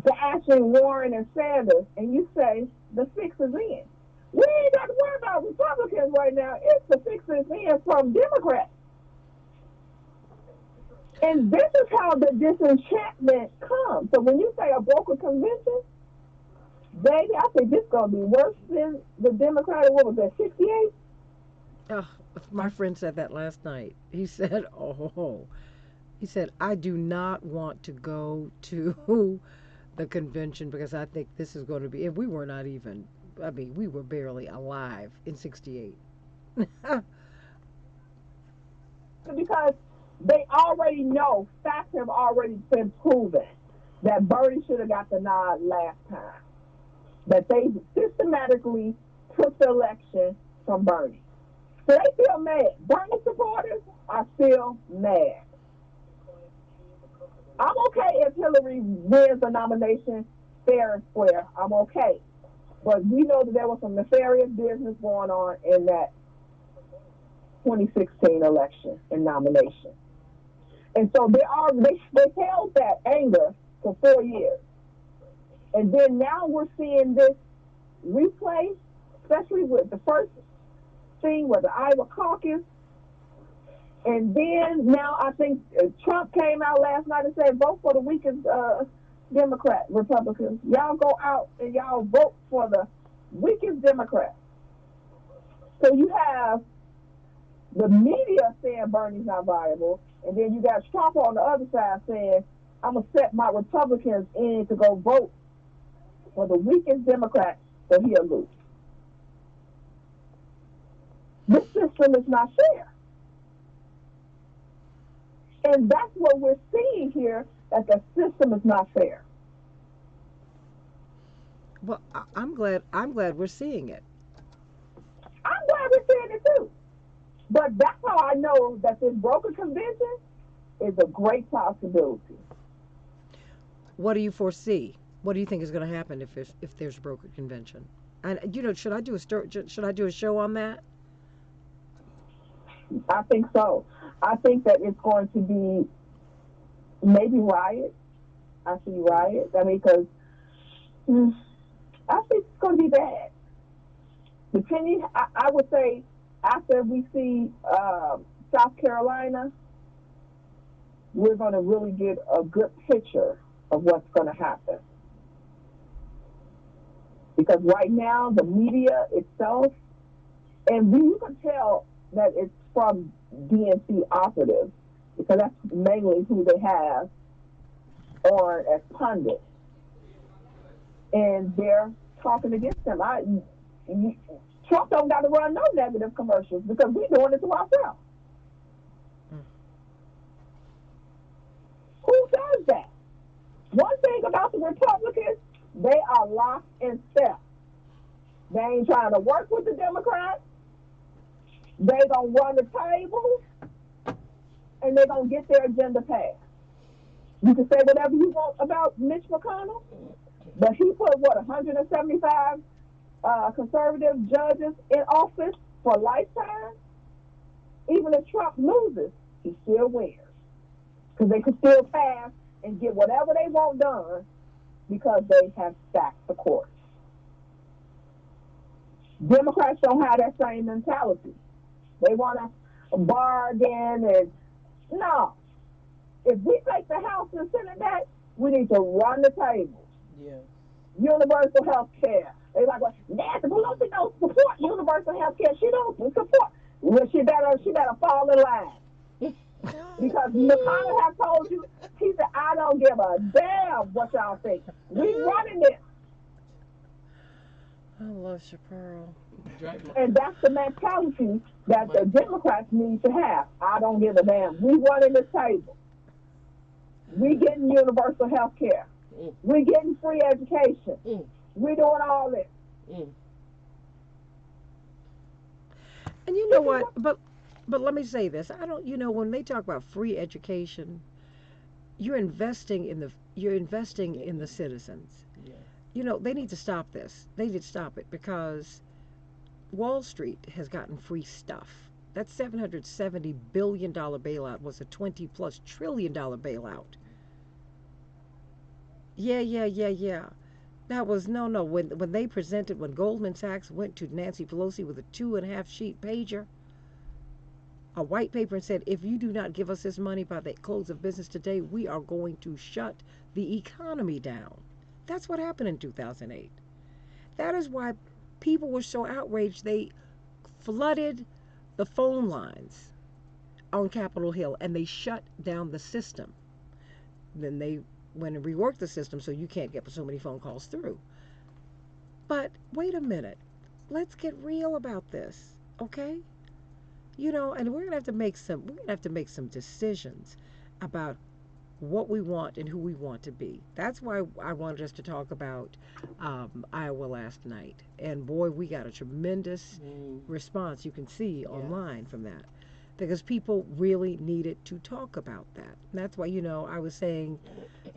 bashing Warren and Sanders, and you say the fix is in. We ain't got to worry about Republicans right now. It's the fix is in from Democrats. And this is how the disenchantment comes. So when you say a broker convention, baby, I think this is going to be worse than the Democratic, what was that, 68? Oh, my friend said that last night. He said, I do not want to go to the convention because I think this is going to be, if we were not even, we were barely alive in 68. Because they already know, facts have already been proven that Bernie should have got the nod last time. That they systematically took the election from Bernie. So they still mad. Bernie supporters are still mad. I'm okay if Hillary wins the nomination fair and square. I'm okay. But we know that there was some nefarious business going on in that 2016 election and nomination. And so they held that anger for 4 years. And then now we're seeing this replay, especially with the first thing with the Iowa caucus. And then now I think Trump came out last night and said, vote for the weakest Democrat, Republicans. Y'all go out and y'all vote for the weakest Democrat. So you have the media saying Bernie's not viable, and then you got Trump on the other side saying, I'm going to set my Republicans in to go vote for the weakest Democrat so he'll lose. This system is not fair. And that's what we're seeing here, that the system is not fair. Well, I'm glad we're seeing it. I'm glad we're seeing it too. But that's how I know that this broker convention is a great possibility. What do you foresee? What do you think is going to happen if there's a broker convention? And should I do a show on that? I think so. I think that it's going to be maybe riots. I see riots. I mean, because I think it's going to be bad. Depending, I would say after we see South Carolina, we're going to really get a good picture of what's going to happen. Because right now, the media itself, and you can tell that it's from DNC operatives, because that's mainly who they have on as pundits. And they're talking against them. Trump don't got to run no negative commercials because we're doing it to ourselves. Who does that? One thing about the Republicans, they are locked in step. They ain't trying to work with the Democrats. They gonna run the table, and they gonna get their agenda passed. You can say whatever you want about Mitch McConnell, but he put 175 conservative judges in office for a lifetime. Even if Trump loses, he still wins because they can still pass and get whatever they want done because they have stacked the courts. Democrats don't have that same mentality. They want to bargain and no. If we take the House and Senate back, we need to run the table. Yeah. Universal health care. They like, well, Nancy Pelosi don't support universal health care. She don't support. Well, she better fall in line. Because McConnell has told you, he said, I don't give a damn what y'all think. We running this. I love Chaparral. And that's the mentality that the Democrats need to have. I don't give a damn. We running this table. We getting universal health care. We getting free education. We doing all this. And you know what? But let me say this. I don't. When they talk about free education, you're investing in the citizens. Yeah. They need to stop this. They need to stop it because Wall Street has gotten free stuff. That $770 billion bailout was a $20+ trillion bailout. Yeah. That was no. When they presented, when Goldman Sachs went to Nancy Pelosi with a 2.5-sheet pager, a white paper, and said, if you do not give us this money by the close of business today, we are going to shut the economy down. That's what happened in 2008. That is why people were so outraged. They flooded the phone lines on Capitol Hill and they shut down the system. Then they went and reworked the system so you can't get so many phone calls through. But wait a minute. Let's get real about this, okay? And we're gonna have to make some decisions about what we want and who we want to be. That's why I wanted us to talk about Iowa last night. And boy, we got a tremendous response you can see online from that. Because people really needed to talk about that. And that's why, I was saying,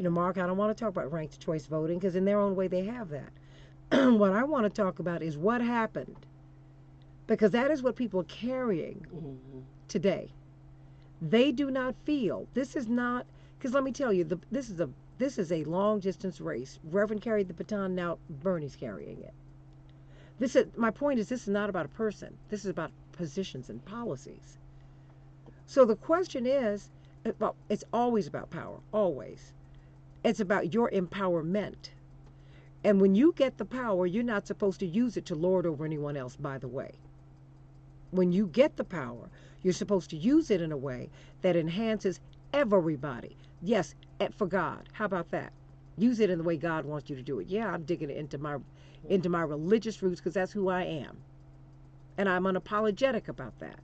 Mark, I don't want to talk about ranked choice voting because in their own way they have that. What I want to talk about is what happened. Because that is what people are carrying today. They do not feel, this is not, because let me tell you, this is a long distance race. Reverend carried the baton, now Bernie's carrying it. My point is, this is not about a person. This is about positions and policies. So the question is, well, it's always about power, always. It's about your empowerment. And when you get the power, you're not supposed to use it to lord over anyone else, by the way. When you get the power, you're supposed to use it in a way that enhances everybody. Yes, for God. How about that? Use it in the way God wants you to do it. Yeah, I'm digging it into my religious roots because that's who I am. And I'm unapologetic about that.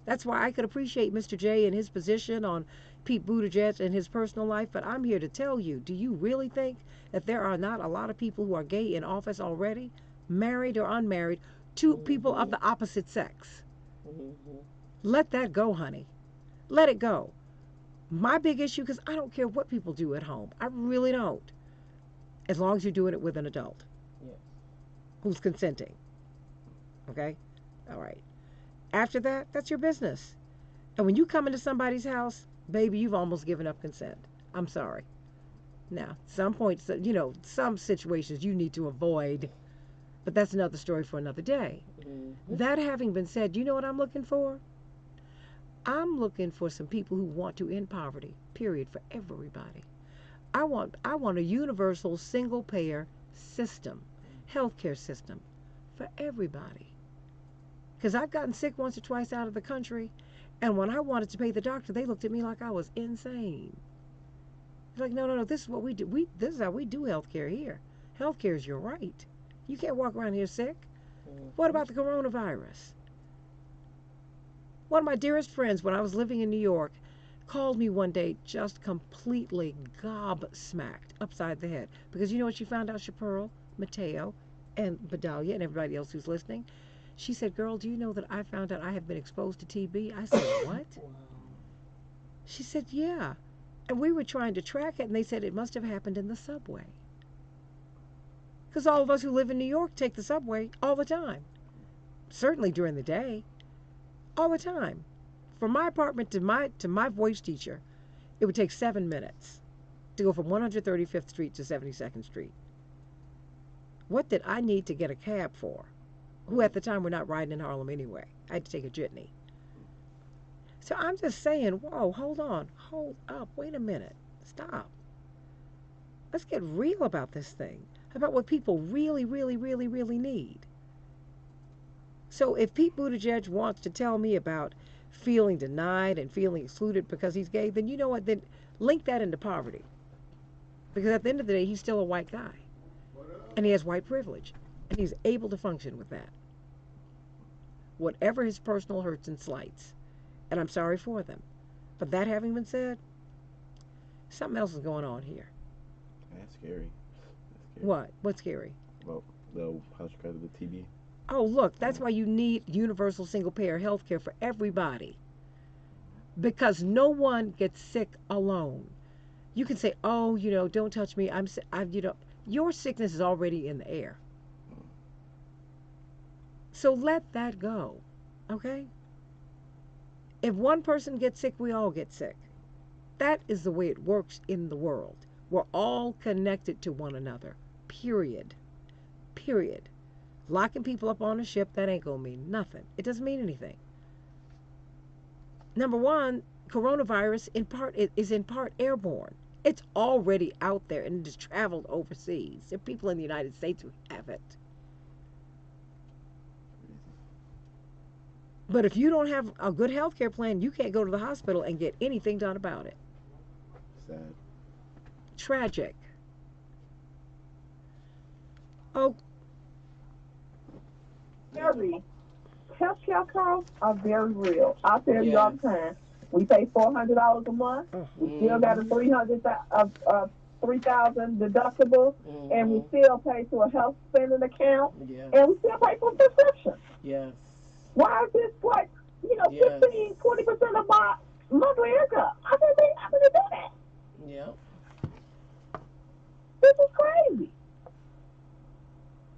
That's why I could appreciate Mr. J and his position on Pete Buttigieg and his personal life, but I'm here to tell you, do you really think that there are not a lot of people who are gay in office already, married or unmarried, to people of the opposite sex? Let that go, honey. Let it go. My big issue, because I don't care what people do at home. I really don't. As long as you're doing it with an adult who's consenting. Okay? All right. After that, that's your business. And when you come into somebody's house, baby, you've almost given up consent. I'm sorry. Now, some points, some situations you need to avoid, but that's another story for another day. That having been said, you know what I'm looking for? I'm looking for some people who want to end poverty, period, for everybody. I want a universal single payer system, healthcare system for everybody. Because I've gotten sick once or twice out of the country, and when I wanted to pay the doctor, they looked at me like I was insane. It's like, no, this is what we do. This is how we do healthcare here. Healthcare is your right. You can't walk around here sick. What about the coronavirus? One of my dearest friends, when I was living in New York, called me one day just completely gobsmacked upside the head. Because you know what she found out, Chapearl, Mateo, and Bedalia, and everybody else who's listening? She said, girl, do you know that I found out I have been exposed to TB? I said, what? She said, yeah. And we were trying to track it, and they said it must have happened in the subway. Because all of us who live in New York take the subway all the time. Certainly during the day. All the time. From my apartment to my voice teacher, it would take 7 minutes to go from 135th Street to 72nd Street. What did I need to get a cab for? Who at the time were not riding in Harlem anyway. I had to take a jitney. So I'm just saying, whoa, hold on, hold up, wait a minute, stop. Let's get real about this thing, about what people really, really, really, really need. So if Pete Buttigieg wants to tell me about feeling denied and feeling excluded because he's gay, then you know what, then link that into poverty. Because at the end of the day, he's still a white guy. And he has white privilege. And he's able to function with that. Whatever his personal hurts and slights. And I'm sorry for them. But that having been said, something else is going on here. That's scary. What? What's scary? Well, the house credit of the TB. Oh, look, that's why you need universal single payer health care for everybody. Because no one gets sick alone. You can say, oh, don't touch me. Your sickness is already in the air. So let that go, okay? If one person gets sick, we all get sick. That is the way it works in the world. We're all connected to one another, period. Period. Locking people up on a ship, that ain't gonna mean nothing. It doesn't mean anything. Number one, coronavirus is in part airborne. It's already out there and it has traveled overseas. There are people in the United States who have it. But if you don't have a good health care plan, you can't go to the hospital and get anything done about it. Sad. Tragic. Oh. Healthcare costs are very real. I tell you all the time. We pay $400 a month. We still got a $3,000 deductible, and we still pay to a health spending account, and we still pay for prescriptions. Yes. Why is this like 15-20% of my monthly income? I can't do that. Yeah. This is crazy.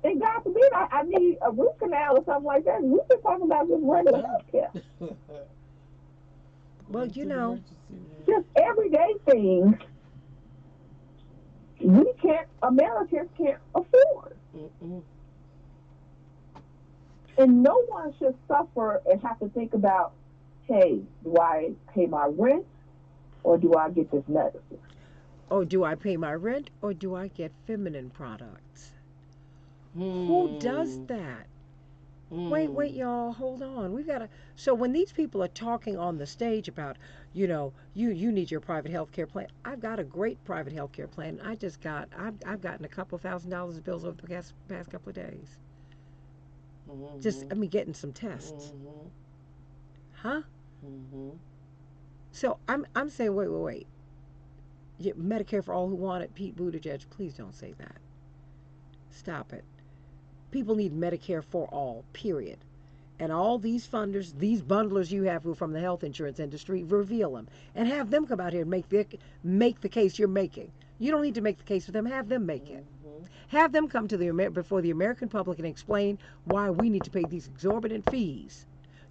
And God forbid I need a root canal or something like that. We've been talking about just regular health care. Well, just everyday things Americans can't afford. And no one should suffer and have to think about, hey, do I pay my rent or do I get this medicine? Or do I pay my rent or do I get feminine products? Who does that? Wait, y'all, hold on. We've got to. So when these people are talking on the stage about, you need your private health care plan. I've got a great private health care plan. I've gotten a couple of $1,000s of bills over the past couple of days. Just, I mean, getting some tests. Huh? So I'm saying, wait. Medicare for all who want it, Pete Buttigieg, please don't say that. Stop it. People need Medicare for all, period. And all these funders, these bundlers you have who are from the health insurance industry, reveal them and have them come out here and make the case you're making. You don't need to make the case for them. Have them make it. Have them come to before the American public and explain why we need to pay these exorbitant fees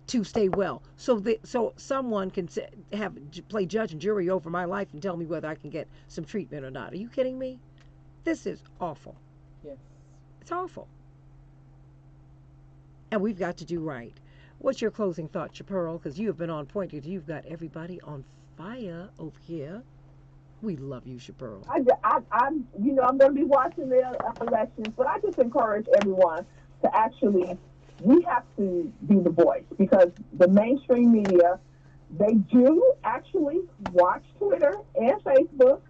to stay well. So someone can play judge and jury over my life and tell me whether I can get some treatment or not. Are you kidding me? This is awful. Yes. It's awful. And we've got to do right. What's your closing thought, Chapearl? Because you have been on point. You've got everybody on fire over here. We love you, Chapearl. I'm going to be watching the elections, but I just encourage everyone to actually, we have to be the voice, because the mainstream media, they do actually watch Twitter and Facebook,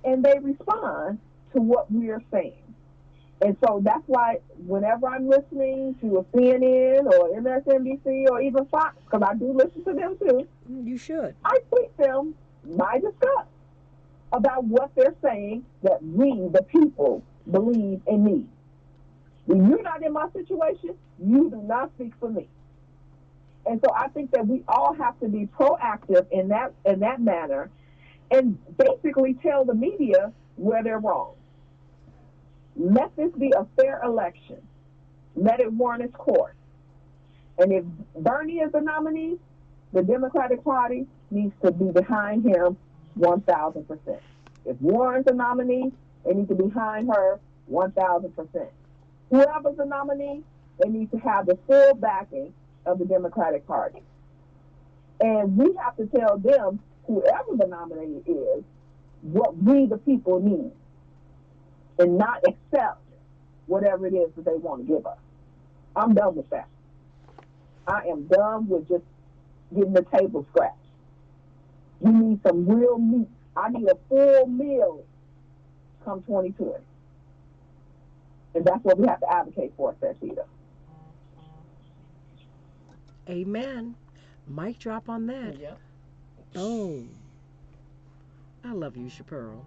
and they respond to what we are saying. And so that's why whenever I'm listening to a CNN or MSNBC or even Fox, because I do listen to them too. You should. I tweet them my disgust about what they're saying that we, the people, believe and need. When you're not in my situation, you do not speak for me. And so I think that we all have to be proactive in that manner and basically tell the media where they're wrong. Let this be a fair election. Let it run its course. And if Bernie is the nominee, the Democratic Party needs to be behind him 1,000%. If Warren's the nominee, they need to be behind her 1,000%. Whoever's the nominee, they need to have the full backing of the Democratic Party. And we have to tell them, whoever the nominee is, what we, the people, need, and not accept whatever it is that they want to give us. I'm done with that. I am done with just getting the table scratched. We need some real meat. I need a full meal come 2020. And that's what we have to advocate for, Santita. Amen. Mic drop on that. Yep. Oh. I love you, Chapearl.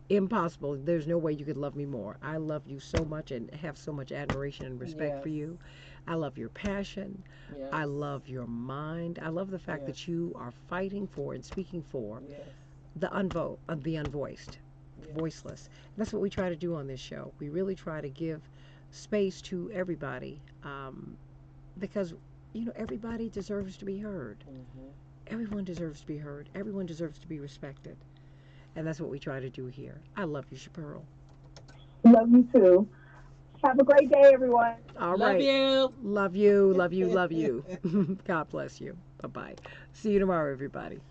Impossible. There's no way you could love me more. I love you so much and have so much admiration and respect for you. I love your passion. Yes. I love your mind. I love the fact that you are fighting for and speaking for the unvoiced, voiceless. And that's what we try to do on this show. We really try to give space to everybody, because everybody deserves to be heard. Everyone deserves to be heard. Everyone deserves to be respected. And that's what we try to do here. I love you, Chapearl. Love you too. Have a great day, everyone. All right. Love you. Love you. Love you. God bless you. Bye-bye. See you tomorrow, everybody.